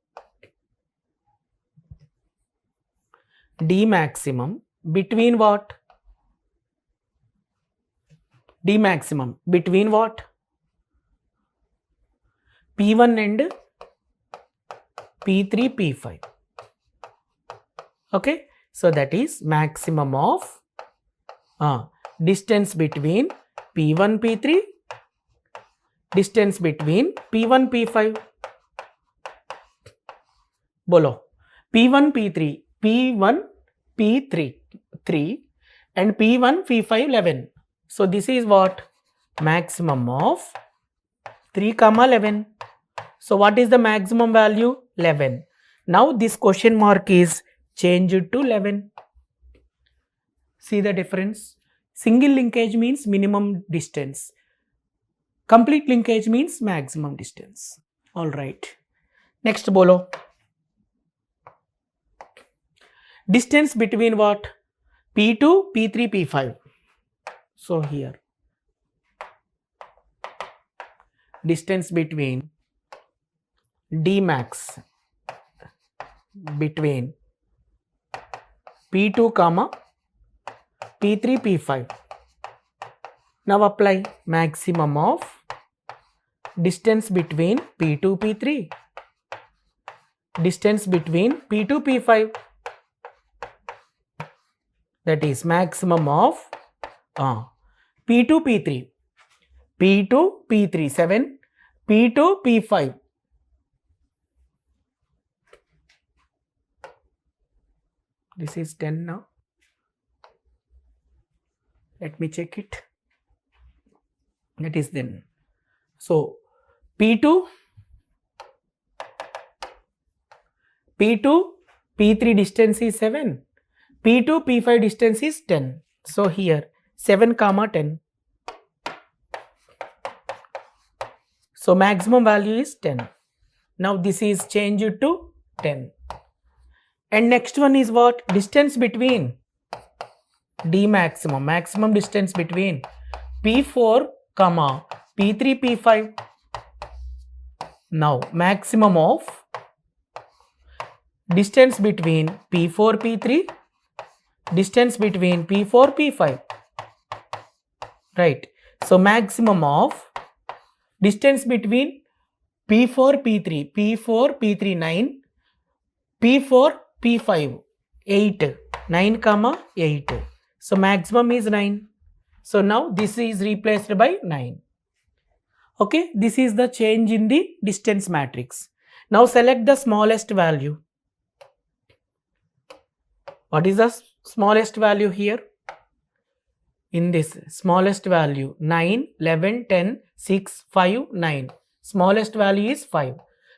S1: D maximum between what? D maximum between what? P1 and P3, P5. Okay. So that is maximum of distance between P1, P3, distance between P1, P5. Bolo. P1, P3, P1, P3, 3 and P1, P5, 11. So this is what? Maximum of 3, 11. So what is the maximum value? 11. Now this question mark is changed to 11. See the difference? Single linkage means minimum distance. Complete linkage means maximum distance. Alright. Next bolo. Distance between what? P2, P3, P5. So here. Distance between D max between P2, P3, P5. Now apply maximum of distance between P2, P3. Distance between P2, P5. That is maximum of P2, P3. P2, P3, 7. P2, P5. This is 10 now. Let me check it. That is then. So P2, P3 distance is 7. P2, P5 distance is 10. So here 7, 10. So maximum value is 10. Now this is changed to 10. And next one is what? Distance between D maximum. Maximum distance between P4, P3, P5. Now maximum of distance between P4, P3, distance between P4, P5, right? So maximum of distance between P4, P3, P4, P3, 9, P4, P5, 8, 9 comma 8. So maximum is 9. So now this is replaced by 9. Okay, this is the change in the distance matrix. Now select the smallest value. What is the smallest value here? In this smallest value 9, 11, 10, 6, 5, 9. Smallest value is 5.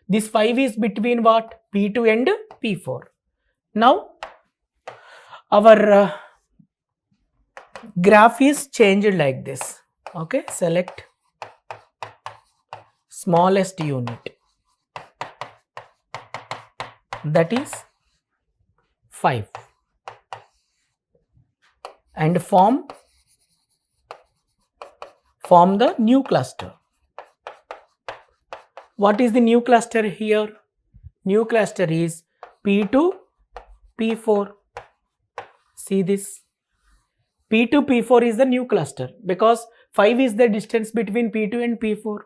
S1: This 5 is between what? P2 and P4. Now our graph is changed like this. Okay, select smallest unit, that is 5, and form the new cluster. What is the new cluster here? New cluster is P2, P4. See this? P2, P4 is the new cluster because 5 is the distance between P2 and P4.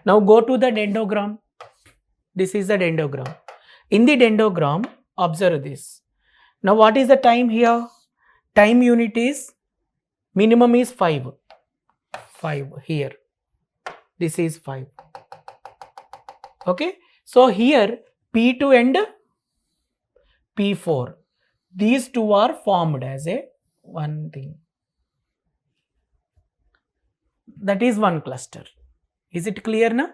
S1: Now go to the dendrogram. This is the dendrogram. In the dendrogram, observe this. Now what is the time here? Time unit is minimum is 5. 5 here. This is 5. Okay. So here P2 and P4. These two are formed as a one thing. That is one cluster. Is it clear now?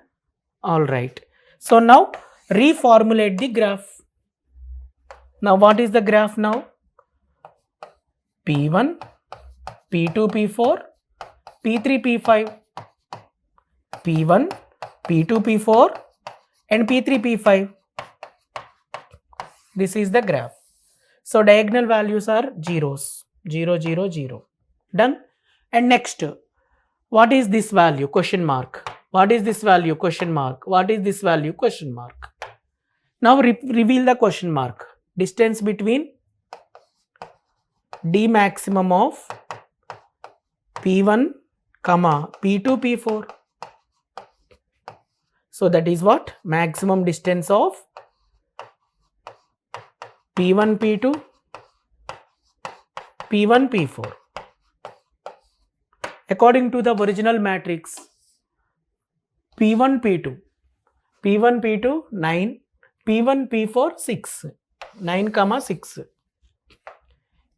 S1: Alright. So now reformulate the graph. Now what is the graph now? P1, P2, P4, P3, P5, P1, P2, P4 and P3, P5. This is the graph. So diagonal values are zeros. 0, 0, 0. Done. And next, what is this value? Question mark. What is this value? Question mark. What is this value? Question mark. Now reveal the question mark. Distance between D maximum of P1, comma P2, P4. So that is what? Maximum distance of P1, P2, P1, P4. According to the original matrix, P1, P2, P1, P2, 9, P1, P4, 6, 9, comma 6.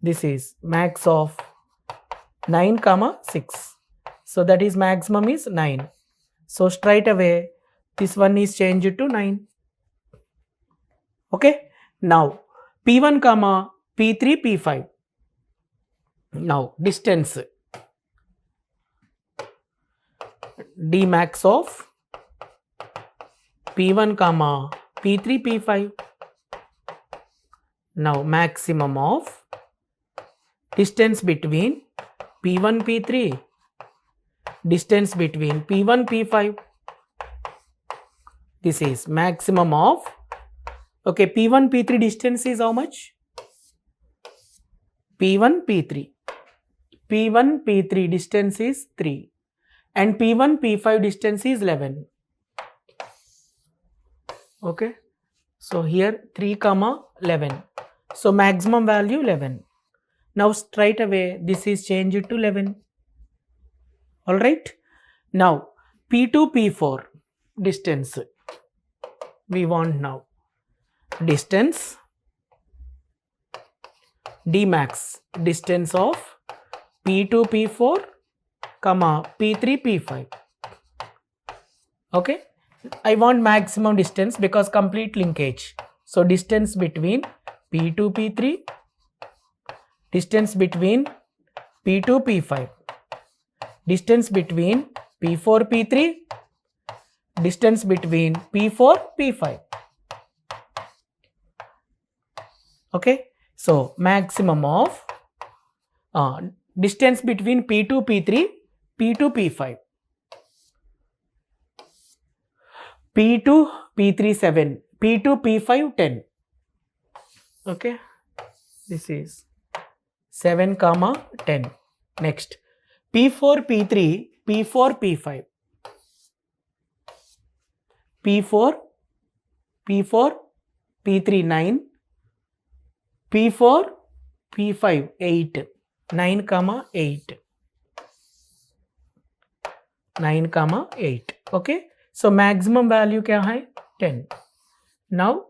S1: This is max of 9, comma 6. So that is maximum is 9. So straight away, this one is changed to 9. Okay. Now, P1, comma P3, P5. Now, distance D max of P1, comma P3, P5. Now, maximum of distance between P1, P3, distance between P1, P5. This is maximum of, okay, P1, P3 distance is how much? P1, P3. P1, P3 distance is 3 and P1, P5 distance is 11. Okay. So here 3, comma 11. So maximum value 11. Now straight away this is changed to 11. Alright. Now P2, P4 distance. We want now distance D max distance of P2, P4, comma P3, P5. Okay. I want maximum distance because complete linkage. So distance between P2, P3, distance between P2, P5, distance between P4, P3, distance between P4, P5. Okay. So maximum of distance between P2, P3, P2, P5. P2, P3, 7. P2, P5, 10. Okay. This is 7, 10. Next. P4, P3, P4, P5. P4, P4, P3, 9. P4, P5, 8. 9, 8. 9, 8. Okay. So maximum value kya hai? 10. Now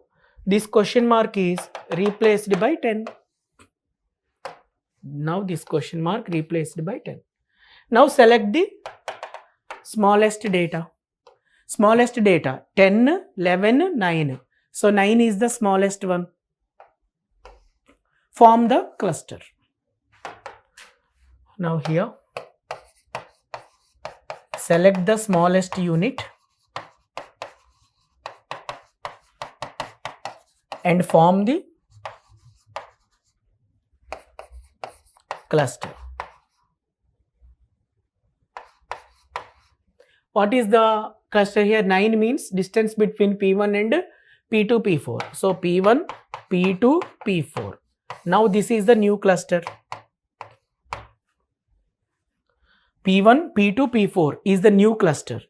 S1: this question mark is replaced by 10. Now this question mark replaced by 10. Now select the smallest data. Smallest data 10, 11, 9. So 9 is the smallest one. Form the cluster. Now here select the smallest unit and form the cluster. What is the cluster here? 9 means distance between P1 and P2, P4. So P1, P2, P4. Now this is the new cluster. P1, P2, P4 is the new cluster.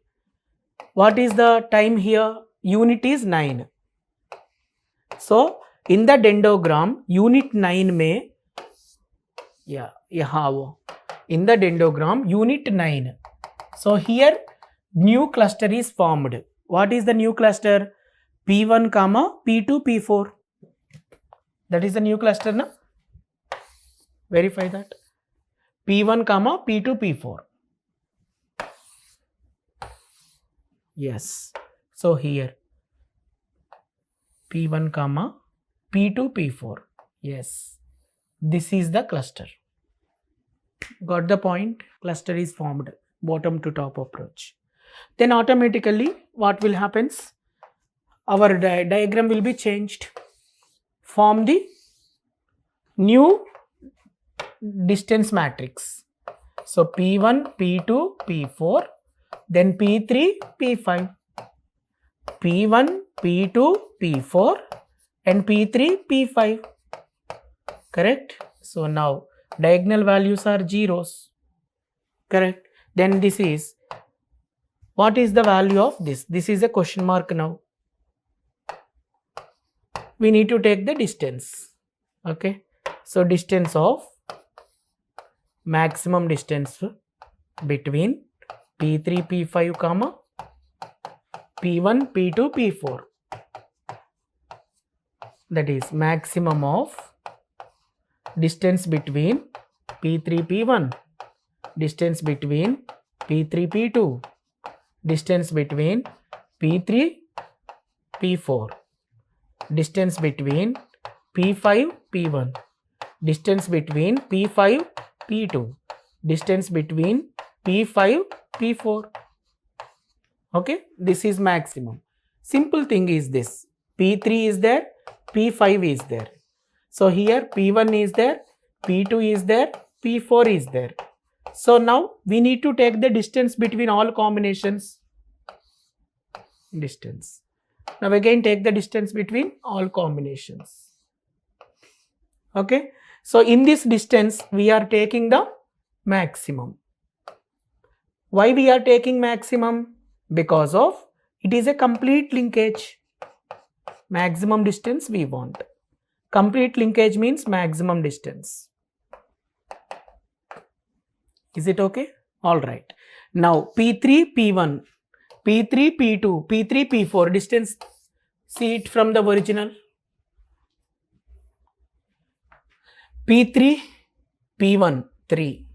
S1: What is the time here? Unit is 9. So in the dendrogram, unit 9 में, in the dendrogram, unit 9. So here new cluster is formed. What is the new cluster? P1, P2, P4. That is the new cluster, na? Verify that. P1, P2, P4. Yes. So here P1, P2, P4. Yes. This is the cluster. Got the point? Cluster is formed. Bottom to top approach. Then automatically what will happen? Our diagram will be changed. Form the new distance matrix. So P1, P2, P4, then P3, P5. P1, P2, P4 and P3, P5. Correct? So now diagonal values are zeros. Correct? Then this is, what is the value of this? This is a question mark now. We need to take the distance. Okay. So distance of, maximum distance between P3, P5, P1, P2, P4. That is maximum of distance between P3, P1, distance between P3, P2, distance between P3, P4, distance between P5, P1, distance between P5, P2, distance between P5, P4. Okay, this is maximum. Simple thing is this. P3 is there, P5 is there. So here P1 is there, P2 is there, P4 is there. So now we need to take the distance between all combinations. Distance. Now again take the distance between all combinations. Okay. So in this distance we are taking the maximum. Why we are taking maximum? Because of it is a complete linkage. Maximum distance we want. Complete linkage means maximum distance. Is it okay? Alright. Now P3, P1, P3, P2, P3, P4 distance. See it from the original. P3, P1, 3.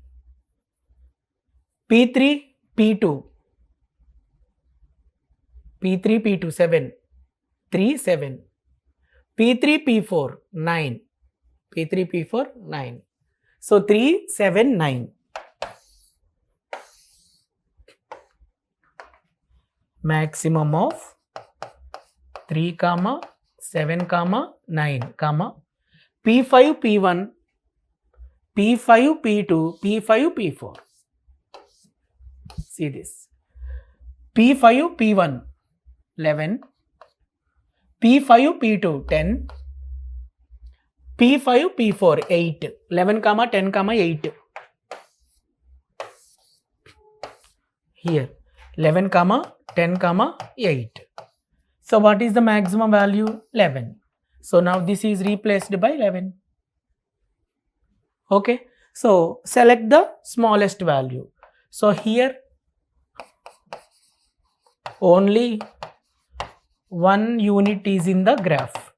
S1: P3, P2. P3, P2, 7. 3, 7. P3, P4, 9. P3, P4, 9. So 3, 7, 9. Maximum of 3, 7, 9, P5, P1, P5, P2, P5, P4. See this. P5, P1. 11, P5, P2 10, P5, P4 8, 11, 10, 8. Here 11, 10, 8. So what is the maximum value? 11. So now this is replaced by 11. Okay. So select the smallest value. So here only one unit is in the graph.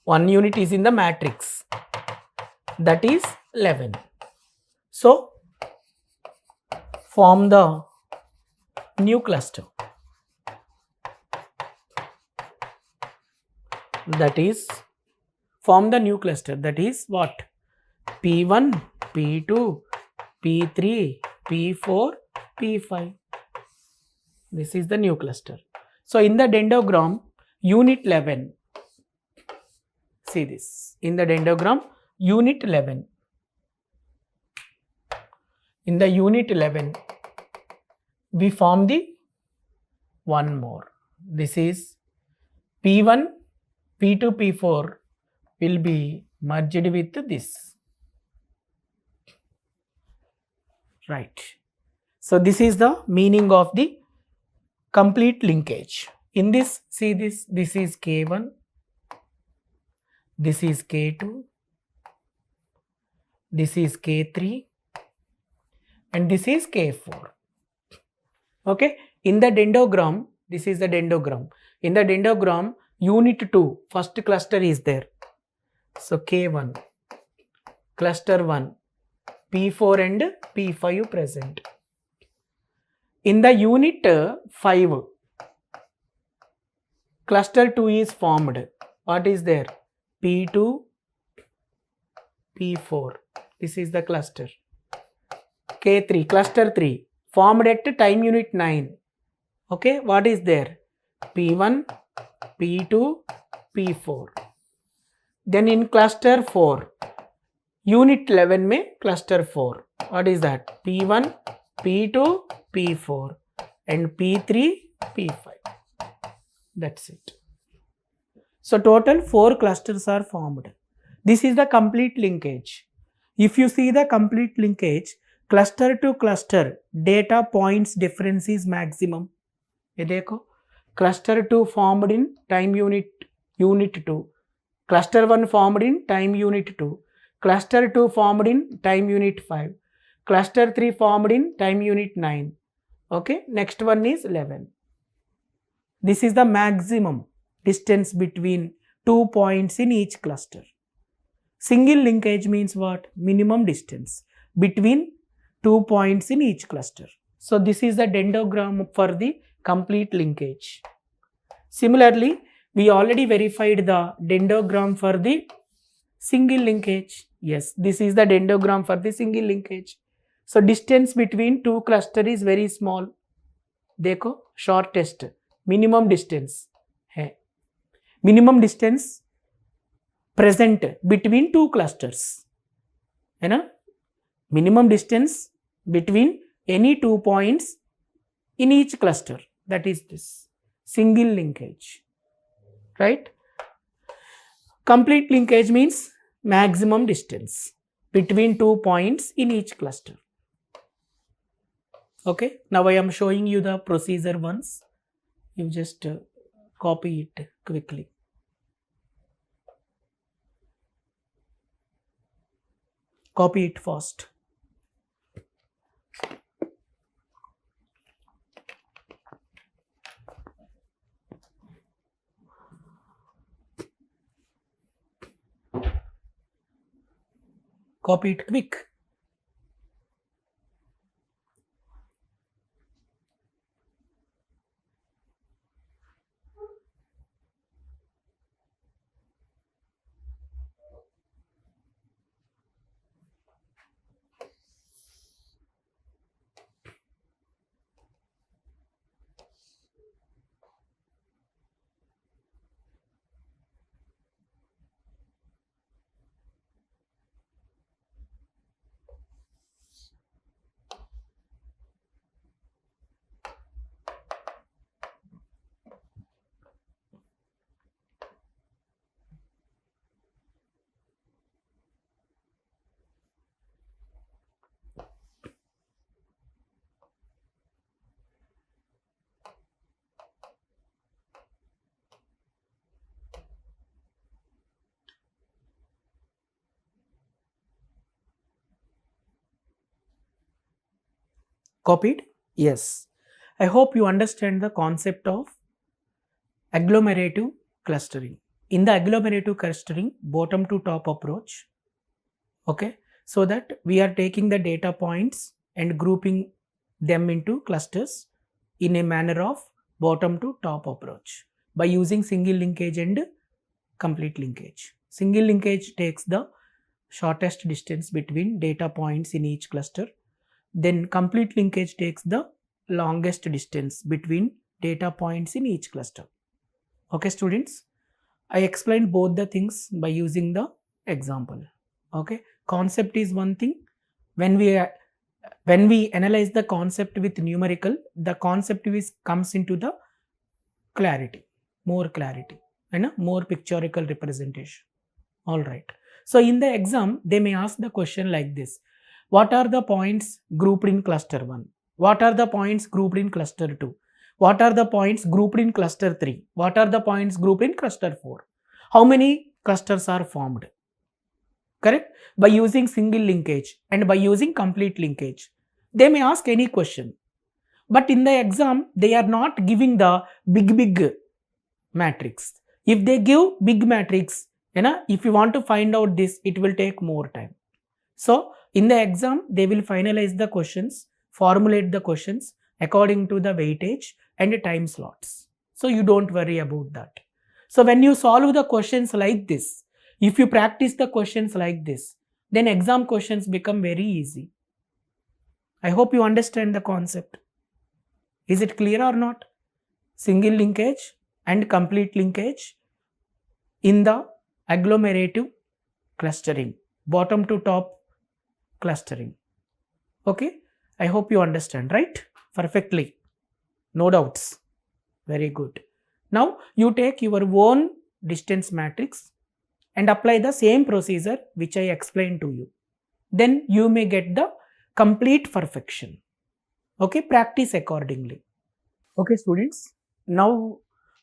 S1: One unit is in the matrix. That is 11. So form the new cluster. That is form the new cluster. That is what? P1, P2, P3, P4, P5. This is the new cluster. So in the dendrogram, unit 11. See this. In the dendrogram, unit 11. In the unit 11, we form the one more. This is P1, P2, P4 will be merged with this. Right. So this is the meaning of the complete linkage. In this, see this is K1, this is K2, this is K3, and this is K4. Okay. In the dendrogram, this is the dendrogram. In the dendrogram, unit 2, first cluster is there. So K1, cluster 1, P4 and P5 present. In the unit 5, cluster 2 is formed. What is there? P2, P4. This is the cluster. K3, cluster 3, formed at time unit 9. Okay, what is there? P1, P2, P4. Then in cluster 4, unit 11 में cluster 4. What is that? P1, P2, P4 and P3, P5. That's it. So total 4 clusters are formed. This is the complete linkage. If you see the complete linkage, cluster to cluster data points difference is maximum. ये देखो, cluster 2 formed in time unit 2, cluster 1 formed in time unit 2, cluster 2 formed in time unit 5, cluster 3 formed in time unit 9. Okay, next one is 11. This is the maximum distance between 2 points in each cluster. Single linkage means what? Minimum distance between 2 points in each cluster. So this is the dendrogram for the complete linkage. Similarly, we already verified the dendrogram for the single linkage. Yes, this is the dendrogram for the single linkage. So distance between 2 cluster is very small. देखो, shortest minimum distance है. Minimum distance present between 2 clusters. है ना? Minimum distance between any 2 points in each cluster. That is this single linkage, right? Complete linkage means maximum distance between 2 points in each cluster. Okay, now I am showing you the procedure once. You just copy it quickly. Copy it fast. Copy it quick. Copied? Yes. I hope you understand the concept of agglomerative clustering. In the agglomerative clustering, bottom to top approach, okay, so that we are taking the data points and grouping them into clusters in a manner of bottom to top approach by using single linkage and complete linkage. Single linkage takes the shortest distance between data points in each cluster. Then complete linkage takes the longest distance between data points in each cluster. Okay, students, I explained both the things by using the example. Okay, concept is one thing. When we analyze the concept with numerical, the concept comes into the clarity, more clarity, and a more pictorial representation. All right. So in the exam, they may ask the question like this: what are the points grouped in cluster 1? What are the points grouped in cluster 2? What are the points grouped in cluster 3? What are the points grouped in cluster 4? How many clusters are formed? Correct? By using single linkage and by using complete linkage. They may ask any question. But in the exam, they are not giving the big matrix. If they give big matrix, if you want to find out this, it will take more time. So in the exam, they will finalize the questions, formulate the questions according to the weightage and time slots. So you don't worry about that. So when you solve the questions like this, if you practice the questions like this, then exam questions become very easy. I hope you understand the concept. Is it clear or not? Single linkage and complete linkage in the agglomerative clustering, bottom to top clustering. Okay, I hope you understand, right? Perfectly. No doubts. Very good. Now you take your own distance matrix and apply the same procedure which I explained to you. Then you may get the complete perfection. Okay, practice accordingly. Okay, students. Now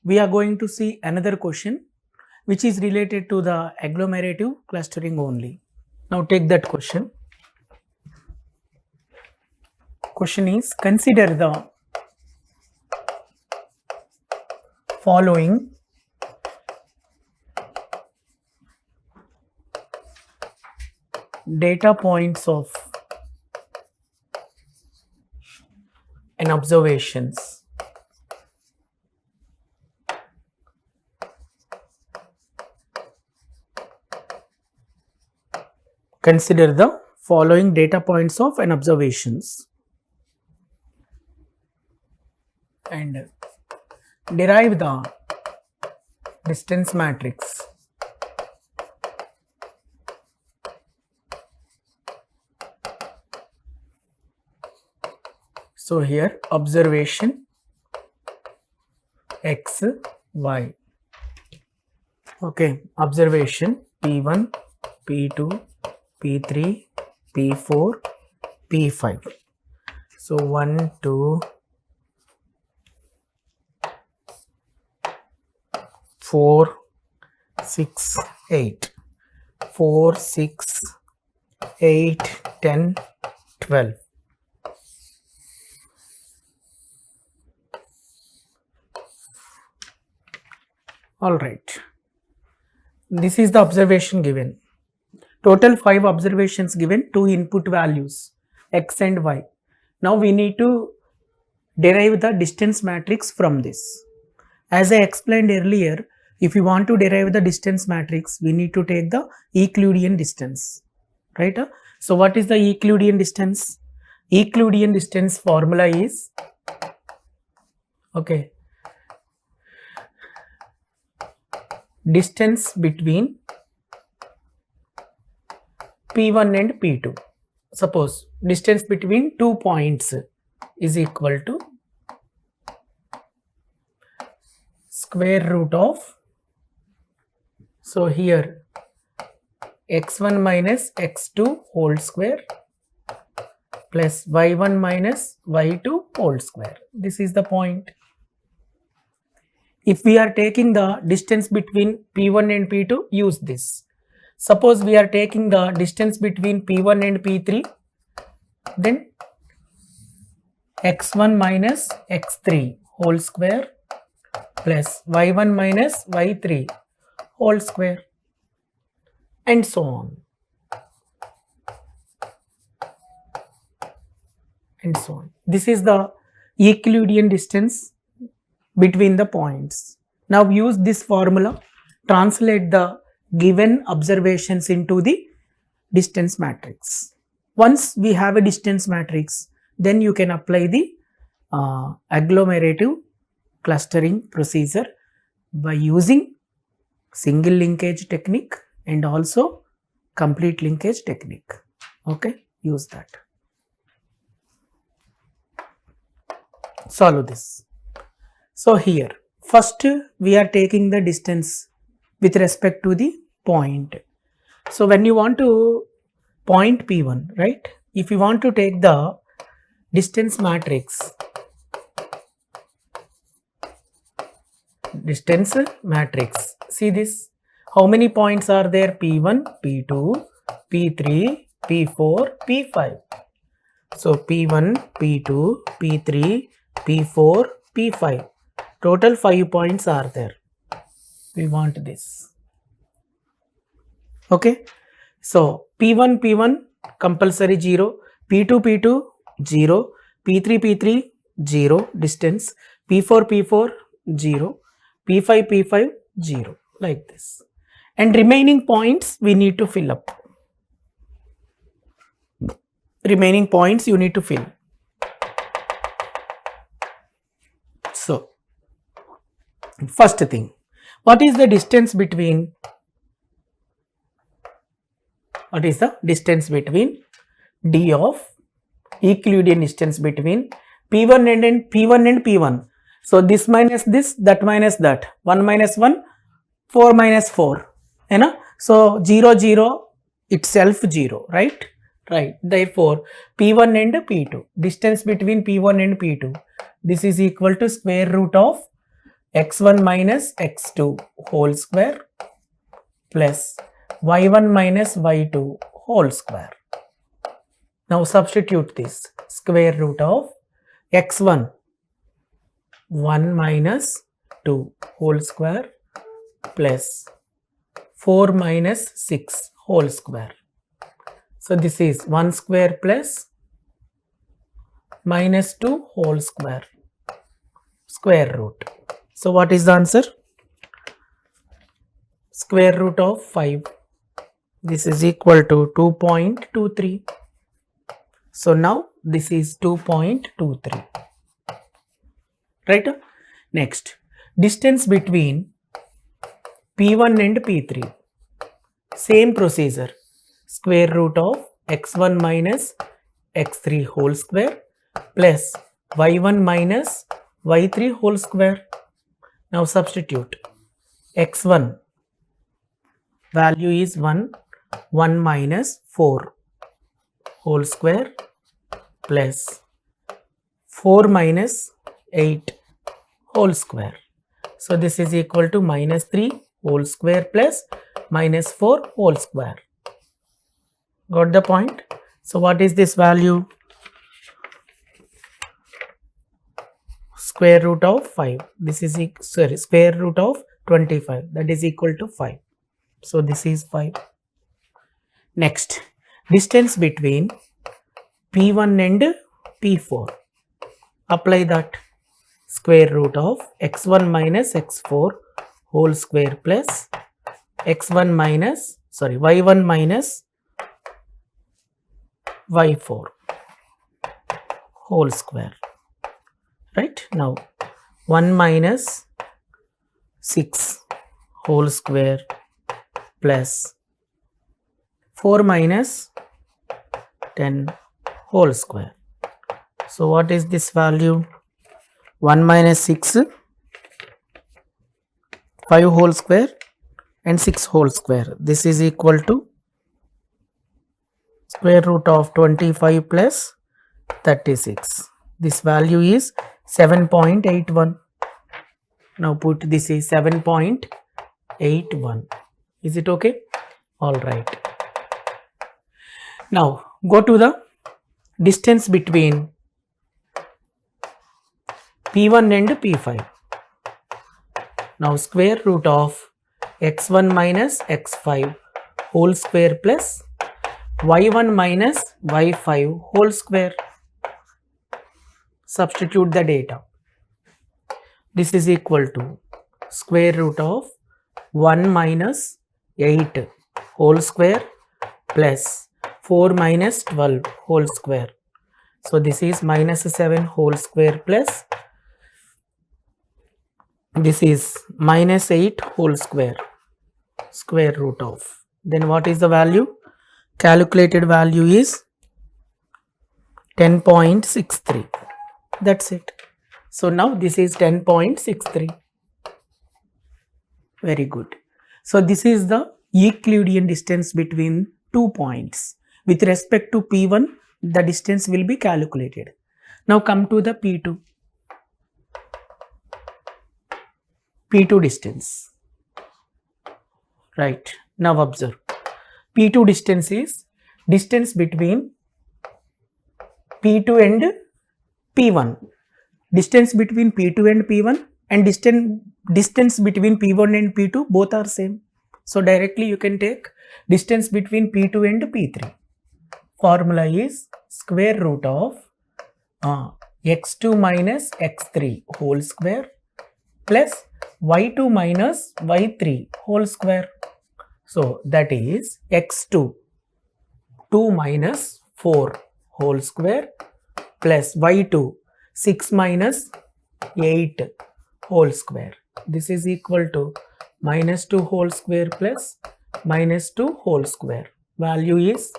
S1: we are going to see another question which is related to the agglomerative clustering only. Now take that question. Question is, consider the following data points of an observations. Consider the following data points of an observations and derive the distance matrix. So here observation x, y. Okay, observation P1, P2, P3, P4, P5. So 1, 2, 4, 6, 8. 4, 6, 8, 10, 12. All right. This is the observation given. Total 5 observations given, 2 input values x and y. Now we need to derive the distance matrix from this. As I explained earlier, if you want to derive the distance matrix, we need to take the Euclidean distance, right? So what is the Euclidean distance? Euclidean distance formula is, okay, distance between P1 and P2. Suppose distance between 2 points is equal to square root of, so here x1 minus x2 whole square plus y1 minus y2 whole square. This is the point. If we are taking the distance between P1 and P2, use this. Suppose we are taking the distance between P1 and P3, then x1 minus x3 whole square plus y1 minus y3 whole square, and so on. And so on. This is the Euclidean distance between the points. Now use this formula, translate the given observations into the distance matrix. Once we have a distance matrix, then you can apply the agglomerative clustering procedure by using single linkage technique and also complete linkage technique. Okay, use that. Solve this. So here first we are taking the distance with respect to the point. So when you want to point P1, right, if you want to take the distance matrix, see this, how many points are there? P1, P2, P3, P4, P5. So P1, P2, P3, P4, P5, total 5 points are there. We want this. Okay, so P1 compulsory 0, P2 0, P3 0 distance, P4 0, P5 0, like this, and remaining points we need to fill up. Remaining points you need to fill. So first thing, what is the distance between D of Euclidean distance between P1 and P1? So this minus this, that minus that, 1 minus 1, 4 minus 4, you know? So 0 0 itself 0, right? Right. Therefore P1 and P2, distance between P1 and P2, this is equal to square root of x1 minus x2 whole square plus y1 minus y2 whole square. Now substitute this, square root of x1 1 minus 2 whole square plus 4 minus 6 whole square. So this is 1 square plus minus 2 whole square, square root. So what is the answer? Square root of 5. This is equal to 2.23. So now this is 2.23. Right? Next, distance between P1 and P3. Same procedure. Square root of x1 minus x3 whole square plus y1 minus y3 whole square. Now substitute. X1 value is 1 minus 4 whole square plus 4 minus 8 whole square. So this is equal to minus 3 whole square plus minus 4 whole square. Got the point? So what is this value? Square root of 5. This is square root of 25. That is equal to 5. So this is 5. Next, distance between P1 and P4. Apply that. Square root of x1 minus x4 whole square plus y1 minus y4 whole square. Right? Now 1 minus 6 whole square plus 4 minus 10 whole square. So what is this value? 1 minus 6, 5 whole square and 6 whole square. This is equal to square root of 25 plus 36. This value is 7.81. Now put this is 7.81. Is it okay? All right. Now go to the distance between P1 and P5. Now square root of x1 minus x5 whole square plus y1 minus y5 whole square. Substitute the data. This is equal to square root of 1 minus 8 whole square plus 4 minus 12 whole square. So this is minus 7 whole square plus this is minus 8 whole square, square root of. Then what is the value? Calculated value is 10.63. That's it. So now this is 10.63. Very good. So this is the Euclidean distance between 2 points. With respect to P1, the distance will be calculated. Now come to the P2. P2 distance. Right. Now observe. P2 distance is distance between P2 and P1. Distance between P2 and P1 and distance between P1 and P2 both are same. So directly you can take distance between P2 and P3. Formula is square root of x2 minus x3 whole square plus y2 minus y3 whole square. So that is x2 2 minus 4 whole square plus y2 6 minus 8 whole square. This is equal to minus 2 whole square plus minus 2 whole square. Value is,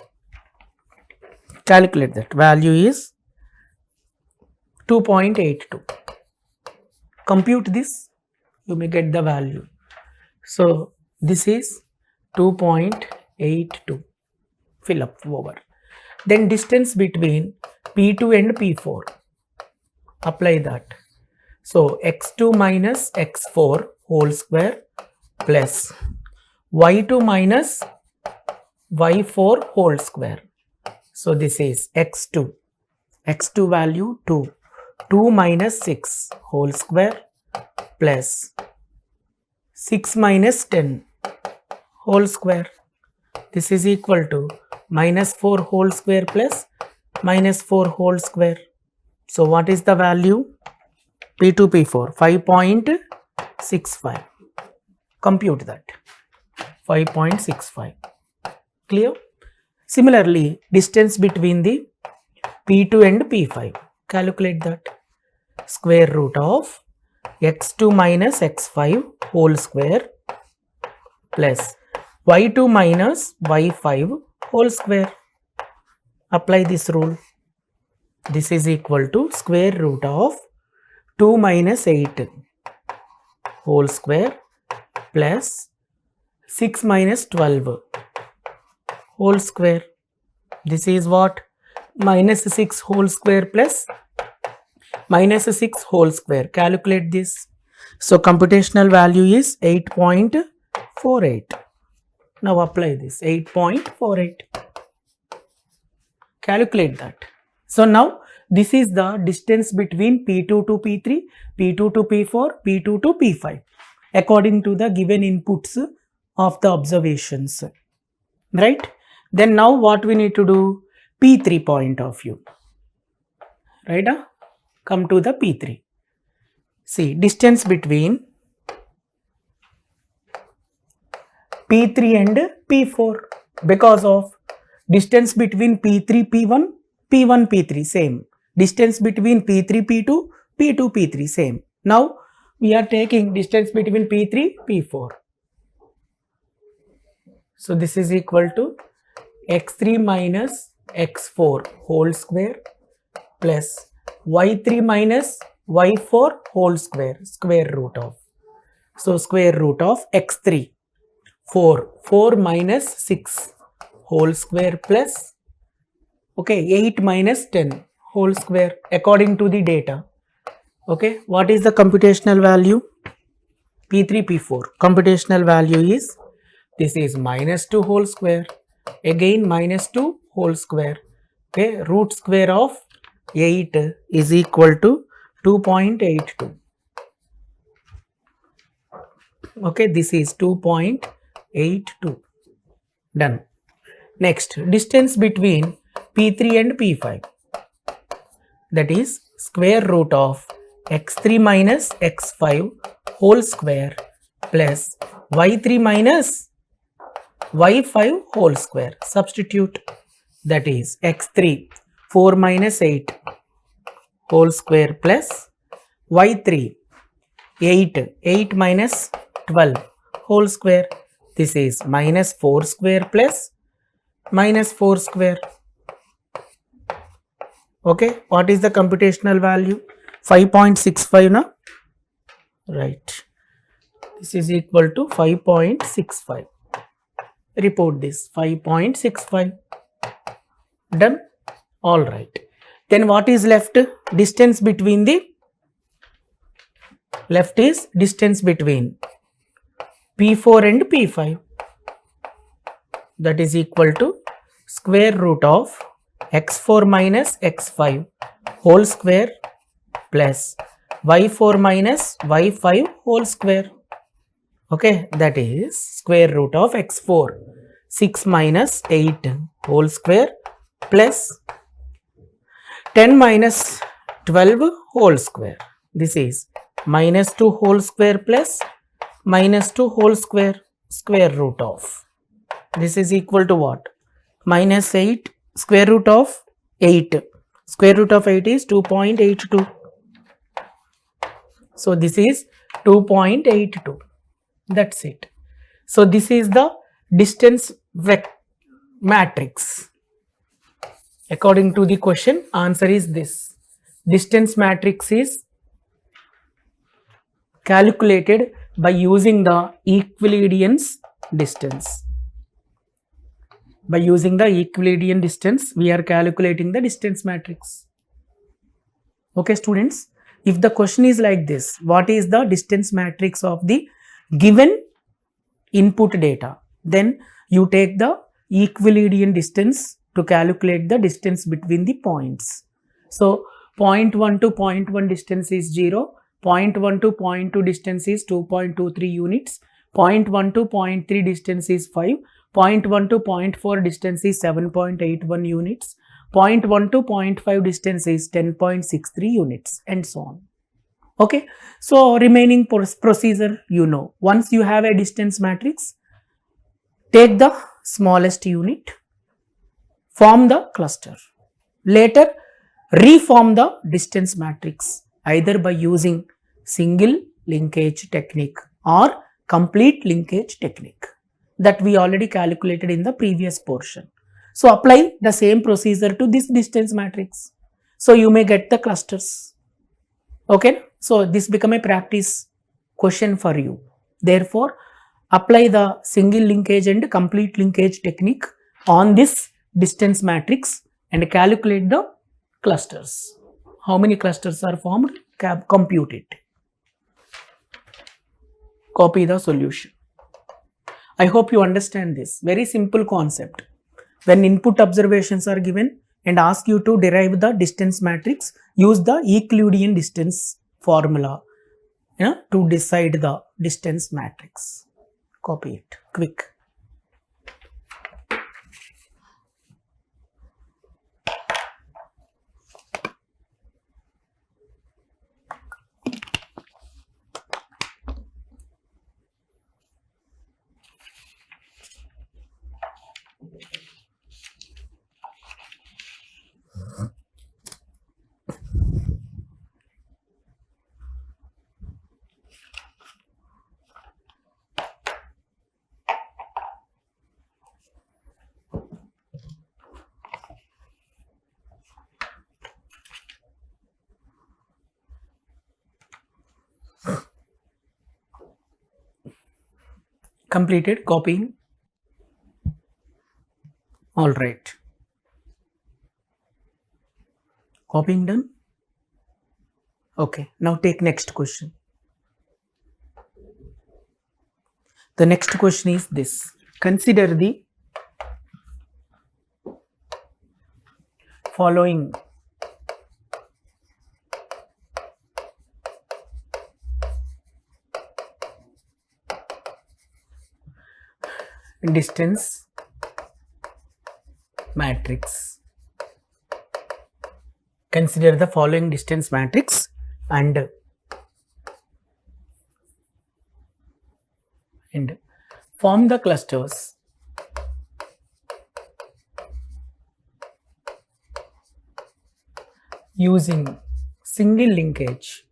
S1: calculate that, value is 2.82. Compute this, you may get the value. So this is 2.82. Fill up over. Then distance between P2 and P4. Apply that. So x2 minus x4 whole square plus y2 minus y4 whole square. So this is x2. x2 value 2. 2 minus 6 whole square plus 6 minus 10 whole square. This is equal to minus 4 whole square plus minus 4 whole square. So what is the value? P2, P4, 5.65. Compute that. 5.65. Clear? Similarly, distance between the P2 and P5. Calculate that. Square root of x2 minus x5 whole square plus y2 minus y5 whole square. Apply this rule. This is equal to square root of 2 minus 8 whole square plus 6 minus 12 whole square. This is what? Minus 6 whole square plus minus 6 whole square. Calculate this. So computational value is 8.48. Now apply this, 8.48. Calculate that. So now this is the distance between P2 to P3, P2 to P4, P2 to P5 according to the given inputs of the observations. Right? Then now what we need to do? P3 point of view. Right? Come to the P3. See, distance between P3 and P4 because of distance between P3, P1, P1, P3 same. Distance between P3, P2, P2, P3 same. Now we are taking distance between P3, P4. So this is equal to x3 minus x4 whole square plus y3 minus y4 whole square, square root of. So square root of x3, 4 minus 6 whole square plus, okay, 8 minus 10 whole square according to the data. Okay, what is the computational value? P3, P4. Computational value is, this is minus 2 whole square, again minus 2 whole square. Okay, root square of 8 is equal to 2.82. Okay, this is 2.82. Done. Next, distance between P3 and P5, that is square root of x3 minus x5 whole square plus y3 minus y5 whole square. Substitute, that is x3 4 minus 8 whole square plus y3 8 minus 12 whole square. This is minus 4 square plus minus 4 square. Okay, what is the computational value? 5.65 na? Right. This is equal to 5.65. Report this, 5.65. Done? Alright. Then what is left? Distance between the left is distance between P4 and P5. That is equal to square root of x4 minus x5 whole square plus y4 minus y5 whole square. Okay, that is square root of x4 6 minus 8 whole square plus 10 minus 12 whole square. This is minus 2 whole square plus minus 2 whole square, square root of. This is equal to what? Minus 8 square root of 8. Square root of 8 is 2.82. So this is 2.82. That's it. So this is the distance matrix. According to the question, answer is this. Distance matrix is calculated by using the Euclidean distance. By using the Euclidean distance, we are calculating the distance matrix. Okay, students, if the question is like this, what is the distance matrix of the given input data? Then you take the Euclidean distance to calculate the distance between the points. So 0.1 to 0.1 distance is 0, 0.1 to 0.2 distance is 2.23 units, 0.1 to 0.3 distance is 5, 0.1 to 0.4 distance is 7.81 units, 0.1 to 0.5 distance is 10.63 units, and so on. Okay, so remaining procedure you know. Once you have a distance matrix, take the smallest unit, form the cluster. Later, reform the distance matrix either by using single linkage technique or complete linkage technique that we already calculated in the previous portion. So apply the same procedure to this distance matrix. So you may get the clusters. Okay, so this become a practice question for you. Therefore, apply the single linkage and complete linkage technique on this distance matrix and calculate the clusters. How many clusters are formed? Compute it. Copy the solution. I hope you understand this. Very simple concept. When input observations are given and ask you to derive the distance matrix, use the Euclidean distance formula to decide the distance matrix. Copy it. Quick. Completed copying. All right. Copying done. Okay. Now take next question. The next question is this. Consider the following distance matrix. Consider the following distance matrix and form the clusters using single linkage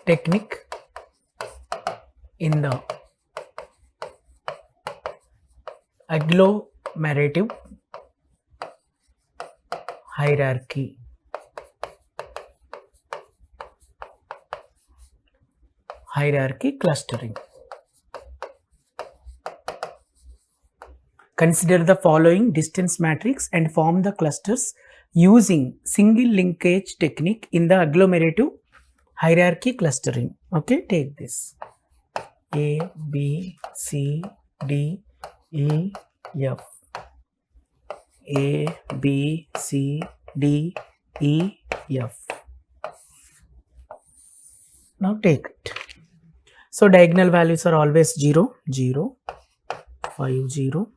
S1: technique in the agglomerative hierarchy. Clustering. Consider the following distance matrix and form the clusters using single linkage technique in the agglomerative hierarchy clustering. Okay, take this. A, B, C, D, E, F. A, B, C, D, E, F. Now take it. So diagonal values are always 0, 0, 5, 0,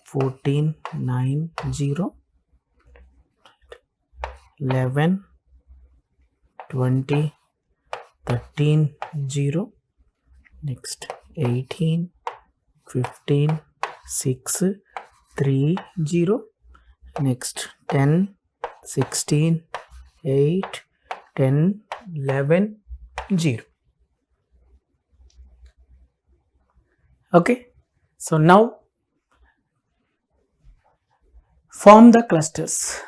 S1: 14, 9, 0, 11, 20, 13, 0, next 18, 15, 6, 3, 0, next 10, 16, 8, 10, 11, 0. Okay, so now form the clusters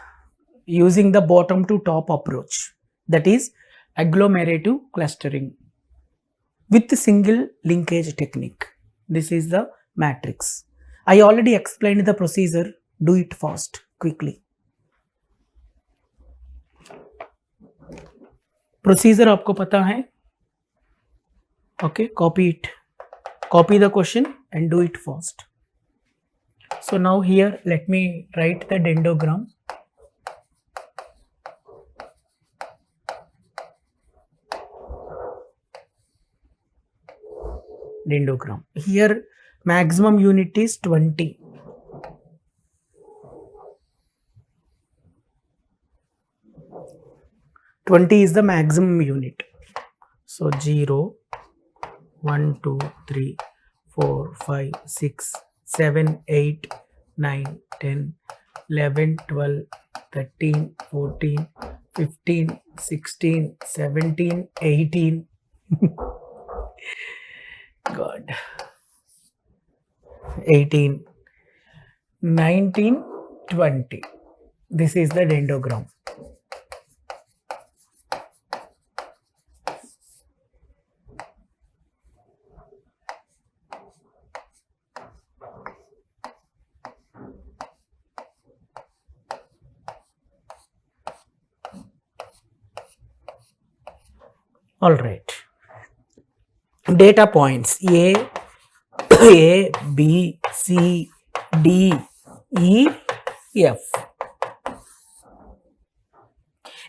S1: using the bottom to top approach, that is agglomerative clustering with single linkage technique. This is the matrix. I already explained the procedure. Do it fast, quickly. Procedure आपको पता है. Okay, copy it. Copy the question and do it fast. So now here let me write the dendrogram. Here maximum unit is 20. Is the maximum unit. So 0, 1, 2, 3, 4, 5, 6, 7, 8, 9, 10, 11, 12, 13, 14, 15, 16, 17, 18. God. 18, 19, 20. This is the dendrogram. All right. Data points A, B, C, D, E, F.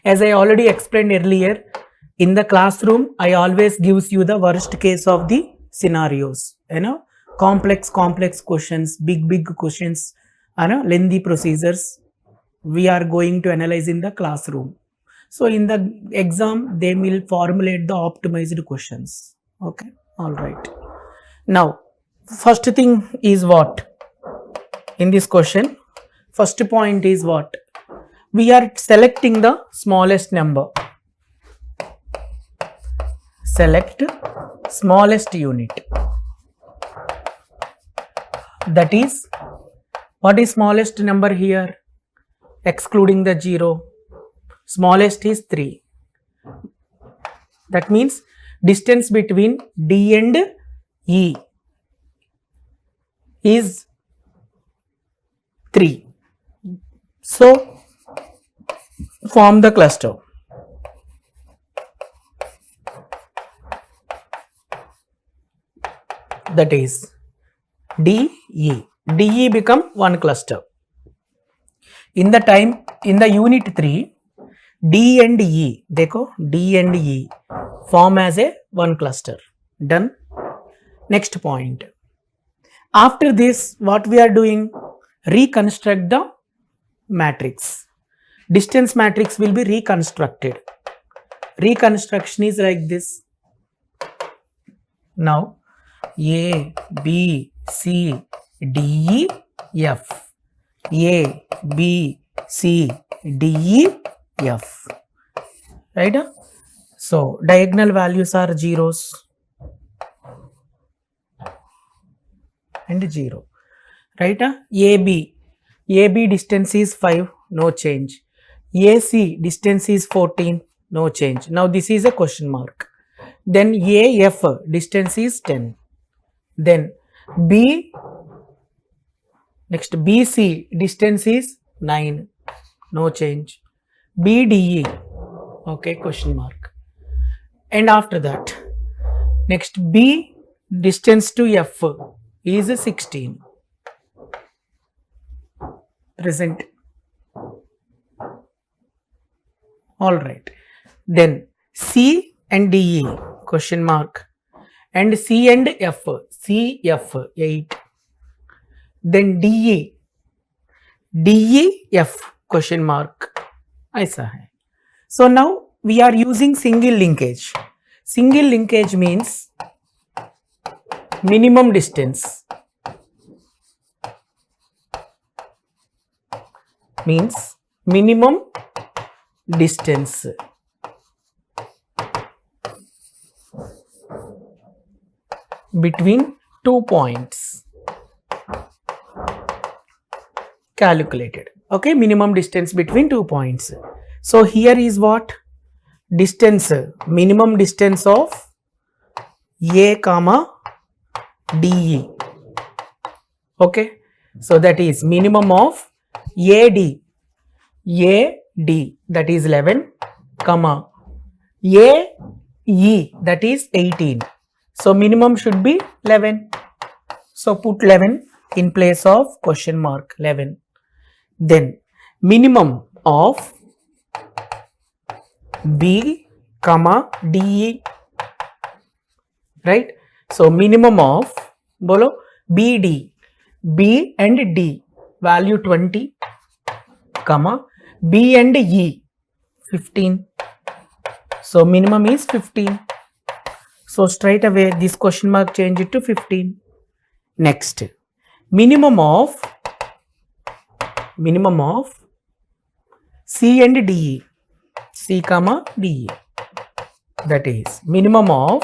S1: As I already explained earlier, in the classroom, I always gives you the worst case of the scenarios. You know, complex questions, big questions, lengthy procedures. We are going to analyze in the classroom. So in the exam, they will formulate the optimized questions. Okay, all right. Now, first thing is what? In this question, first point is what? We are selecting the smallest number. Select smallest unit. That is, what is smallest number here? Excluding the 0. Smallest is 3. That means distance between D and E is 3. So form the cluster. That is DE. DE become one cluster. In the unit 3, D and E, देखो D and E form as a one cluster. Done. Next point. After this, what we are doing? Reconstruct the matrix. Distance matrix will be reconstructed. Reconstruction is like this. Now, A, B, C, D, E, F. A, B, C, D, E, F. Right? So, diagonal values are zeros and 0. Right? AB distance is 5, no change. AC distance is 14, no change. Now, this is a question mark. Then AF distance is 10. Then next BC distance is 9, no change. BDE, okay, question mark. And after that, next B distance to F is 16. Present. Alright. Then C and DE, question mark. And C and F, CF 8. Then DE, DEF, question mark. ऐसा है. So now we are using single linkage. Single linkage means minimum distance. Means minimum distance between 2 points calculated. Okay, minimum distance between 2 points. So here is what? Distance, minimum distance of A comma DE. Okay, so that is minimum of AD that is 11 comma AE that is 18. So minimum should be 11. So put 11 in place of question mark 11. Then minimum of B comma DE, right? So minimum of bolo BD, B and D value 20 comma B and E 15. So minimum is 15. So straight away this question mark change it to 15. Next, minimum of C and DE, C comma DE, that is minimum of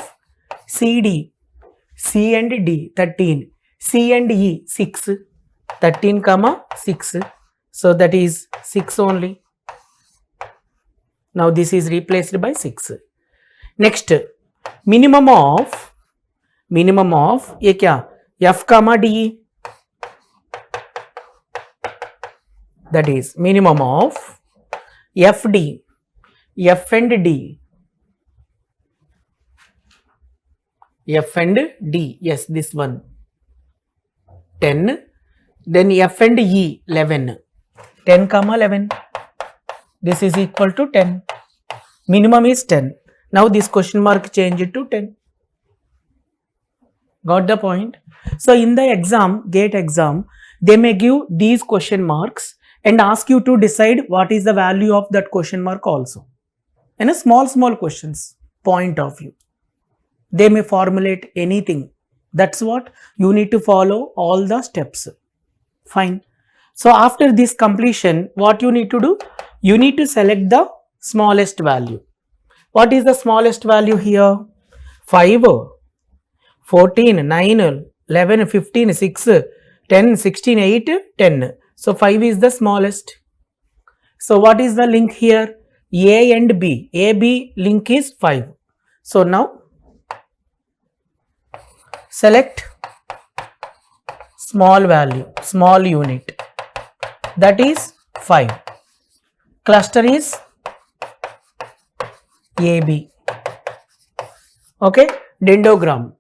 S1: CD, C and D 13, C and E 6, 13 comma 6. So that is 6 only. Now this is replaced by 6. Next, minimum of ये क्या? F comma D, that is minimum of FD, F and D, F and D, yes, this one 10, then F and E 11, 10 comma 11, this is equal to 10, minimum is 10. Now this question mark change it to 10. Got the point? So in the exam, GATE exam, they may give these question marks and ask you to decide what is the value of that question mark also. In a small questions, point of view. They may formulate anything. That's what you need to follow all the steps. Fine. So after this completion, what you need to do? You need to select the smallest value. What is the smallest value here? 5, 14, 9, 11, 15, 6, 10, 16, 8, 10. So 5 is the smallest. So what is the link here? A and B. AB link is 5. So now select small value, small unit, that is 5. Cluster is AB. Okay, dendrogram.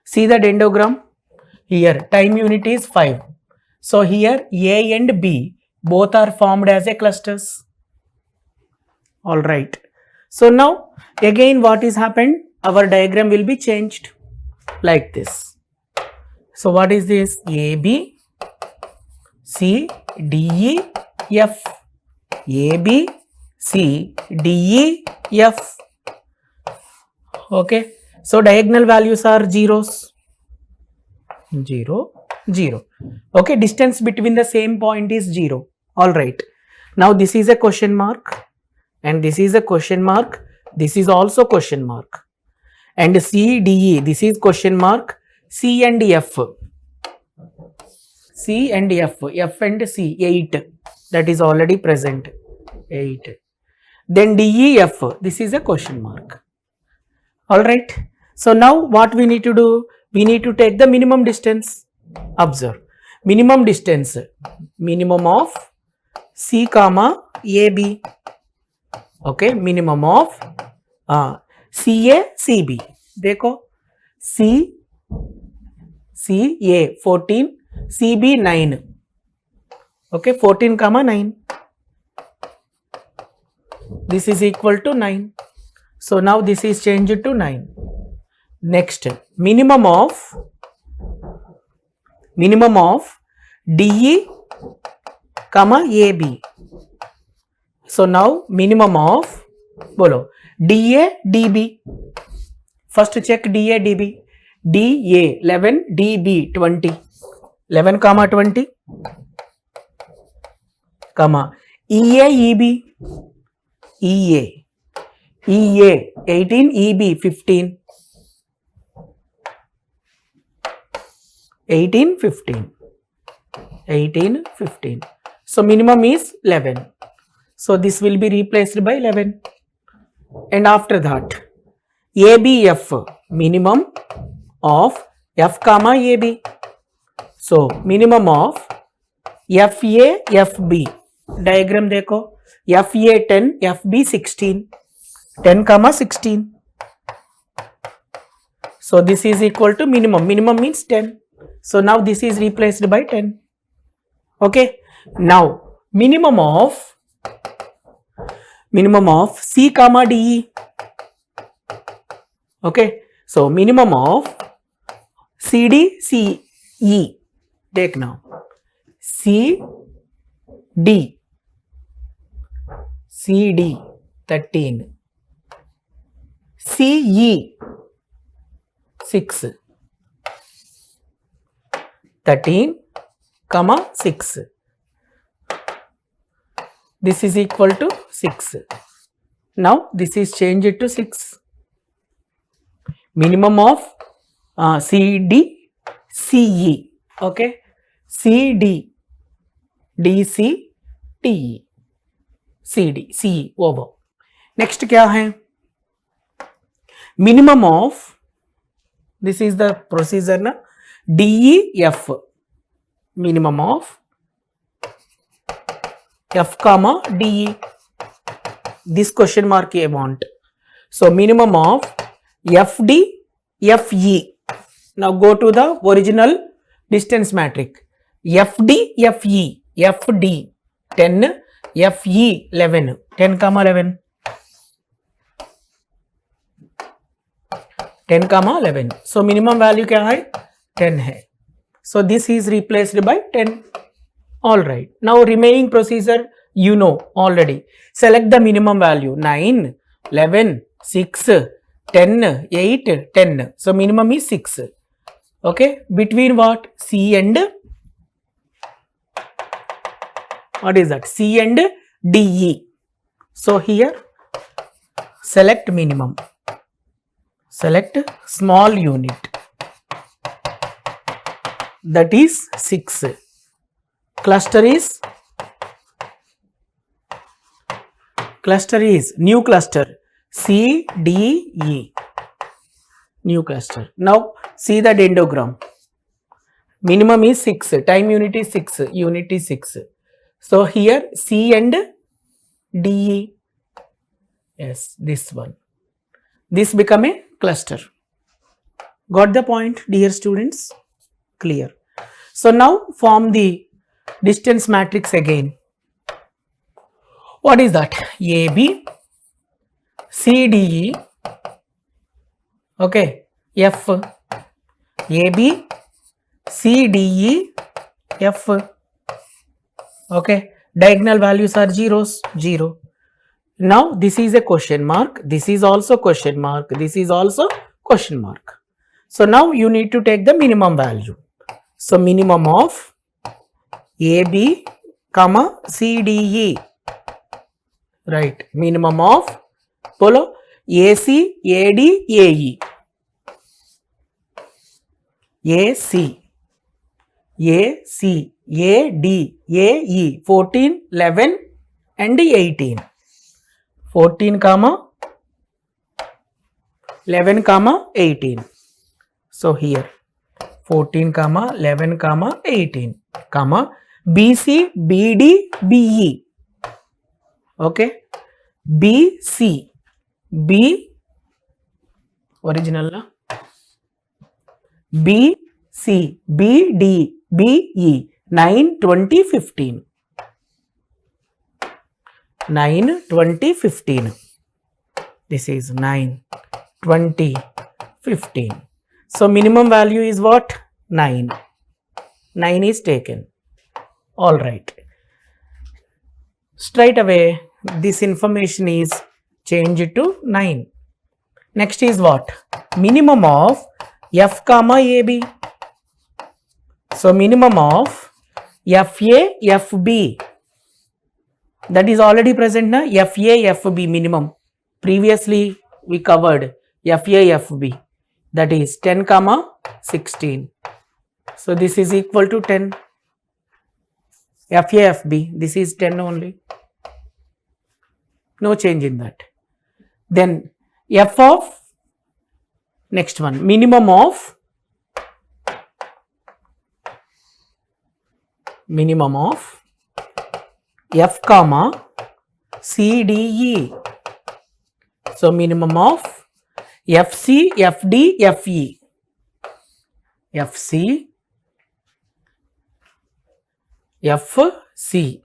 S1: See the dendrogram? Here time unit is 5. So here A and B both are formed as a clusters. Alright. So now again what is happened? our diagram will be changed like this. So what is this? AB, C, D, E, F. AB, C, D, E, F. Okay. So diagonal values are zeros. 0, 0. Okay. Distance between the same point is 0. Alright. Now this is a question mark and this is a question mark. This is also question mark. And C, D, E, this is question mark. C and F. C and F. F and C, 8. That is already present. 8. Then D, E, F. This is a question mark. Alright. So now what we need to do? We need to take the minimum distance. Observe. Minimum distance. Minimum of C comma AB. Okay. Minimum of CA, CB. देखो C, CA 14, CB 9. Okay. 14 comma 9. This is equal to 9. So now this is changed to 9. Next, minimum of DE comma AB. So now minimum of bolo DA DB. First check DA DB. DA 11, DB 20. 11 comma 20 comma EA EB. EA 18, EB 15. 18, 15. 18, 15. So minimum is 11. So this will be replaced by 11. And after that, ABF, minimum of F comma AB. So minimum of FA, FB. Diagram देखो. FA 10, FB 16. 10 comma 16. So this is equal to minimum. Minimum means 10. So now this is replaced by 10. Okay. Now minimum of C comma DE. Okay. So minimum of CD CE. Take now. CD 13. CE 6. 13 comma 6. This is equal to 6. Now this is changed to 6. Minimum of CD CE. Okay. CD DC TE. CD CE over. Next क्या है? Minimum of, this is the procedure na, DEF. Minimum of F comma DE. This question mark I want. So minimum of FD FE. Now go to the original distance matrix. FD FE. FD 10, FE 11. 10 comma 11. 10 comma 11. So minimum value क्या है? 10 है. So this is replaced by 10. Alright. Now remaining procedure you know already. Select the minimum value 9, 11, 6, 10, 8, 10. So minimum is 6. Okay. Between what? C and what is that? C and DE. So here select minimum. Select small unit. That is 6. Cluster is new cluster CDE. New cluster. Now see the dendrogram. Minimum is 6. Time unit is 6. Unit is 6. So here C and DE. Yes, this one. This become a cluster. Got the point, dear students? Clear. So now form the distance matrix again. What is that? AB, CDE, Okay, F, AB, C, D, E, F. Okay, diagonal values are zeros, 0. Now this is a question mark, this is also question mark, this is also question mark. So now you need to take the minimum value. So minimum of AB, comma CDE, right? Minimum of follow AC, AD, AE, AC, AC, AD, AE, 14, 11 and 18. 14 comma 11 comma 18. So here 14 comma 11 comma 18 comma BC, BD, BE. Okay, BC, B original na? BC, BD, BE, 9, 20, 15. 9, 20, 15. This is 9, 20, 15. So minimum value is what? 9. 9 is taken. All right. Straight away, this information is changed to 9. Next is what? Minimum of F comma AB. So minimum of FA, FB. That is already present na? FA, FB minimum. Previously we covered FA, FB. That is 10 comma 16. So this is equal to 10. FA, FB. This is 10 only. No change in that. Then F of next one. Minimum of F comma CDE. So minimum of FC, FD, FE. FC, FC,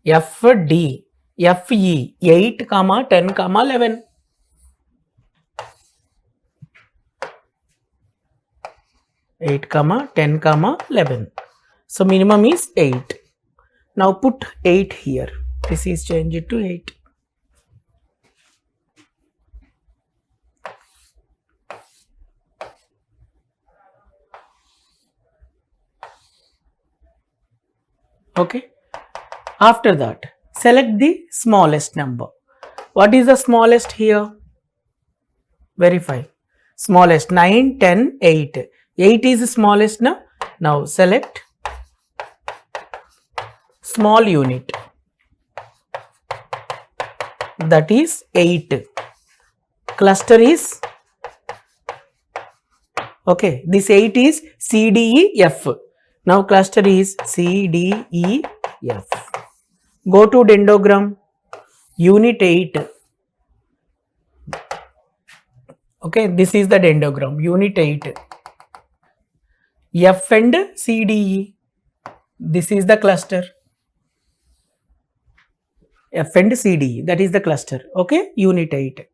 S1: FD, FE, 8 comma 10 comma 11. 8 comma 10 comma 11. So minimum is 8. Now put 8 here. This is changed to 8. Okay. After that, select the smallest number. What is the smallest here? Verify. Smallest 9, 10, 8. 8 is the smallest now. Now select small unit. That is 8. Cluster is okay. This 8 is CDEF. Now cluster is CDEF. Go to dendrogram. Unit 8. Okay, this is the dendrogram. Unit 8. F and CDE. This is the cluster. F and CDE. That is the cluster. Okay, unit 8.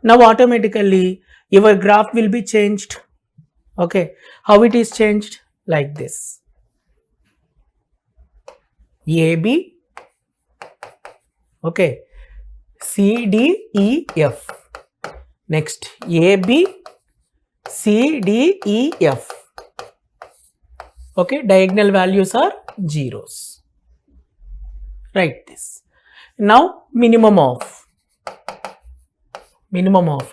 S1: Now automatically your graph will be changed. Okay, how it is changed? Like this. AB. Okay, CDEF. Next AB, CDEF. Okay, diagonal values are zeros. Write this. Now minimum of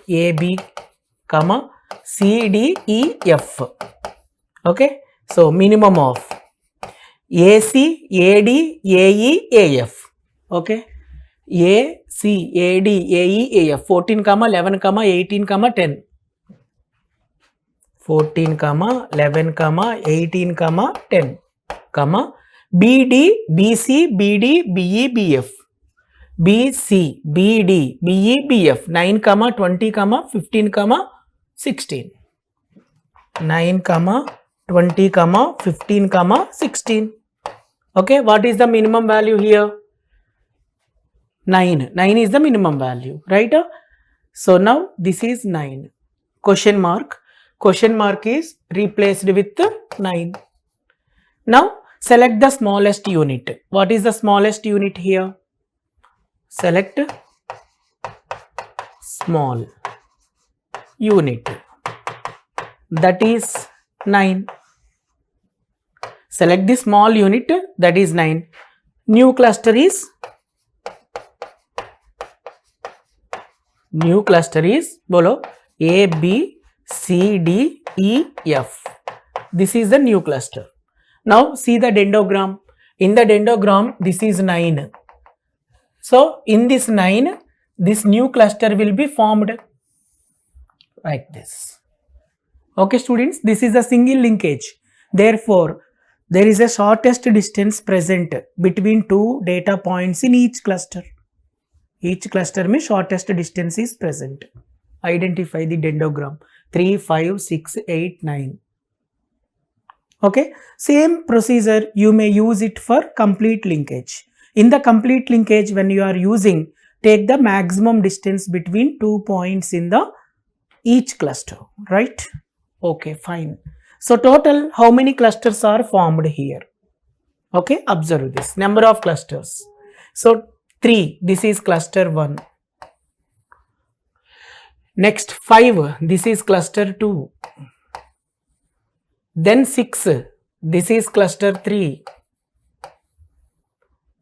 S1: AB, comma CDEF. Okay, so minimum of AC, AD, AE, AF. Okay, AC, AD, AE, AF. 14 comma 11 comma 18 comma 10. 14 comma 11 comma 18 comma 10 comma BD, BC, BD, BE, BF. BC, BD, BE, BF. 9 comma 20 comma 15 comma 16. 9 comma 20 comma 15 comma 16. Okay, what is the minimum value here? 9. 9 is the minimum value, right? So now this is 9. question mark. Question mark is replaced with 9. Now select the smallest unit. What is the smallest unit here? Select small unit, that is 9. Select the small unit, that is 9. New cluster is bolo A, B, C, D, E, F. This is the new cluster. Now see the dendrogram. In the dendrogram, this is 9. So in this 9, this new cluster will be formed like this. Okay students, this is a single linkage. Therefore, there is a shortest distance present between two data points in each cluster. Each cluster में shortest distance is present. Identify the dendrogram. 3, 5, 6, 8, 9. Okay, same procedure you may use it for complete linkage. In the complete linkage, when you are using, take the maximum distance between 2 points in the each cluster, right? Okay, fine. So total, how many clusters are formed here? Okay, observe this number of clusters. So 3, this is cluster 1. Next 5, this is cluster 2. Then 6, this is cluster 3.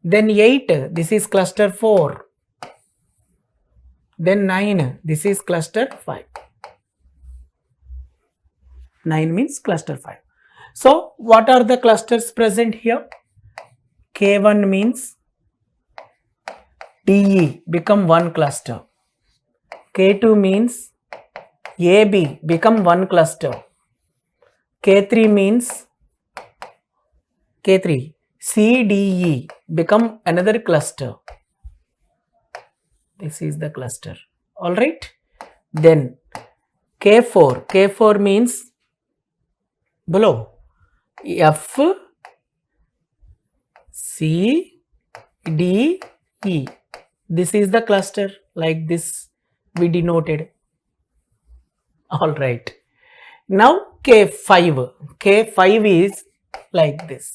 S1: Then 8, this is cluster 4. Then 9, this is cluster 5. 9 means cluster 5. So what are the clusters present here? K1 means DE become one cluster. K2 means AB become one cluster. K3 means K3 CDE become another cluster. This is the cluster. All right. Then K4 means below F C D E. This is the cluster, like this we denoted. All right. Now K5 is like this.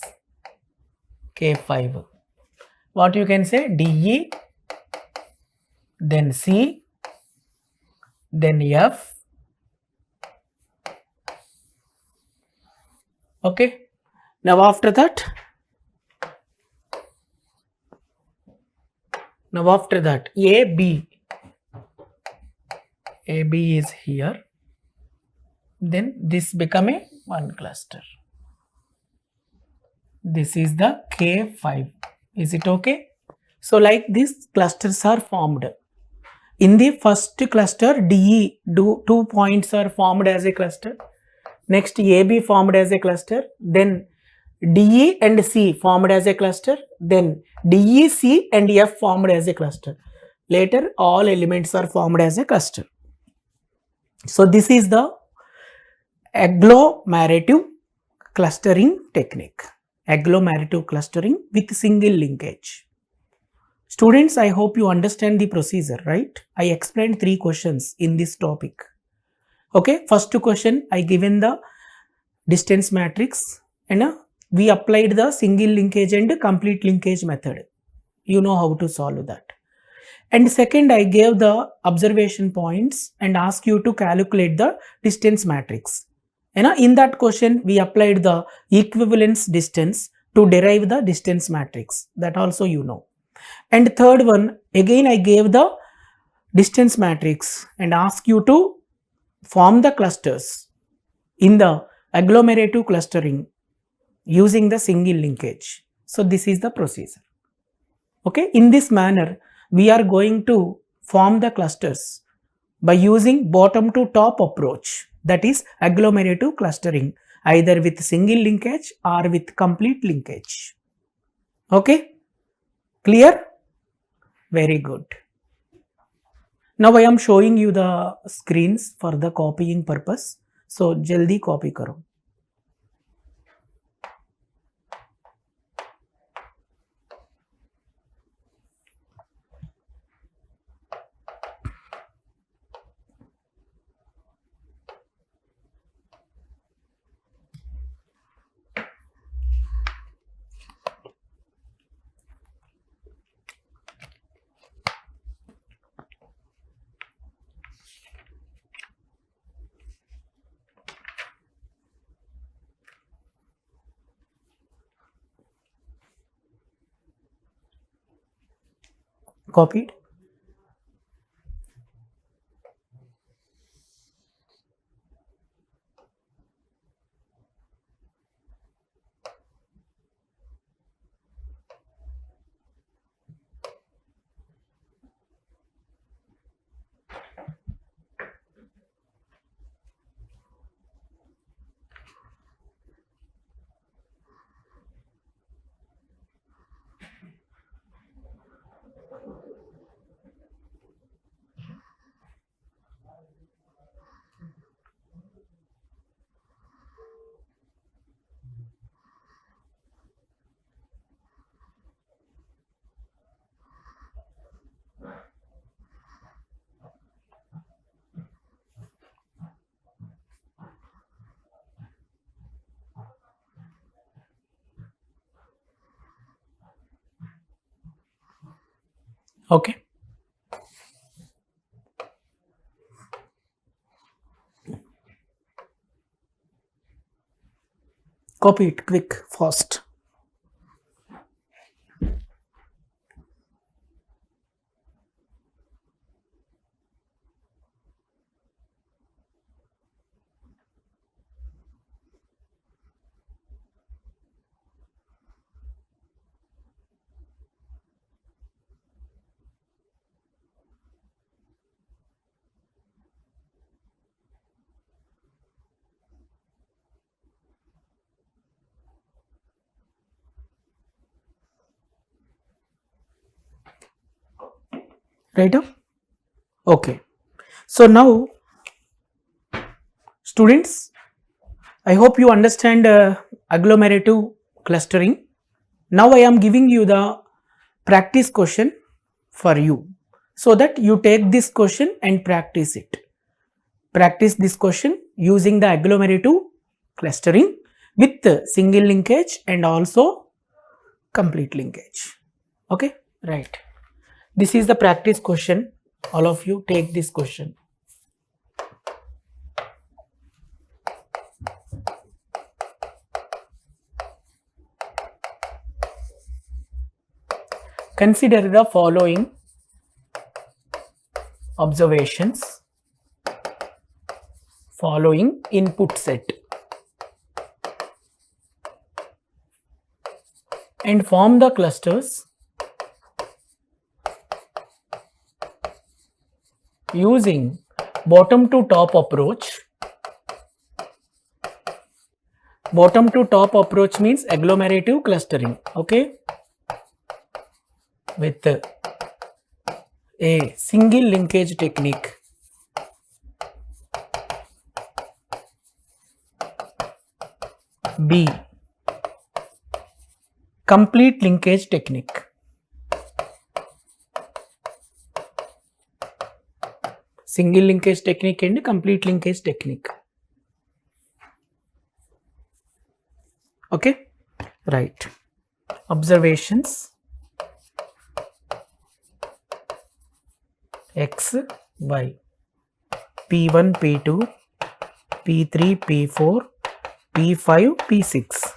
S1: K5. What you can say? DE, then C, then F. Okay. Now after that AB is here. Then this become a one cluster. This is the K5. Is it okay? So like these clusters are formed. In the first cluster, DE, 2 points are formed as a cluster. Next AB formed as a cluster. Then DE and C formed as a cluster. Then DE, C and F formed as a cluster. Later all elements are formed as a cluster. So this is the agglomerative clustering technique. Agglomerative clustering with single linkage. Students, I hope you understand the procedure, right? I explained 3 questions in this topic. Okay, first question I given the distance matrix and we applied the single linkage and complete linkage method. You know how to solve that. And second, I gave the observation points and asked you to calculate the distance matrix. In that question, we applied the equivalence distance to derive the distance matrix. That also you know. And third one, again I gave the distance matrix and asked you to form the clusters in the agglomerative clustering using the single linkage. So this is the procedure. Okay, in this manner, we are going to form the clusters by using bottom to top approach, that is agglomerative clustering, either with single linkage or with complete linkage. Okay, clear? Very good. Now I am showing you the screens for the copying purpose. So jaldi copy karo. Copied. Okay. Copy it quick, fast. Right up? Okay. So now, students, I hope you understand agglomerative clustering. Now I am giving you the practice question for you, so that you take this question and practice it. Practice this question using the agglomerative clustering with single linkage and also complete linkage. Okay, right. This is the practice question. All of you take this question. Consider the following observations, following input set, and form the clusters using bottom to top approach. Bottom to top approach means agglomerative clustering, okay, with a single linkage technique. B, complete linkage technique. Single linkage technique and complete linkage technique. Okay, right. Observations X, Y, P1, P2, P3, P4, P5, P6.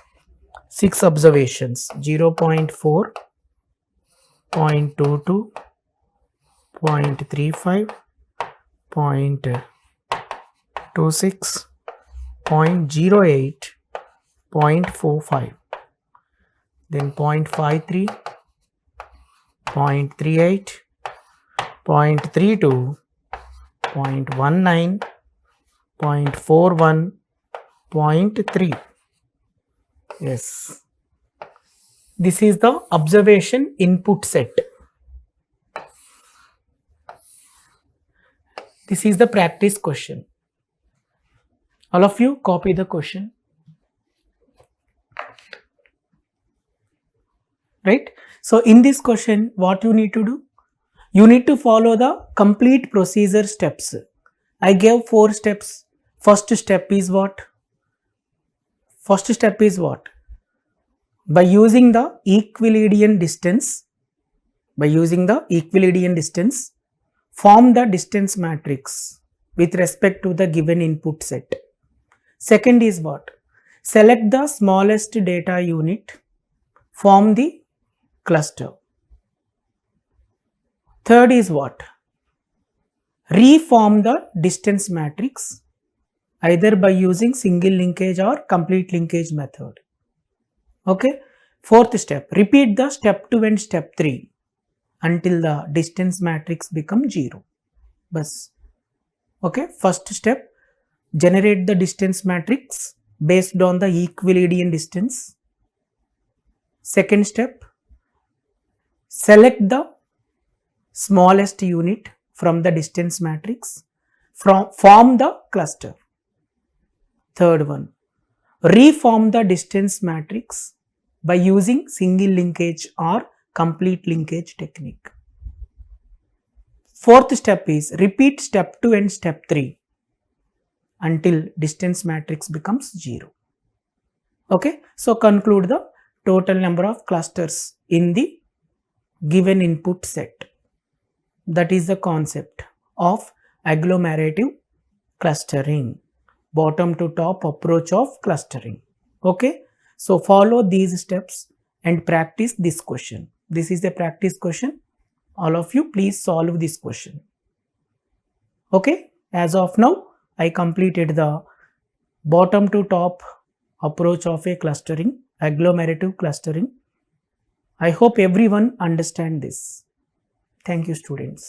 S1: 6 observations: 0.4, 0.22, 0.35, 0.26, 0.08, 0.45, then 0.53, 0.38, 0.32, 0.19, 0.41, 0.3. Yes, this is the observation input set. This is the practice question. All of you copy the question. Right? So in this question, what you need to do? You need to follow the complete procedure steps. I gave 4 steps. First step is what? First step is what? By using the Euclidean distance, form the distance matrix with respect to the given input set. Second is what? Select the smallest data unit, form the cluster. Third is what? Reform the distance matrix either by using single linkage or complete linkage method. Okay. Fourth step, repeat the step 2 and step 3 until the distance matrix becomes 0. Bas. Okay. First step, generate the distance matrix based on the Euclidean distance. Second step, select the smallest unit from the distance matrix, form the cluster. Third one, reform the distance matrix by using single linkage or complete linkage technique. Fourth step is repeat step 2 and step 3 until distance matrix becomes 0. Okay, so conclude the total number of clusters in the given input set. That is the concept of agglomerative clustering, bottom to top approach of clustering. Okay, so follow these steps and practice this question. This is a practice question. All of you please solve this question. Okay, as of now I completed the bottom to top approach of a clustering, agglomerative clustering. I hope everyone understand this. Thank you, students.